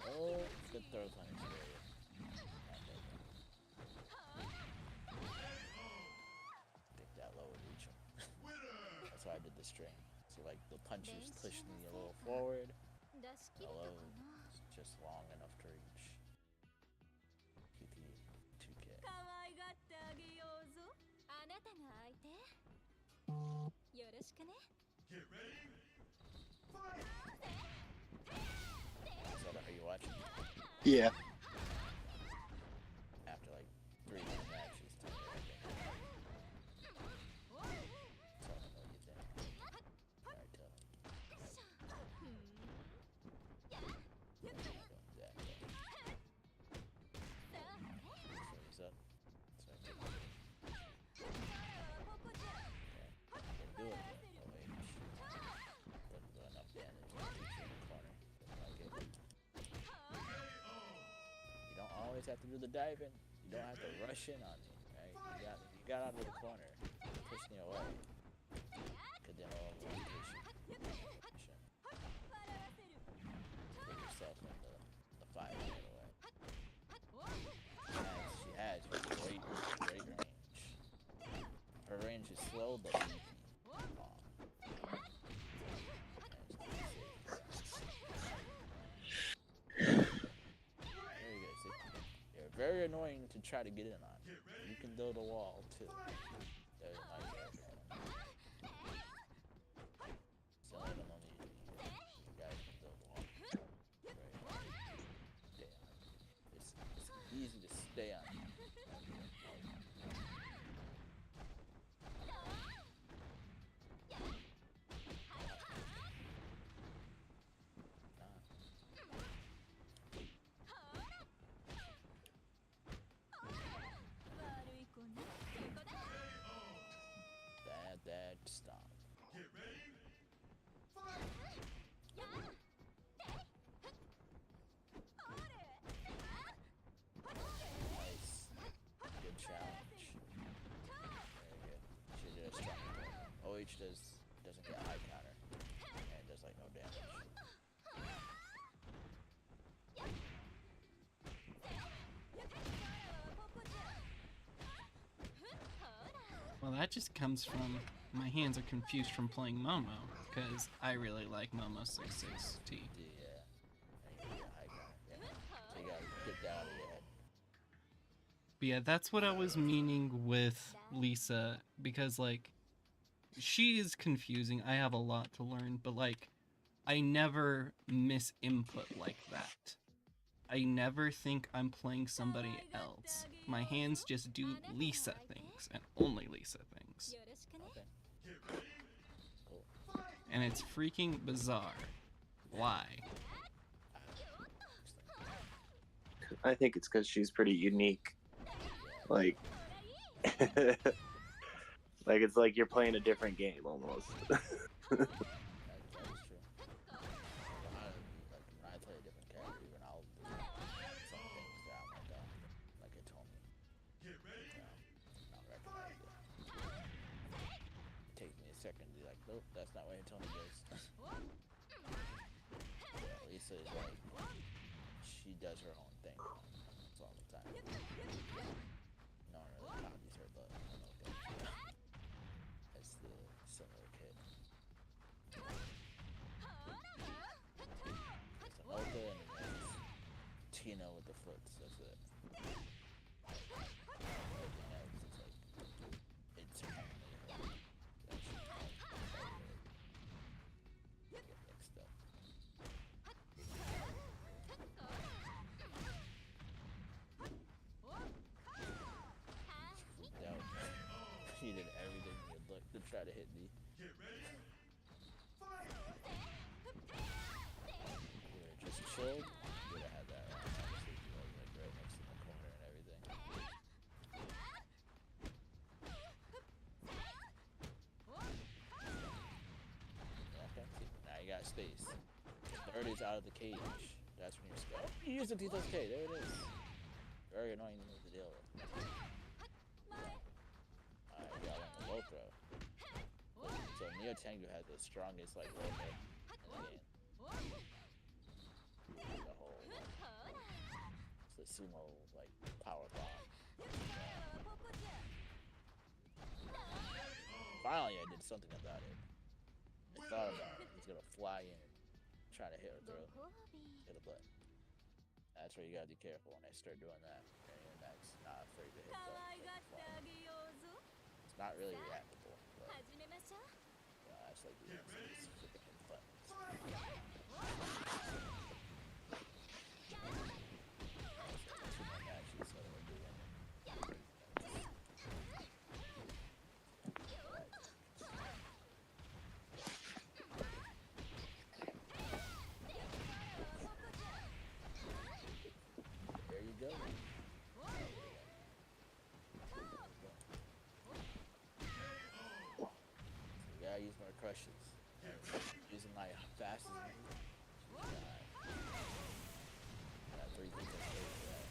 Oh, good throw punish area. I think that low would reach him. That's why I did the string. So like the punches push me a little forward. The low is just long enough to reach. PT 2K. よろしくね。 So are you watching? Yeah. After like 3 matches, tell me everything. Tell me what you think. Alright, tell me. What's up? Do it. Oh wait. Doesn't do enough damage. In the corner. Doesn't like it. always have to do the diving. You don't have to rush in on me, right? You got out of the corner, push me away. Cause then I'll push you. Put yourself in the fight right away. She has great range. Her range is slow but easy. Very annoying to try to get in on. You can build a wall too. There's my character. So I don't know you guys can build a wall. Stay on. It's easy to stay on. Dad, stop. Nice. Good challenge. Very good. She did a strong attack. OH doesn't get high counter. And it does like no damage. Well, that just comes from my hands are confused from playing Momo, because I really like Momo 66T. Yeah. And you get high counter. Yeah. So you gotta get that out of your head. But yeah, that's what I was meaning with Lisa, because, like, she is confusing. I have a lot to learn, but, like, I never miss input like that. I never think I'm playing somebody else. My hands just do Lisa things, and only Lisa things. Okay. Cool. And it's freaking bizarre. Why? I think it's because she's pretty unique. Like, like it's like you're playing a different game almost. That is true. When I play a different character, even I'll do some things that I'm like it told me. Not recognize it. It takes me a second to be like, nope, that's not what it told me is. Yeah, Lisa is like, she does her own thing all the time. No one really copies her, but I don't know. It's the similar kid. It's an Oka and then it's Tina with the flips, that's it. Everything else is like, it's only her. That she get mixed up. Freaked out. She did everything you could look to try to hit me. We were just chilled. Would have had that round. Obviously, she was like right next to the corner and everything. Okay, see, now you got space. The bird is out of the cage. That's when you're scared. You use the Tito's K. There it is. Very annoying to deal with. Alright, you got one the low throw. So Neo Tengu has the strongest like low throw in the game. The whole it's the sumo like power bomb. Finally I did something about it. I thought about it. He's gonna fly in and try to hit her throat. Hit a butt. That's where you gotta be careful when I start doing that. And that's not afraid to hit butt. It's not really reactable, but yeah, that's like these freaking buttons. Too many actions, so we're doing There you go. So gotta use more crushes. Using my fastest move. Got 3 people for that.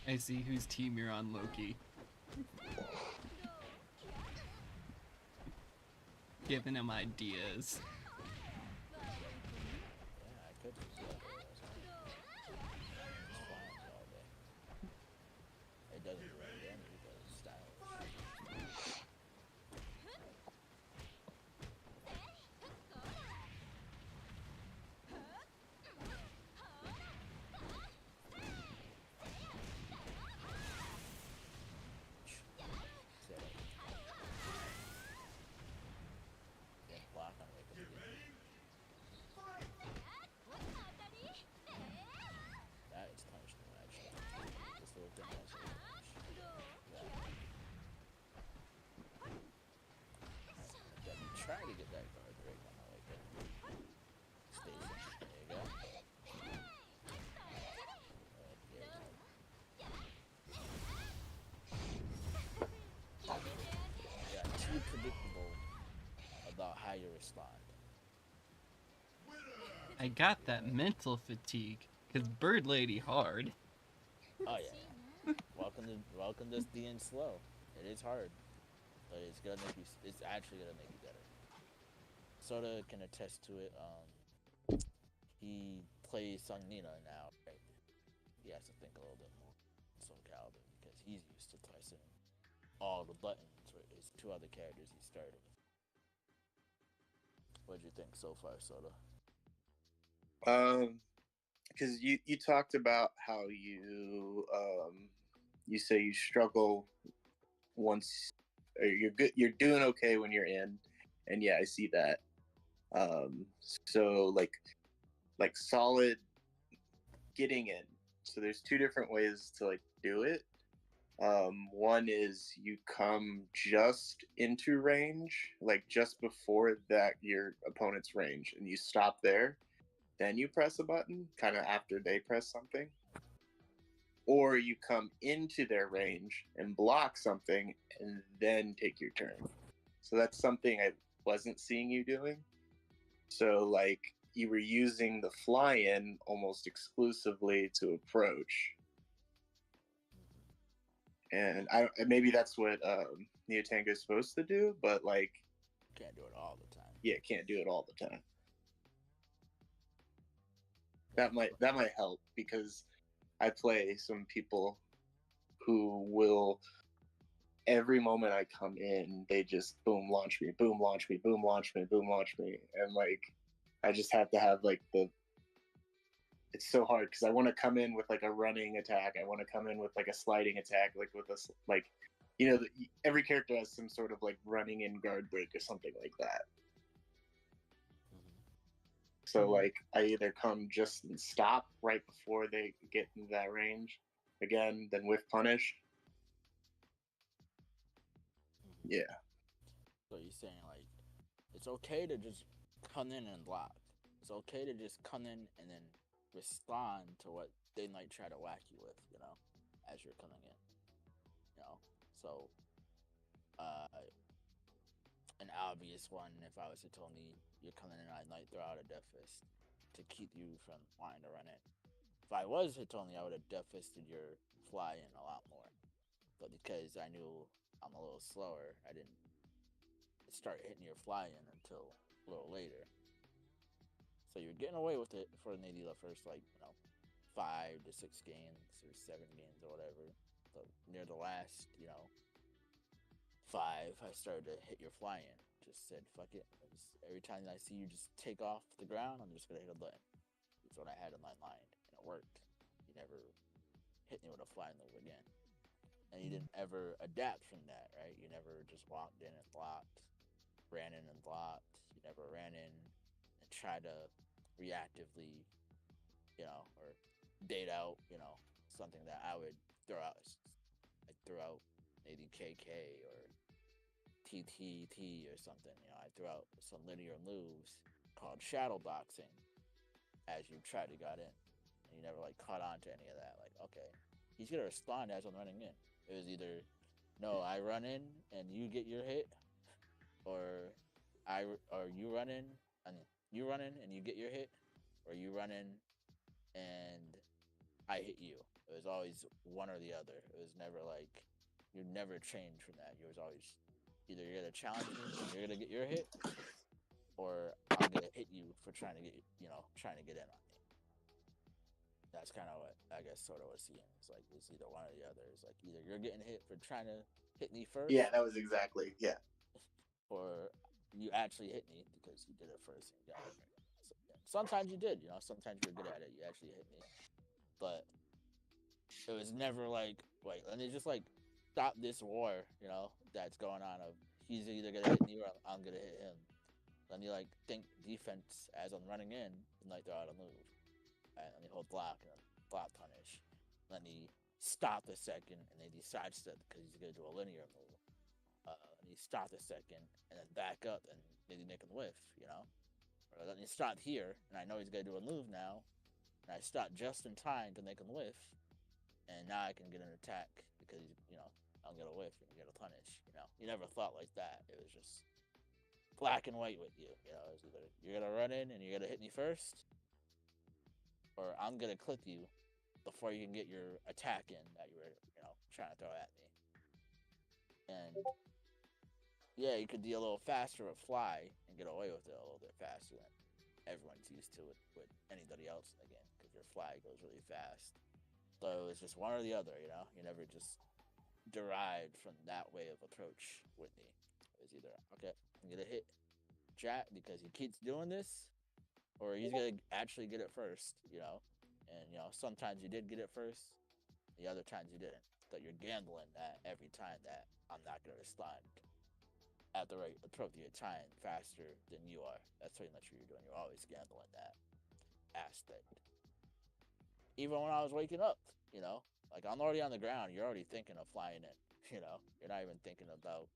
I see whose team you're on, Loki. Giving him ideas. Yeah, I could just do that. It's flying all day. It doesn't do any damage, but it's stylish. Set it. Yeah, block on it. That is punishment, actually. This little thing has a punch. Yeah. Then you try to get that guard break on the way good. Station. There you go. Yeah, too predictable about how you respond. I got that mental fatigue, cause Bird Lady hard. Oh yeah. Welcome to being slow. It is hard, but it's gonna make you. It's actually gonna make you better. Soda can attest to it. He plays Sung Nina now, right? He has to think a little bit more. So Calvin, because he's used to pressing all the buttons for his two other characters he started with. What'd you think so far, Soda? Because you talked about how you say you struggle once, or you're doing okay when you're in, and yeah, I see that. So like solid getting in. So there's two different ways to like do it. One is you come just into range, like just before that your opponent's range, and you stop there. Then you press a button, kind of after they press something. Or you come into their range and block something, and then take your turn. So that's something I wasn't seeing you doing. So like you were using the fly-in almost exclusively to approach. And maybe that's what Neotango is supposed to do, but like Can't do it all the time. yeah, can't do it all the time. That might help, because I play some people who will, every moment I come in, they just boom launch me, boom launch me, boom launch me, boom launch me, and like I just have to have like it's so hard because I want to come in with like a running attack, I want to come in with like a sliding attack, like with a like every character has some sort of like running in guard break or something like that. So like I either come just and stop right before they get into that range again, then whiff punish. Yeah. So you're saying like it's okay to just come in and block. It's okay to just come in and then respond to what they might try to whack you with, as you're coming in. So an obvious one, if I was to tell me you're coming in, I might throw out a death fist to keep you from wanting to run in. If I was to tell me, I would have death fisted your fly in a lot more. But because I knew I'm a little slower, I didn't start hitting your fly in until a little later. So you're getting away with it for maybe the first 5 to 6 games or 7 games or whatever. So near the last, 5, I started to hit your fly in. Just said, fuck it. Every time I see you just take off the ground, I'm just gonna hit a button. That's what I had in my mind, and it worked. You never hit me with a fly move again. And you didn't ever adapt from that, right? You never just walked in and blocked, ran in and blocked. You never ran in and tried to reactively, or bait out, something that I would throw out. I threw out maybe KK or TTT or something. I threw out some linear moves called shadow boxing as you tried to get in. And you never caught on to any of that. Okay, he's gonna respond as I'm running in. It was either no, I run in and you get your hit, or you run in and you run in and you get your hit, or you run in and I I hit you. It was always one or the other. It was never like you never changed from that. You was always either you're gonna challenge me and you're gonna get your hit, or I'm gonna hit you for trying to get trying to get in on me. That's kind of what I guess sort of was seeing. It's like it's either one or the other. It's like either you're getting hit for trying to hit me first, Yeah, that was exactly. Yeah. or you actually hit me because you did it first. And got it. So, yeah. Sometimes you did, sometimes you're good at it. You actually hit me, but it was never like, wait, let me just like stop this war, that's going on. Of he's either gonna hit me or I'm gonna hit him. Let me like think defense as I'm running in and like throw out a move. Right, let me hold block and block punish. Let me stop a second and then he sidestep because he's gonna do a linear move. Let me stop a second and then back up and maybe make him whiff, Or let me stop here and I know he's gonna do a move now, and I stop just in time to make him whiff, and now I can get an attack because I'm gonna whiff and get a punish. You never thought like that. It was just black and white with you. It's either you're gonna run in and you're gonna hit me first, or I'm gonna clip you before you can get your attack in that you were, trying to throw at me. And yeah, you could deal a little faster with fly and get away with it a little bit faster than everyone's used to with anybody else in the game, because your fly goes really fast. So it was just one or the other, You never just derived from that way of approach with me. It was either, okay, I'm gonna hit Jack because he keeps doing this, or he's gonna actually get it first, And sometimes you did get it first, the other times you didn't. But you're gambling that every time that I'm not gonna respond at the right appropriate time faster than you are. That's pretty much what you're doing. You're always gambling that aspect. Even when I was waking up, like I'm already on the ground, you're already thinking of flying in, You're not even thinking about,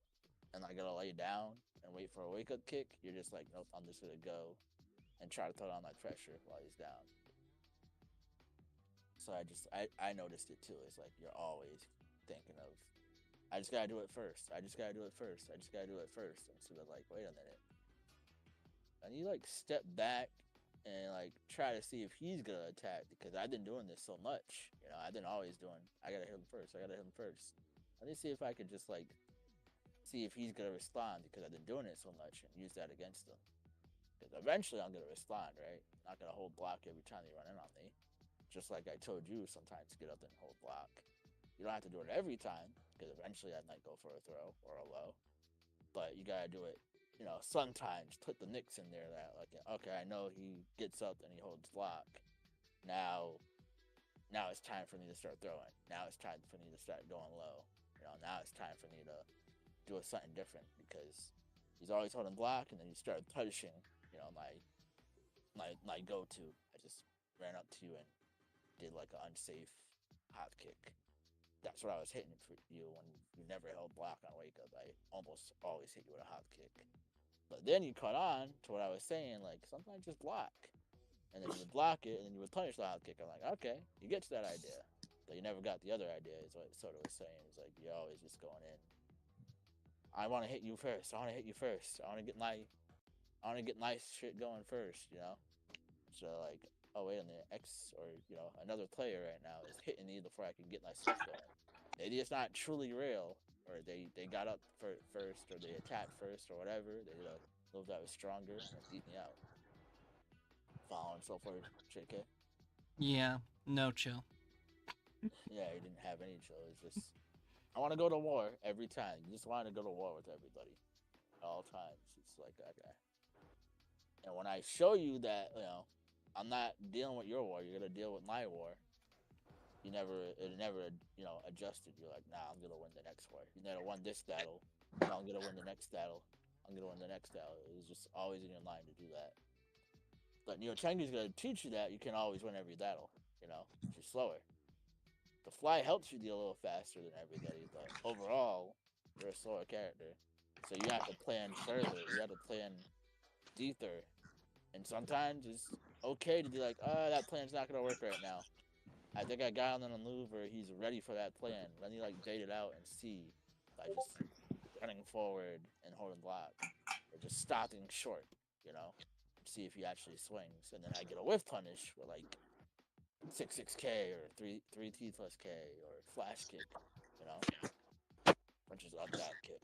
and I gotta lay down and wait for a wake up kick. You're just like, nope, I'm just gonna go and try to throw down my pressure while he's down. So I noticed it too. It's like you're always thinking of, I just gotta do it first. I just gotta do it first. I just gotta do it first. Instead of like, wait a minute. And you like step back and like try to see if he's gonna attack, because I've been doing this so much. I've been always doing, I gotta hit him first. I gotta hit him first. Let me see if I could just like see if he's gonna respond, because I've been doing it so much, and use that against him. Because eventually I'm gonna respond, right? I'm not gonna hold block every time they run in on me. Just like I told you, sometimes get up and hold block. You don't have to do it every time, because eventually I might go for a throw or a low. But you gotta do it, sometimes put the nicks in there that like, okay, I know he gets up and he holds block. Now it's time for me to start throwing. Now it's time for me to start going low. Now it's time for me to do something different, because he's always holding block, and then you start punishing, my go-to. I just ran up to you and did like an unsafe hop kick. That's what I was hitting for you when you never held block on wake up. I almost always hit you with a hop kick. But then you caught on to what I was saying, like sometimes just block. And then you would block it and then you would punish the hop kick. I'm like, okay, you get to that idea. But you never got the other idea, is what it sort of was saying. It's like you're always just going in. I wanna hit you first. I wanna hit you first. I wanna get nice shit going first, So like, oh wait a minute, X or another player right now is hitting me before I can get my stuff going. Maybe it's not truly real, or they got up first, or they attacked first, or whatever. They did a move that was stronger and beat me out. Following so forth, JK. Yeah, no chill. Yeah, he didn't have any chill. It's just, I want to go to war every time. You just want to go to war with everybody, at all times. It's like that guy. And when I show you that, I'm not dealing with your war, you're gonna deal with my war. It never, adjusted. You're like, nah, I'm gonna win the next war. You never won this battle. No, I'm gonna win the next battle. I'm gonna win the next battle. It was just always in your mind to do that. But Tengu's gonna teach you that you can always win every battle. You're slower. The fly helps you deal a little faster than everybody, but overall, you're a slower character. So you have to plan further. You have to plan deeper. And sometimes it's okay to be like, that plan's not gonna work right now. I think I got him on a move where he's ready for that plan. Let me like bait it out and see by just running forward and holding block, or just stopping short, see if he actually swings. And then I get a whiff punish where like 6-6K or 3T plus K or flash kick, you know, which is up that kick.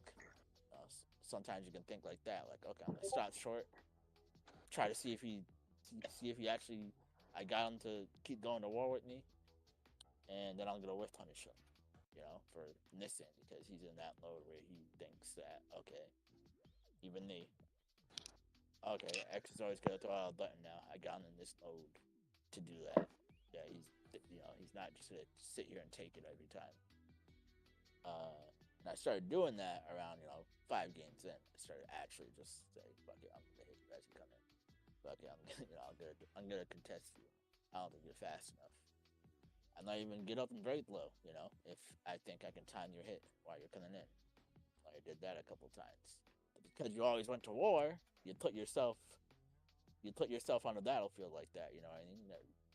Sometimes you can think like that, like, okay, I'm gonna stop short, try to see if he actually, I got him to keep going to war with me, and then I'm gonna whiff punish him, you know, for missing because he's in that mode where he thinks that, okay, even me, okay, X is always gonna throw out a button now. I got him in this mode to do that. Yeah, he's not just gonna sit here and take it every time. And I started doing that around 5 games in. I started actually just say, fuck it, I'm gonna hit you as you come in. Fuck it, I'm gonna contest you. I don't think you're fast enough. I'm not even get up and break low, if I think I can time your hit while you're coming in. I did that a couple times. But because you always went to war, you put yourself on the battlefield like that, you know what I mean?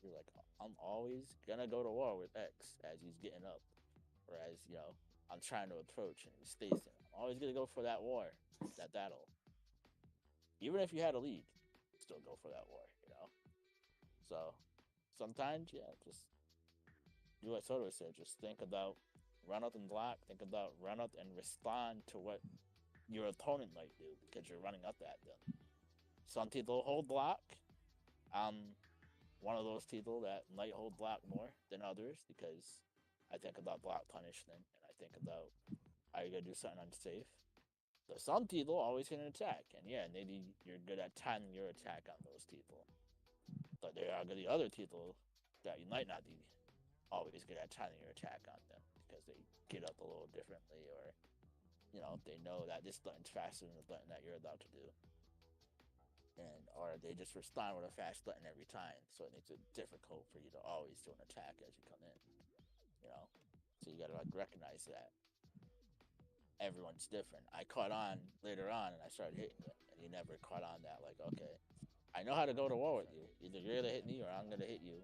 You're like, I'm always gonna go to war with X as he's getting up. Whereas, I'm trying to approach and he's facing. I'm always gonna go for that war, that battle. Even if you had a lead, still go for that war, So sometimes, yeah, just do what Soto said. Just think about run up and block. Think about run up and respond to what your opponent might do because you're running up at them. Some people hold block. I'm one of those people that might hold block more than others because I think about block punishment and I think about are you gonna do something unsafe. So some people always can attack, and yeah, maybe you're good at timing your attack on those people. But there are the other people that you might not be always good at timing your attack on them because they get up a little differently, or they know that this button's faster than the button that you're about to do, or they just respond with a fast button every time, so it makes it difficult for you to always do an attack as you come in. So you gotta recognize that everyone's different. I caught on later on and I started hitting you, and you never caught on that. Like, okay, I know how to go to war with you. Either you're gonna hit me or I'm gonna hit you,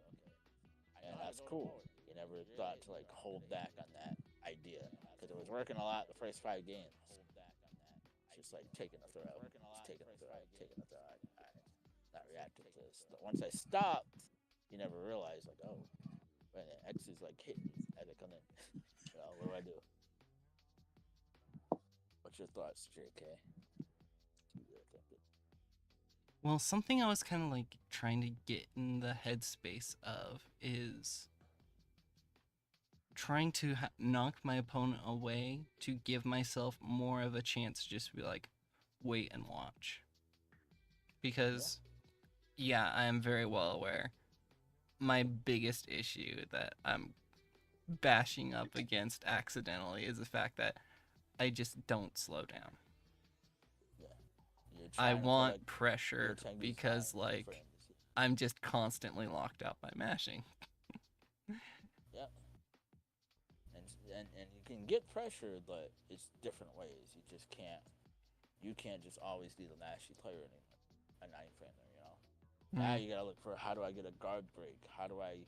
and that's cool. You never thought to hold back on that idea because it was working a lot the first 5 games. Just taking a throw, just taking a throw, taking a throw. Not reacting to this. But once I stopped, you never realized oh, when X is hitting me as I come in. What do I do? What's your thoughts, JK? Well, something I was kind of trying to get in the headspace of is trying to knock my opponent away to give myself more of a chance to just be wait and watch. Because, yeah, I am very well aware. My biggest issue that I'm bashing up against accidentally is the fact that I just don't slow down. I want pressure because I'm just constantly locked out by mashing. Yep. And you can get pressure, but it's different ways. You can't just always be the mashy player anymore. A 9-framer, Now you gotta look for how do I get a guard break? How do I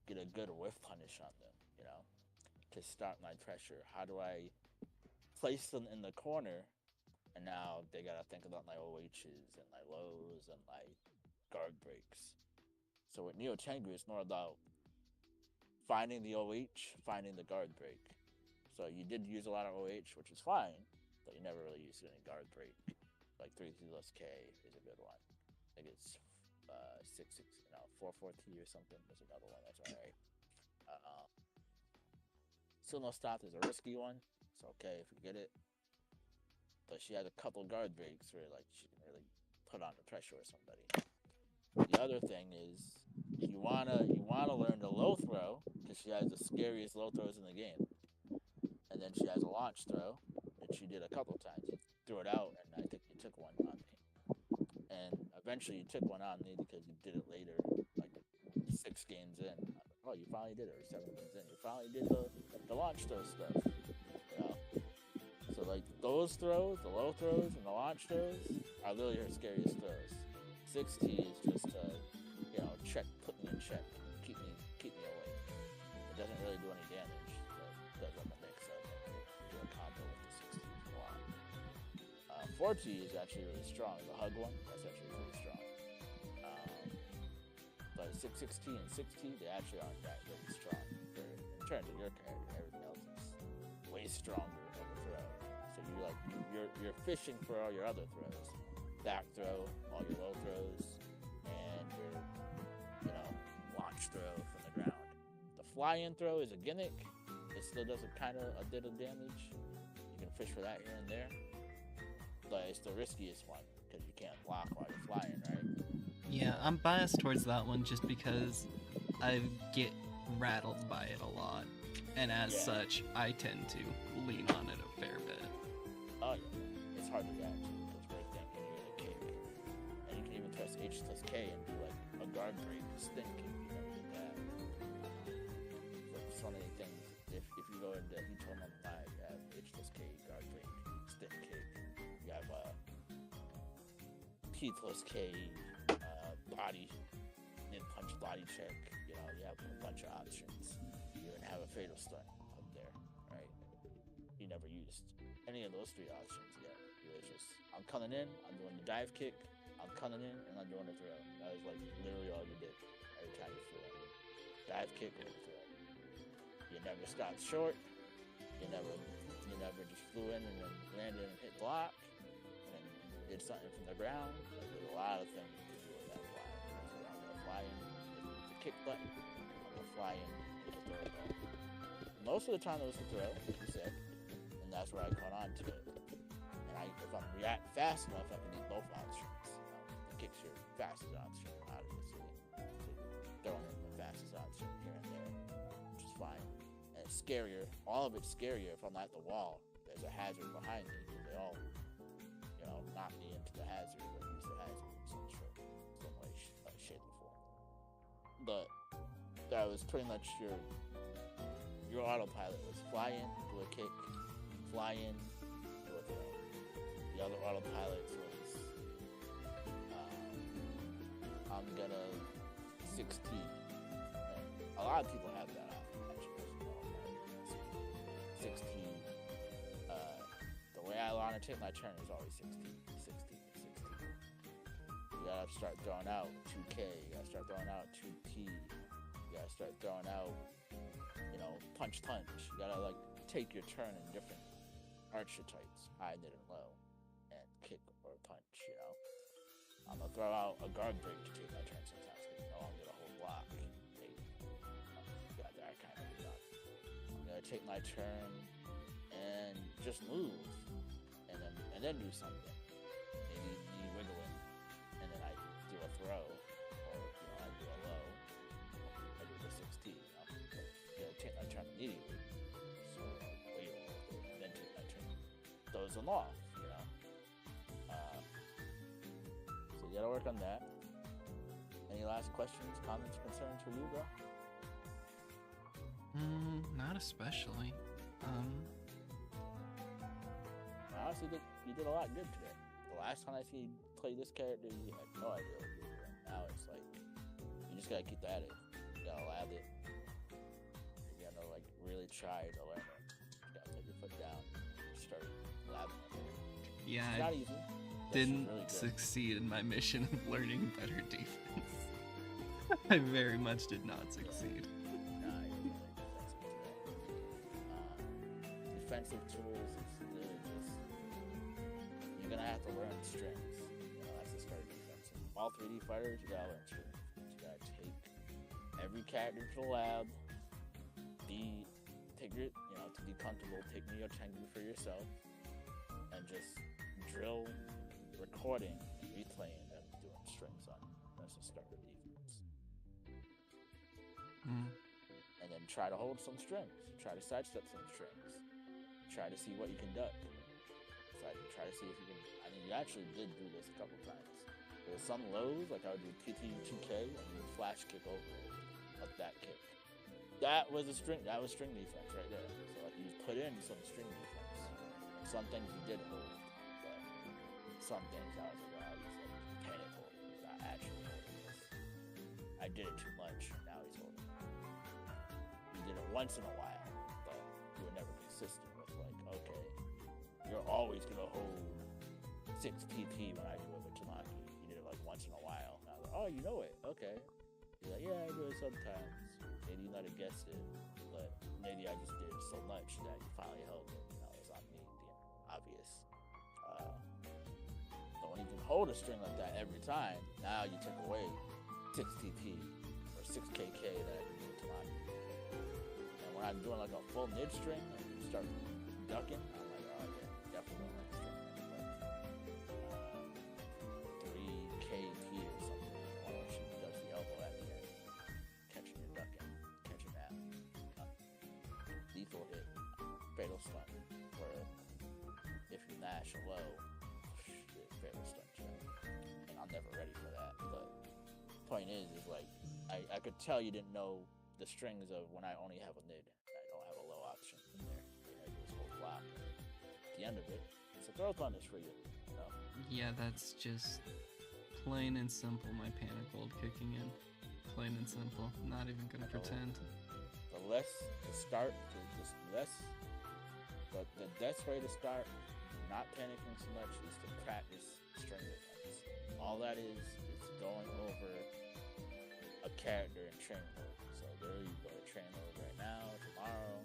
get a good whiff punish on them, to start my pressure? How do I place them in the corner? And now they gotta think about my OHs and my lows and my guard breaks. So with Neo Tengu, it's more about finding the OH, finding the guard break. So you did use a lot of OH, which is fine, but you never really used any guard break. 3T+K is a good one. I think it's 4-4T or something. There's another one that's alright. Still No Stop is a risky one. It's okay if you get it. But she has a couple guard breaks where she can really put on the pressure with somebody. The other thing is you wanna learn the low throw because she has the scariest low throws in the game. And then she has a launch throw, which she did a couple times. You threw it out, and I think you took one on me. And eventually you took one on me because you did it later, 6 games in. Oh, you finally did it, or 7 games in. You finally did the launch throw stuff. So those throws, the low throws and the launch throws are literally her scariest throws. 6T is just check, put me in check, keep me away. It doesn't really do any damage, but it does a mix of do a combo with the 6T a lot. 4T is actually really strong. The hug one, that's actually really strong. But 616 and 6T, they actually aren't that really strong. In terms of your character, everything else is way stronger of a throw. So you're fishing for all your other throws. Back throw, all your low throws, and your launch throw from the ground. The fly-in throw is a gimmick. It still does a bit of damage. You can fish for that here and there. But it's the riskiest one because you can't block while you're flying, right? Yeah, I'm biased towards that one just because I get rattled by it a lot. And as Yeah. such, I tend to lean on it a fair bit. Oh yeah, it's hard to react to because breakdown can get a kick. And you can even press H plus K and do like a guard break, spin kick. You never did that. So it's one of the things. If you go into each one on the live, you have H plus K, guard break, spin kick. You have P plus K, body, then punch body check. You have a bunch of options. You even have a fatal stun up there, right? You never used any of those three options yet. It was just, I'm coming in, I'm doing the dive kick, I'm coming in, and I'm doing the throw. That was like literally all you did every time you flew in. Dive kick or throw. You never stopped short. You never just flew in and then landed and hit block and then did something from the ground. Like, there's a lot of things you can do with that fly. So I'm gonna fly in, hit the kick button. I'm gonna fly in, hit the throw button. Most of the time it was the throw, like you said, and that's where I caught on to it. And if I'm react fast enough, I can use both options. The kick's your fastest option, obviously. So you're throwing in the fastest option here and there, which is fine. And it's scarier. All of it's scarier if I'm at the wall. There's a hazard behind me. They all, knock me into the hazard or use the hazard in some way, shape, or form. But that was pretty much your autopilot was fly in, do a kick, fly in, do a throw. The other autopilots was I'm gonna 6T. A lot of people have that option, actually. 6T. The way I want to take my turn is always 6T. You gotta start throwing out 2K, you gotta start throwing out 2T, you gotta start throwing out, punch. You gotta take your turn in different archetypes, high, mid, and low, and kick or punch, I'm gonna throw out a guard break to take my turn sometimes because I'm gonna hold block. Got that kind of stuff. I'm gonna take my turn and just move, and then do something. Maybe knee wiggling, and then I do a throw, or I do a low. I do the 6T. Take my turn immediately. So wait a little bit, and then take my turn. Throws them off, So you gotta work on that. Any last questions, comments, concerns for you, bro? Not especially. Honestly, you did a lot good today. The last time I see you play this character, you had no idea what you were doing. Now it's like, you just gotta keep at it. You gotta lab it. You gotta really try to learn it. You gotta put your foot down, start labbing it. Yeah, It's not easy. didn't really good. succeed in my mission of learning better defense. I very much did not succeed. Nah, you're really defensive today. Defensive tools is really just, you're gonna have to learn strings. That's the start of defensive. All 3D fighters, you gotta learn strings. You gotta take every character to the lab, to be comfortable, take Neo Tengu for yourself, and just drill recording and replaying them doing strings on you. That's the start of defense. And then try to hold some strings. Try to sidestep some strings. Try to see what you can duck. Try to see if you can. You actually did do this a couple times. There were some lows, like I would do PT2K and you would flash kick over it, up that kick. That was string defense right there. So you put in some string defense. Some things you did hold, but some things I was like, he's panic holding. He's not actually holding this. I did it too much. Now he's holding it. You did it once in a while, but you were never consistent with okay, you're always gonna hold 6 PT when I do it with Tamaki. You did it once in a while. And I was like, oh, you know it. Okay. He's like, yeah, I do it sometimes. Maybe you might have guessed it, but maybe I just did it so much that you finally held it. You know, it's not me being obvious. But when you can hold a string like that every time, now you take away 6 TP or 6 KK that I can do to my. And when I'm doing like a full mid string and you start ducking, I'm like, oh yeah, definitely don't like the string. But 3 KP or something. Or she does the elbow at the end, catching your ducking, catching that. Lethal hit, fatal stun, where if you mash low, shit, fatal stun check. And I'm never ready for that. But point is like I could tell you didn't know the strings of when I only have a mid. I don't have a low option in there. You know, just hold block. At the end of it, it's a throw punish for you. You know? Yeah, that's just plain and simple my panic hold kicking in. Plain and simple. Not even gonna pretend. The less to start, just less. But the best way to start, not panicking so much, is to practice string defense. All that is going over a character in train mode. So there you go to train mode right now, tomorrow.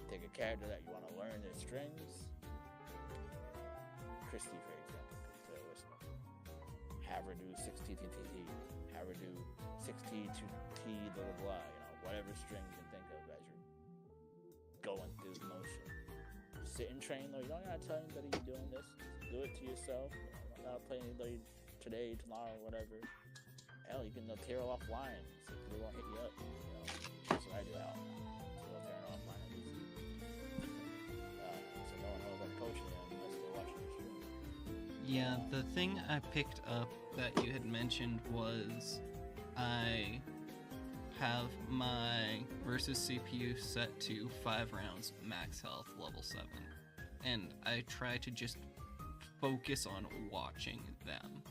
Take a character that you want to learn their strings. Christy, for example, because they're listening. Have her do 6T TTT. Have her do 6T to T blah blah blah. You know, whatever string you can think of as you're going through the motion. Sit and train though. You don't gotta tell anybody you're doing this. Just do it to yourself. You know, not play anybody today, tomorrow, whatever. Hell, you can tear off lines if they won't hit you up. You know, that's what I do out. So tearing off line at least. So no one knows I'm coaching them unless they're watching the stream. Yeah, the thing I picked up that you had mentioned was I have my versus CPU set to 5 rounds, max health, level 7. And I try to just focus on watching them.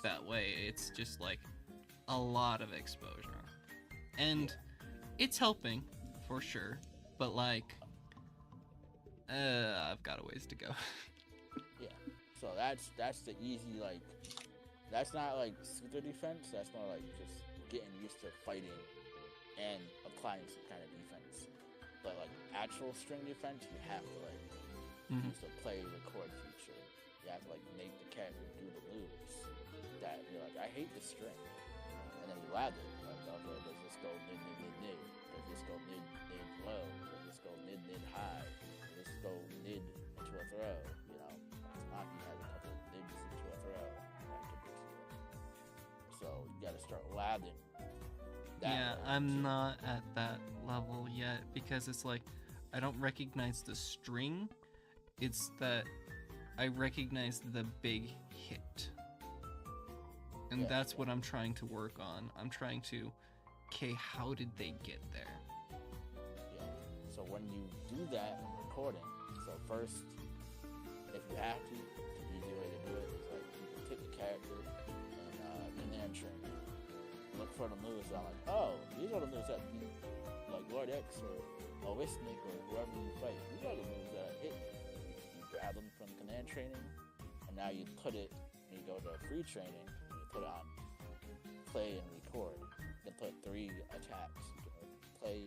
That way, it's just like a lot of exposure. And it's helping, for sure. But like, I've got a ways to go. Yeah. So that's the easy, like, that's not like super defense. That's more like just getting used to fighting and applying some kind of defense. But like actual string defense, you have to like use the play record feature. You have to like make the character do the moves that you're like, I hate this string. And then you lather it. Like, okay, does this go mid, mid, mid, mid? Does this go mid, mid, low? Does this go mid, mid, high? Does this go mid into a throw? You know, it's not you have a couple of mids into a throw. So you gotta start lathering. Yeah, I'm not at that level yet because it's like I don't recognize the string. It's that I recognize the big hit. And that's what I'm trying to work on. I'm trying to, okay, how did they get there? Yeah. So when you do that in recording, so first, if you have to, the easy way to do it is like you can take the character and then train. Look for the moves that are like, oh, these are the moves that beat like Lord X or Wisnik or whoever you fight. These are the moves that hit. You grab them from command training, and now you put it, when you go to free training, put on play and record. You can put 3 attacks. You can play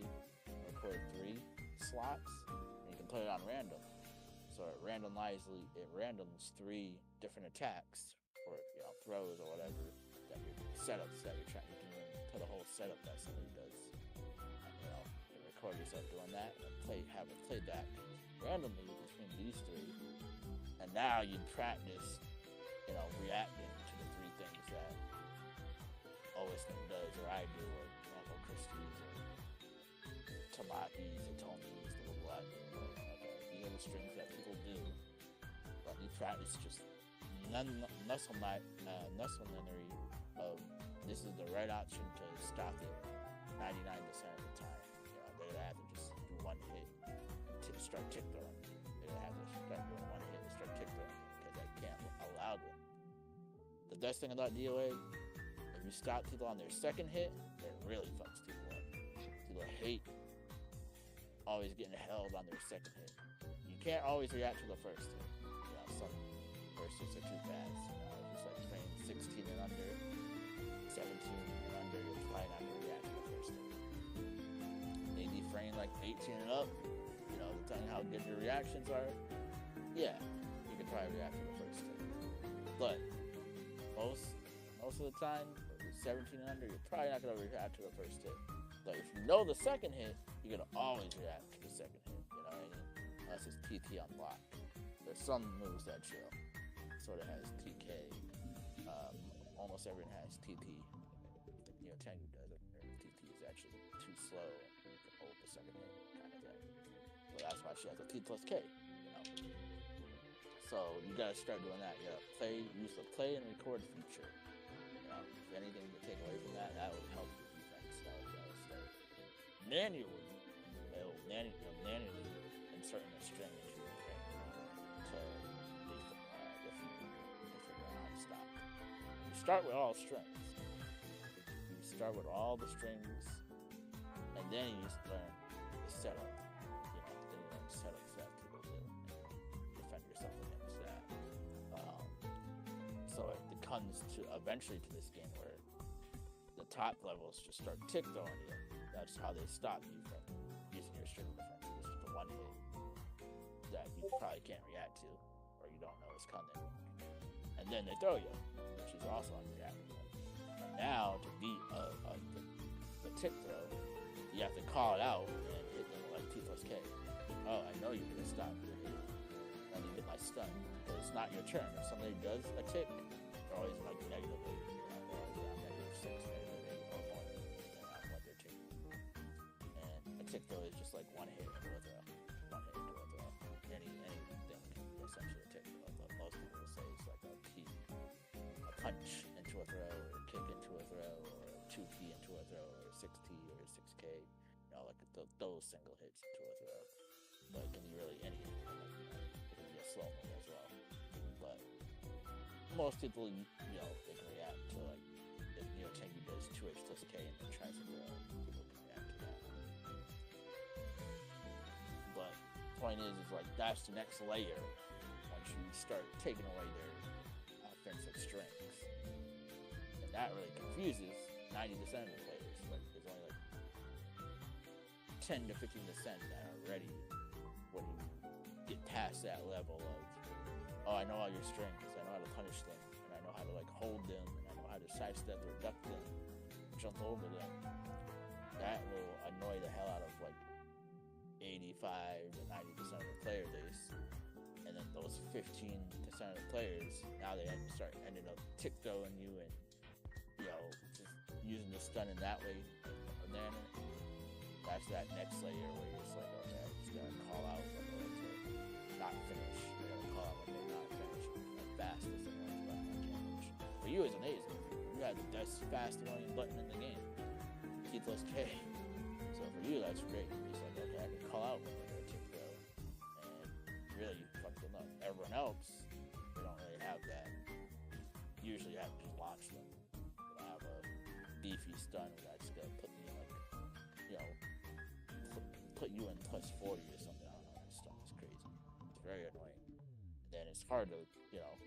and record 3 slots, and you can put it on random. So it randoms 3 different attacks or throws or whatever that your setups that you're trying. You can put a whole setup that somebody does. You know, you record yourself doing that and have it play back randomly between these 3. And now you practice, reacting to the 3 things that Owisnik does or I do or Uncle Christie's or Tamaki's or Tony's or blah blah blah. Okay, these are the strings that people do. But you practice just muscle memory of this is the right option to stop it 99% of the time. They're gonna have to just do 1 hit to start tick throwing. They're gonna have to start doing 1 hit to start tick throwing because I can't allow them. The best thing about DOA, if you stop people on their second hit, it really fucks people up. People hate always getting held on their second hit. You can't always react to the first hit. Some first hits are too fast. Just like train 16 and under, 17 and under, probably not gonna react to the first hit. Maybe frame like 18 and up, you know, depending how good your reactions are, yeah, you can probably react to the first hit. But most of the time, 17 and under, you're probably not gonna react to the first hit. But if you know the second hit, you're gonna always react to the second hit. You know what I mean? Unless it's TT unlocked. There's some moves that chill. Sort of has TK. Almost everyone has TT. You know, Tengu does it. TT is actually too slow and you can hold the second hit kind of thing. So that's why she has a T plus K. You know. So you gotta start doing that. You gotta use the play and record feature. You know, if anything to take away from that, that would help your defense. That would start manually inserting a string into your brain to figure out how to stop. You start with all strings. You start with all the strings, and then you just learn the setup. You know, then you learn setup stuff to go defend yourself against that. So it comes to eventually to this game where the top levels just start tick throwing you. That's how they stop you from using your string defense. It's just the one hit that you probably can't react to, or you don't know is coming. And then they throw you, which is also unreactable. And now to beat the tick throw, you have to call it out and hit them like T plus K. Oh, I know you're gonna stop your hit. Let me get my stun. But it's not your turn. If somebody does a tick, they're always like negative 8, -6, -8, or more, depending on what they're ticking. And a tick throw is just like one hit into a throw. One hit into a throw. Anything essentially a tick throw. But most people will say it's like a punch into a throw, or a kick into a throw, or a 2P into a throw, or 6T or 6K. You know, like those single hits into a throw. But it can be really anything. It can be a slow move as well. But most people, you know, they can react to like if Tengu does 2H plus K and then tries to throw, people can react to that. But the point is like that's the next layer once you start taking away their offensive strengths. And that really confuses 90% of the players. Like there's only like 10 to 15% that are ready when you get past that level of, oh, I know all your strengths, I know how to punish them, and I know how to like hold them, and I know how to sidestep or duck them, jump over them. That will annoy the hell out of like 85 to 90% of the player base. And then those 15% of the players, now they start ending up tick throwing you and, you know, just using the stun in that way. And then that's that next layer where you're just like, okay, I'm just gonna call out when they're to not finish. I gotta call out when they're not finished as fast as the ones left on damage. For you, it's amazing. You have the best fast annoying button in the game. T plus K. So for you, that's great. You're just like, okay, I can call out when they're tick throw. And really, you fuck them up. Everyone else, they don't really have that. Usually you have to just launch them. They don't have a beefy stun that's gonna put me in like, you know, put you in plus 40 or something. I don't know, that stuff is crazy. It's very annoying. And then it's hard to, you know,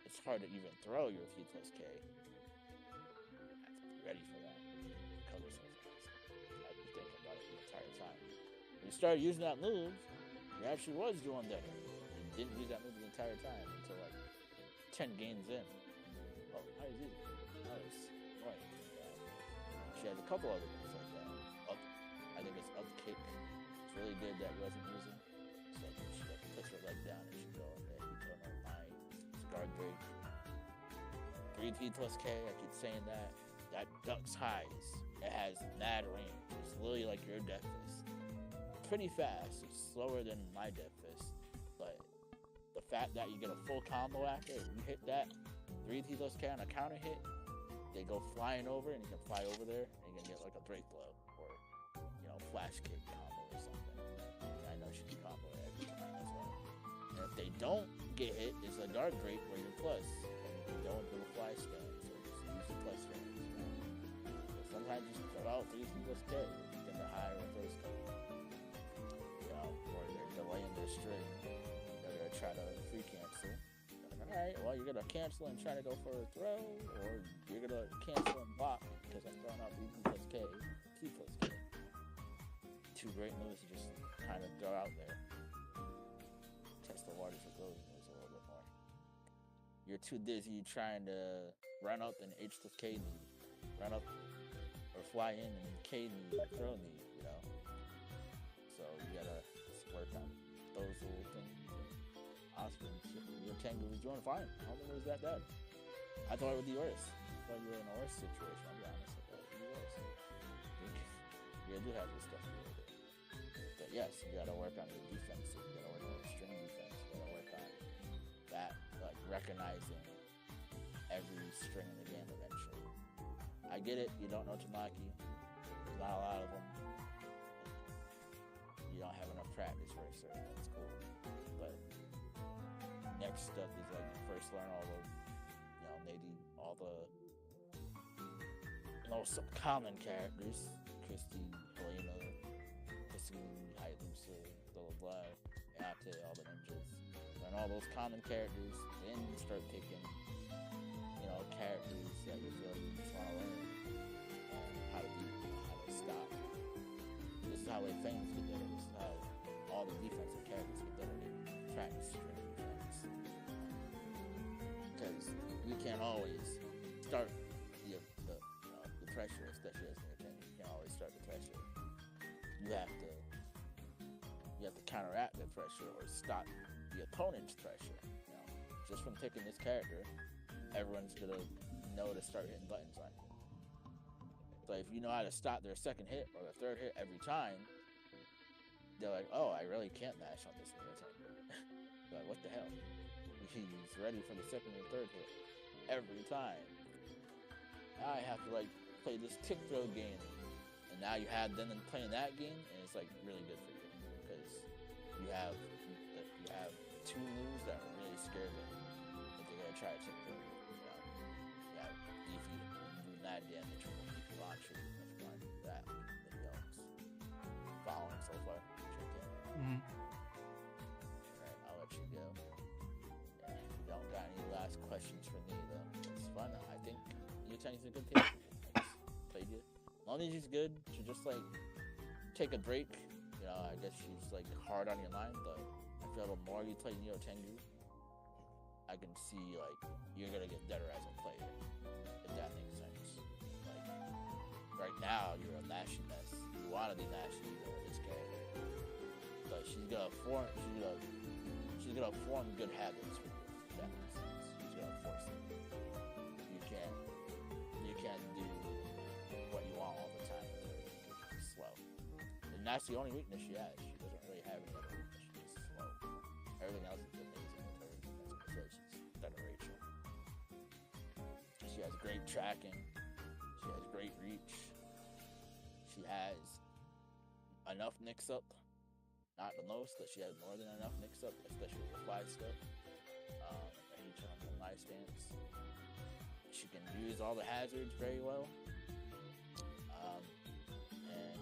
it's hard to even throw your T plus K. You have to be ready for that. Cover so fast. I've been thinking about it the entire time. When you started using that move, you actually was doing better. You didn't use that move the entire time until like 10 games in. Oh, how is it? That was annoying. She has a couple other moves like that. I think it's up kick. It's really good that he wasn't using. So she like puts her leg down and she go ahead and turn on line. It's guard break. 3T plus K, I keep saying that. That ducks highs. It has mad range. It's literally like your Death Fist. Pretty fast. It's slower than my Death Fist. But the fact that you get a full combo after it, you hit that 3T plus K on a counter hit, they go flying over and you can fly over there and you can get like a Drake blow or, you know, flash kick combo or something. And I know she can combo it every time as well. And if they don't get hit, it's a Dark Drake where you're plus. And you can go and do a fly stun, so just use the plus range. You know? So sometimes you just throw out 3T plus K, get the high reverse combo. You know, or they're delaying their string. They're gonna try to free cancel. Alright, well, you're gonna cancel and try to go for a throw, or you're gonna cancel and block because I'm throwing out BB plus K, Q plus K. Two great moves to just kind of throw out there. Test the waters with those moves a little bit more. You're too dizzy trying to run up and H plus K knee, run up or fly in and K knee or throw knee, you know. So you gotta work on those little things. Oscar, your Tengu was doing fine. I don't think it was that bad. I thought it would be worse. I thought you were in a worse situation. I'll be honest. I thought it would be worse. You do have this stuff a little bit. But yes, you gotta work on your defense. You gotta work on your string defense. You gotta work on that, like recognizing every string in the game eventually. I get it. You don't know Tamaki. There's not a lot of them. You don't have enough practice for certain. That's cool. But next step is like first learn all the, maybe all the, some common characters. Christy, Helena, Kasumi, Hayabusa, blah blah blah, Ate, all the ninjas. Learn all those common characters, then start picking, characters that you feel you just want to learn how to beat, how to stop. This is how the things get better. This is how all the defensive characters get better. They practice string defense. Because you can't always start the pressure, especially as an You can't always start the pressure. You have to counteract the pressure or stop the opponent's pressure. Just from picking this character, everyone's gonna know to start hitting buttons on you. So if you know how to stop their second hit or their third hit every time, they're like, oh, I really can't mash on this thing. Like, what the hell? He's ready for the second or third hit every time. Now I have to play this tick throw game, and now you have them playing that game, and it's really good for you because you have two moves that are really scary them if they're gonna try to tick throw. You have Leafy doing that damage from the Leafy launcher. If you want to do that, then following so far. Mm-hmm. Alright, I'll let you go. And if you don't got any last questions for me, though, it's fun. I think Yuten's a good team. I just played you. Lonely's good. She just take a break. I guess she's hard on your line, but I feel the more you play Neo Tengu, I can see you're gonna get better as a player. If that makes sense. Right now you're a mashy mess. You wanna be mashy with this character. But she's gonna form good habits with you, if that makes sense. She's gonna force it. You can't do what you want all the time with her. She's slow. And that's the only weakness she has. She doesn't really have any other weakness. She's slow. Everything else is amazing with her. That's because she's better Rachel. She has great tracking. She has great reach. She has enough mix-up. Not the most, but she has more than enough mix-up, especially with the fly stuff. Any turn on my stance. She can use all the hazards very well. And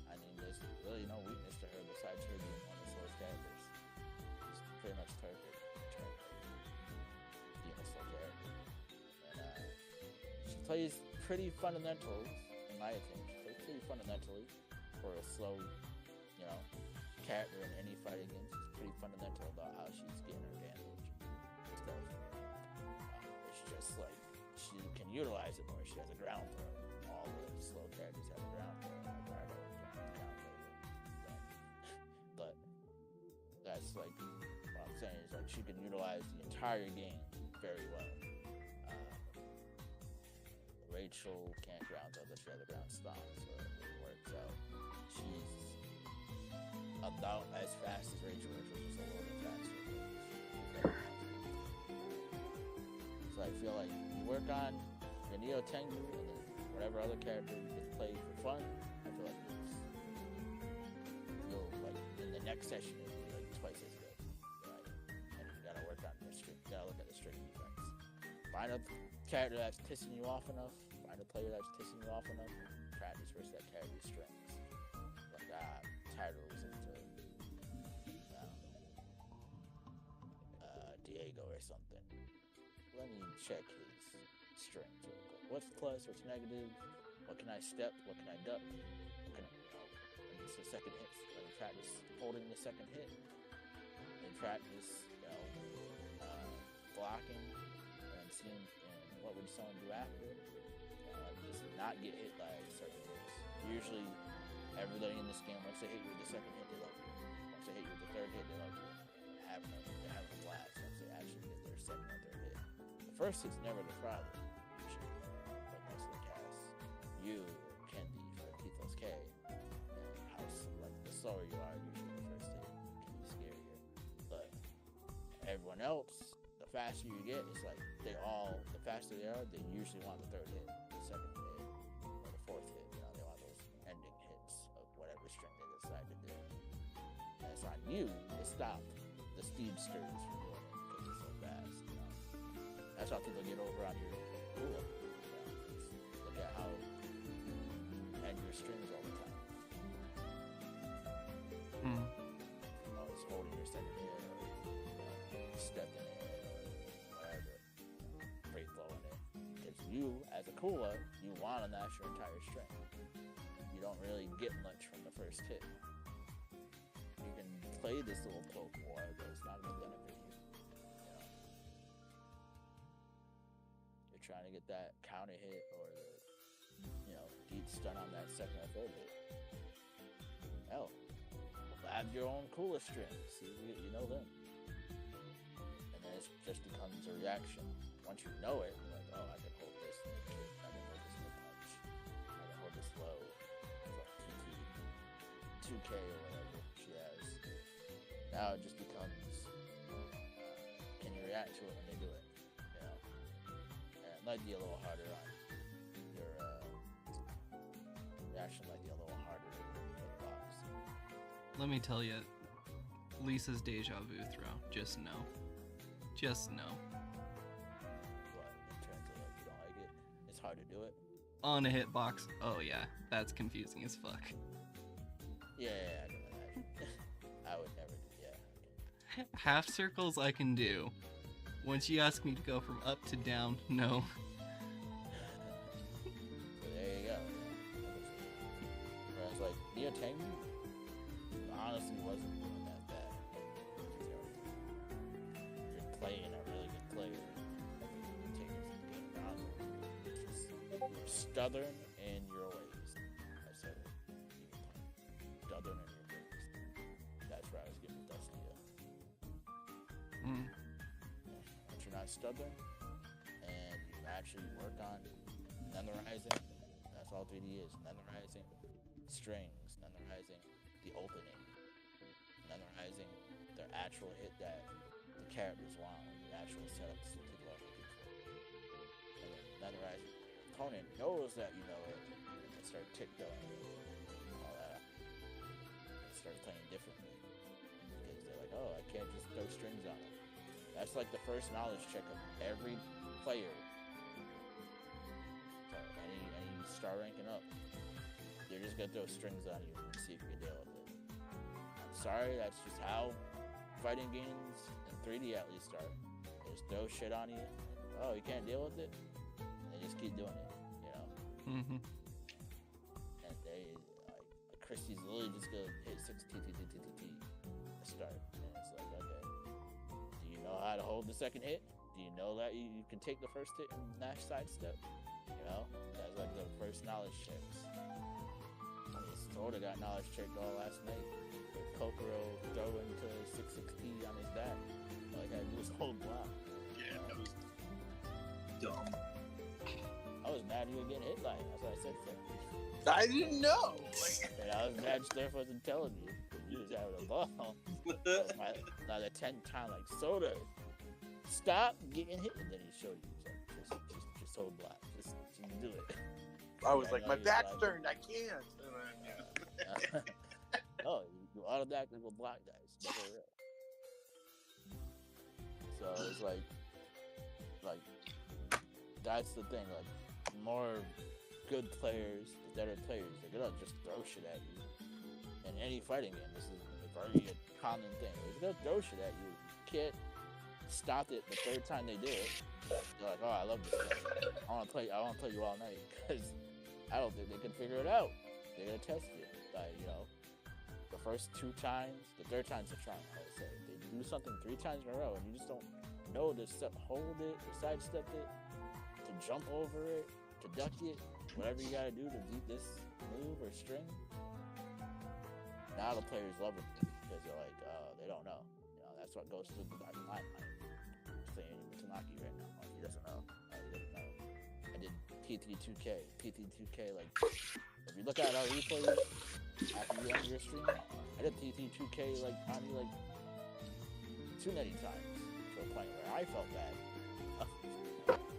I mean, there's really no weakness to her besides her being one of the slowest characters. She's pretty much perfect being a slow character. And she plays pretty fundamentals, in my opinion. She plays pretty fundamentally for a slow, character in any fighting game. She's pretty fundamental about how she's getting her damage and stuff. It's just she can utilize it more. She has a ground throw. All the slow characters have a ground throw. But that's what I'm saying is she can utilize the entire game very well. Rachel can't ground throw, but she has a ground stomp, so it works out. She's about as fast as Rachel. Rachel's just a little bit faster. So I feel you work on your Neo Tengu and then whatever other character you can play for fun. I feel you'll in the next session you'll be twice as good. Right? And you gotta work on your string. You gotta look at the string defense. Find a character that's pissing you off enough. Find a player that's pissing you off enough. Practice versus that character's strengths. Titles into Diego or something. Let me check his strength real quick. What's plus? What's negative? What can I step? What can I duck? What can I, and it's the second hits. Let me practice holding the second hit. And practice, blocking and seeing what would someone do after. Just not get hit by certain hits. Usually, everybody in this game, once they hit you with the second hit, they love you. Once they hit you with the third hit, they love you. They're having a blast once they actually get their second or third hit. The first hit's never the problem, usually. But most of the cast, you, Kendi, for Tithos K, and how like the slower you are, usually the first hit can be scarier. But everyone else, the faster you get, it's like the faster they are, they usually want the third hit, the second hit, or the fourth hit. You know, they want those ending hits of whatever string they decide to do. And it's on you to stop the speedsters from doing it because it's so fast. You know, that's how people get over on your Kula. Look at how you end your strings all the time. Always holding your second hit or stepping in or whatever, free flowing it. Because you, as a Kula, you want to match your entire string. You don't really get much from the first hit. You can play this little poke war, but it's not going to benefit you. You know? You're trying to get that counter hit or the, deep stun on that second or third hit. Hell, add your own Kula string. See if you know them. And then it just becomes a reaction. Once you know it, you're like, oh, I can hold this kick. I can hold this mid punch. I can hold this low. TT, 2K or whatever she has. Now it just becomes, can you react to it when they do it? You know? And it might be a little harder on your reaction, might be a little harder in the box. Let me tell you, Lisa's deja vu throw. Just no. Just no. What, in terms of like, you don't like it? It's hard to do it? On a hitbox, oh yeah, that's confusing as fuck. Yeah, I can imagine. I would never do, yeah. Half circles I can do. Once you ask me to go from up to down, no. So there you go. Whereas like Neo Tengu honestly wasn't doing that bad. You're playing a really good player. You're stubborn in your ways. I said it. Stubborn in your ways. That's where I was giving Dusty up. Once you're not stubborn and you actually work on memorizing, that's all 3D is. Memorizing strings, memorizing the opening, memorizing their actual hit that the characters want, the actual setups that people are looking for. And then memorizing opponent knows that you know it and start tick-toeing all that. And start playing differently. Because they're like, oh, I can't just throw strings on them. That's like the first knowledge check of every player. So any star ranking up, they're just gonna throw strings on you and see if you can deal with it. I'm sorry, that's just how fighting games in 3D at least are. They just throw shit on you. And, oh, you can't deal with it? They just keep doing it, you know? And they, like Christie's literally just gonna hit 6 T to start. And it's like, okay, do you know how to hold the second hit? Do you know that you can take the first hit and mash sidestep? You know? That's like the first knowledge checks. I mean, Soda got knowledge checked all last night. With Kokoro throwing to 660 on his back. Like, I do his whole block. Yeah, that was dumb. I was mad you were getting hit by it. That's what I said to him. I didn't know. And I was mad Steph wasn't telling you. You was having a ball. Now the 10th time, like, Soda, stop getting hit. And then he showed you. He's like, just hold block. Just do it. I was like, my back's like, turned. I can't. Oh, you automatically will block guys. For real. So it's like that's the thing. Like, more good players, better players, they're gonna just throw shit at you. In any fighting game, this is already a common thing. They're gonna throw shit at you. You can't stop it the third time they do it. They're like, oh, I love this game. I want to play you all night because I don't think they can figure it out. They're gonna test you. Like, you know, the first 2 times, the third time's a charm, I would say. They do something 3 times in a row and you just don't know to hold it, to sidestep it, to jump over it, to duck it, whatever you gotta do to beat this move or string. Now the players love it because they're like, they don't know. You know, that's what goes through the line. I'm saying Mitsunaki right now. He doesn't know. He doesn't know. I did PT2K. PT2K, like, if you look at our replays after you end your stream, I did PT2K like probably like too many times to a point where I felt bad.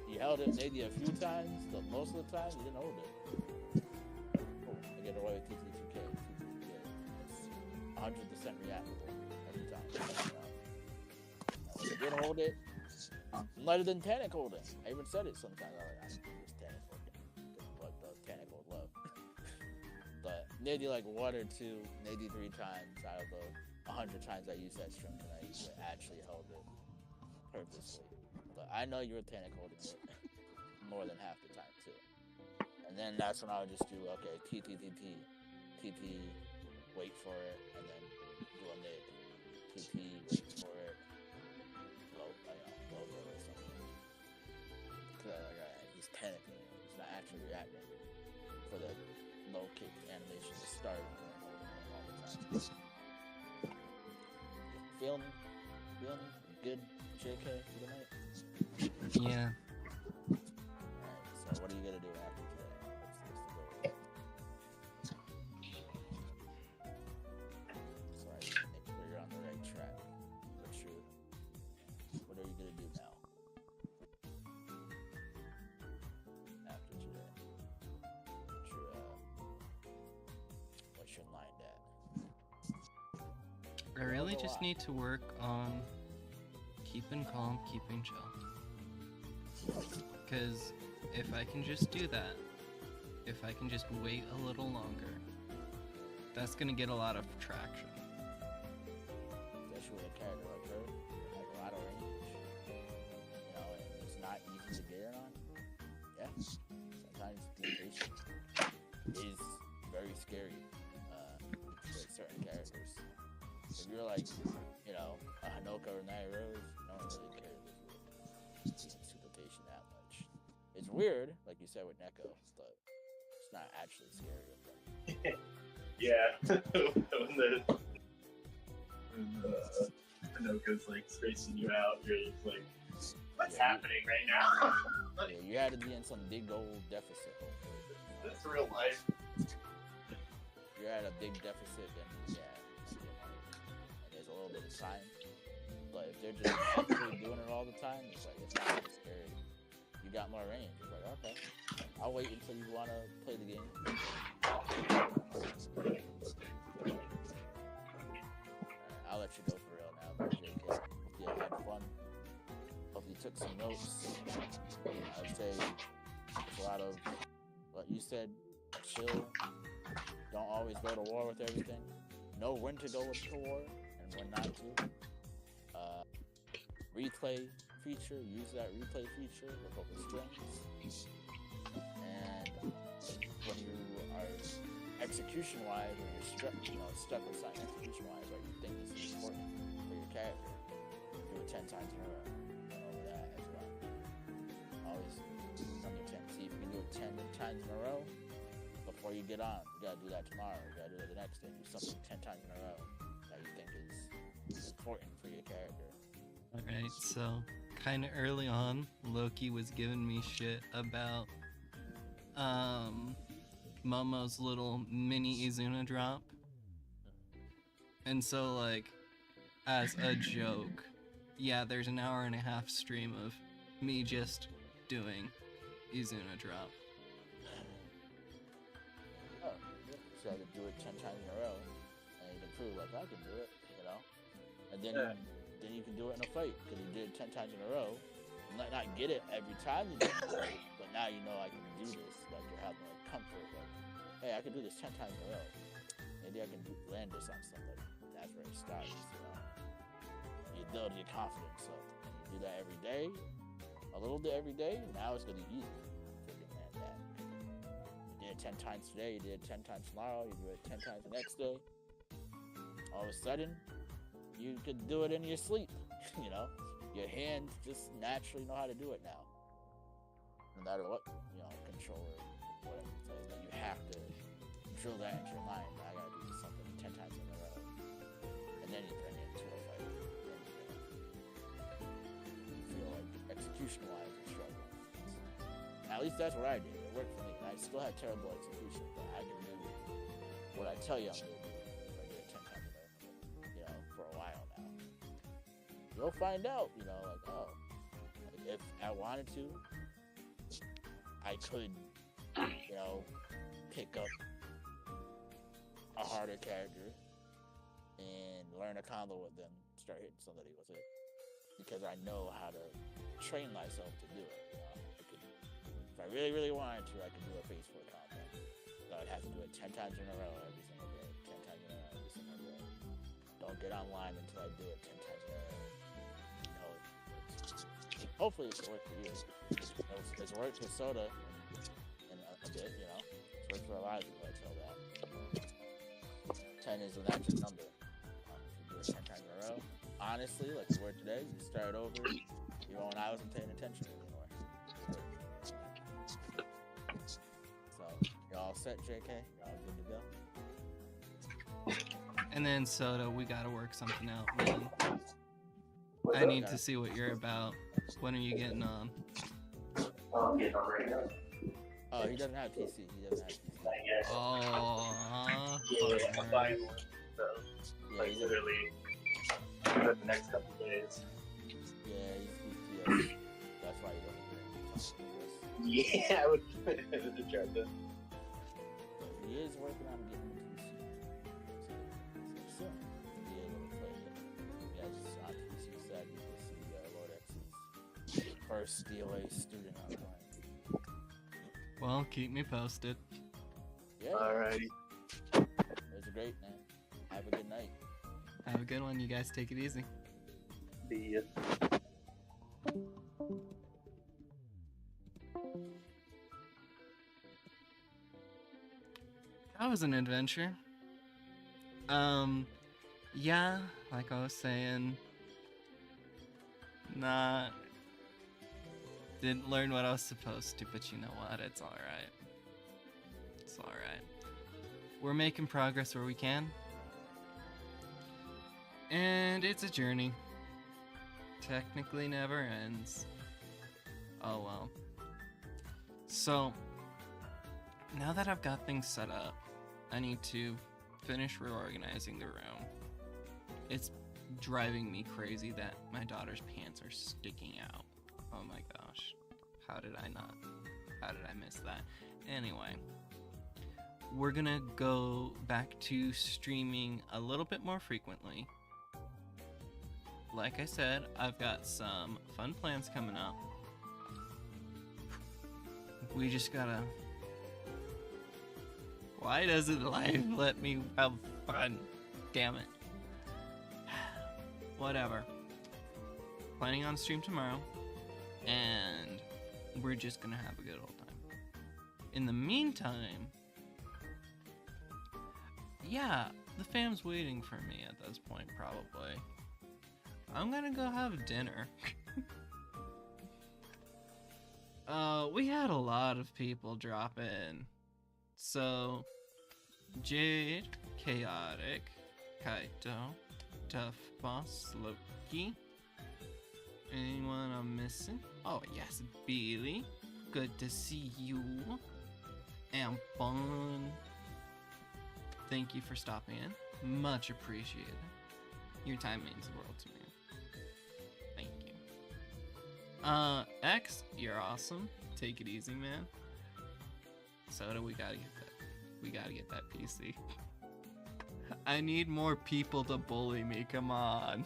He held it maybe a few times, but most of the time he didn't hold it. Oh, I get away with PT2K. It's 100% reactable every time. If he didn't hold it, lighter than Tanic holding. I even said it sometimes. I just Tanic holding. But the Tanic hold low. But maybe like 1 or 2, maybe 3 times out of the 100 times I used that string and I actually held it purposely. But I know you were Tanic holding it more than half the time too. And then that's when I would just do, okay, TT, wait for it, and then do a mid. TT, wait for it, low or something. Because I'm like, alright, he's panicking. He's not actually reacting for the low kick animation to start all the time. Feeling good, JK, for the night? Yeah. Alright, so what are you gonna do after today? So I can make sure you're on the right track. What are you gonna do now? After today? What's your line at? I really just need to work on keeping calm, keeping chill. Because if I can just do that, if I can just wait a little longer, that's gonna get a lot of traction. Especially with a character like her, who has a lot of range. You know, and it's not easy to get in on. Yeah. Sometimes being patient is very scary for certain characters. If you're like, you know, a Hanoka or Nairos, no one really cares if you're being super patient that much. It's weird, like you said with Neko, but it's not actually scary with them. Yeah. when Hanoka's like spacing you out, you're just like, what's happening right now? Yeah, you had to be in some big old deficit. That's real life. You're at a big deficit, then yeah, there's a little bit of time. But if they're just actually doing it all the time, it's like, it's not really scary. You got more range. It's like, okay, I'll wait until you want to play the game. I'll let you go for real now, JK. Hope you had fun. Hope you took some notes. I'd say it's a lot of what you said, chill. Don't always go to war with everything. Know when to go to war and when not to. Replay feature, use that replay feature with open strings. And when you are execution-wise, when you're stuck with something execution-wise, or you think this is important for your character, do it 10 times in a row. Go over that as well. Always run your 10. See if you can do it 10 times in a row before you get on. You gotta do that tomorrow. You gotta do that the next day. Do something 10 times in a row that you think is important for your character. Alright, so kind of early on, Loki was giving me shit about Momo's little mini Izuna drop. And so, like, as a joke, yeah, there's an hour and a half stream of me just doing Izuna drop. Oh, so I could do it 10 times in a row, and you can prove, like, I can do it, you know? And then you can do it in a fight, because you did it 10 times in a row. You might not get it every time you do it, but now you know I can do this. Like, you're having like comfort, like, hey, I can do this 10 times in a row. Maybe I can land this on somebody. That's where it starts, you know? You build your confidence up. And you do that every day, a little bit every day, now it's going to be easy to land that. You did it 10 times today, you did it 10 times tomorrow, you do it 10 times the next day. All of a sudden, you could do it in your sleep. You know, your hands just naturally know how to do it now. No matter what, controller, whatever it says, that you have to drill that into your mind. I gotta do something 10 times in a row. And then you bring it to a fight. And you feel like execution-wise, you struggle. At least that's what I did. It worked for me. I still had terrible execution, but I can do what I tell you I'm gonna do. If I do it 10 times in a row, for a while now. You'll find out, like, oh, if I wanted to, I could, pick up a harder character and learn a combo with them, start hitting somebody with it, because I know how to train myself to do it. If I really, really wanted to, I could do a phase 4 combo. So I'd have to do it 10 times in a row every single day, 10 times in a row every single day. Don't get online until I do it 10 times in a row. Hopefully it's worked for you. It's worked for Soda and a bit, It's worked for a lot of people, I tell that. 10 is the magic number. If you do it 10 times in a row, honestly, like we were today, you start over, even when I wasn't paying attention anymore. So, you're all set, JK? You're all good to go? And then Soda, we gotta work something out, man. I need to see what you're about. When are you getting on? I'm getting on right now. Oh, he doesn't have PC. Oh, Yeah, I'm buying one. So, Yeah, like, he's literally, within the next couple days. Yeah, he's that's why he doesn't hear me talking Yeah, I would try to. But he is working on getting a PC. So soon, he'll be able to play it. Yeah, just on PC side, you can see Lordex's first DOA student online. well, keep me posted. Yeah, Alrighty. it was great, man. Have a good night. Have a good one. You guys take it easy. The That was an adventure. Yeah, like I was saying, didn't learn what I was supposed to, but you know what? It's alright. It's alright. We're making progress where we can. And it's a journey. Technically never ends. Oh well. So, now that I've got things set up, I need to finish reorganizing the room. It's driving me crazy that my daughter's pants are sticking out. Oh my gosh. How did I miss that? Anyway, we're gonna go back to streaming a little bit more frequently. Like I said, I've got some fun plans coming up. We just gotta... Why doesn't life let me have fun? Damn it. Whatever. Planning on stream tomorrow, and we're just gonna have a good old time. In the meantime, yeah, the fam's waiting for me at this point, probably. I'm gonna go have dinner. We had a lot of people drop in. So, Jade, Chaotic, Kaito, Tough Boss, Loki. Anyone I'm missing? Oh yes, Billy. Good to see you. And Bon. Thank you for stopping in. Much appreciated. Your time means the world to me. Thank you. X, you're awesome. Take it easy, man. Soda, we gotta get that PC. I need more people to bully me, come on.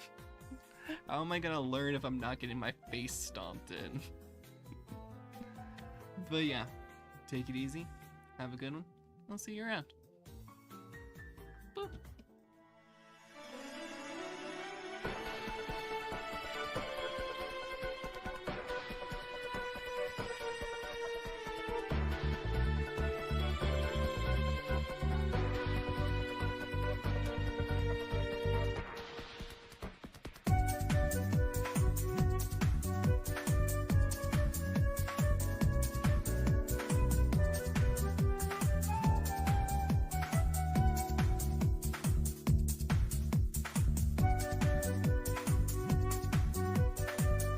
How am I gonna learn if I'm not getting my face stomped in? But yeah, take it easy. Have a good one. I'll see you around. Boop.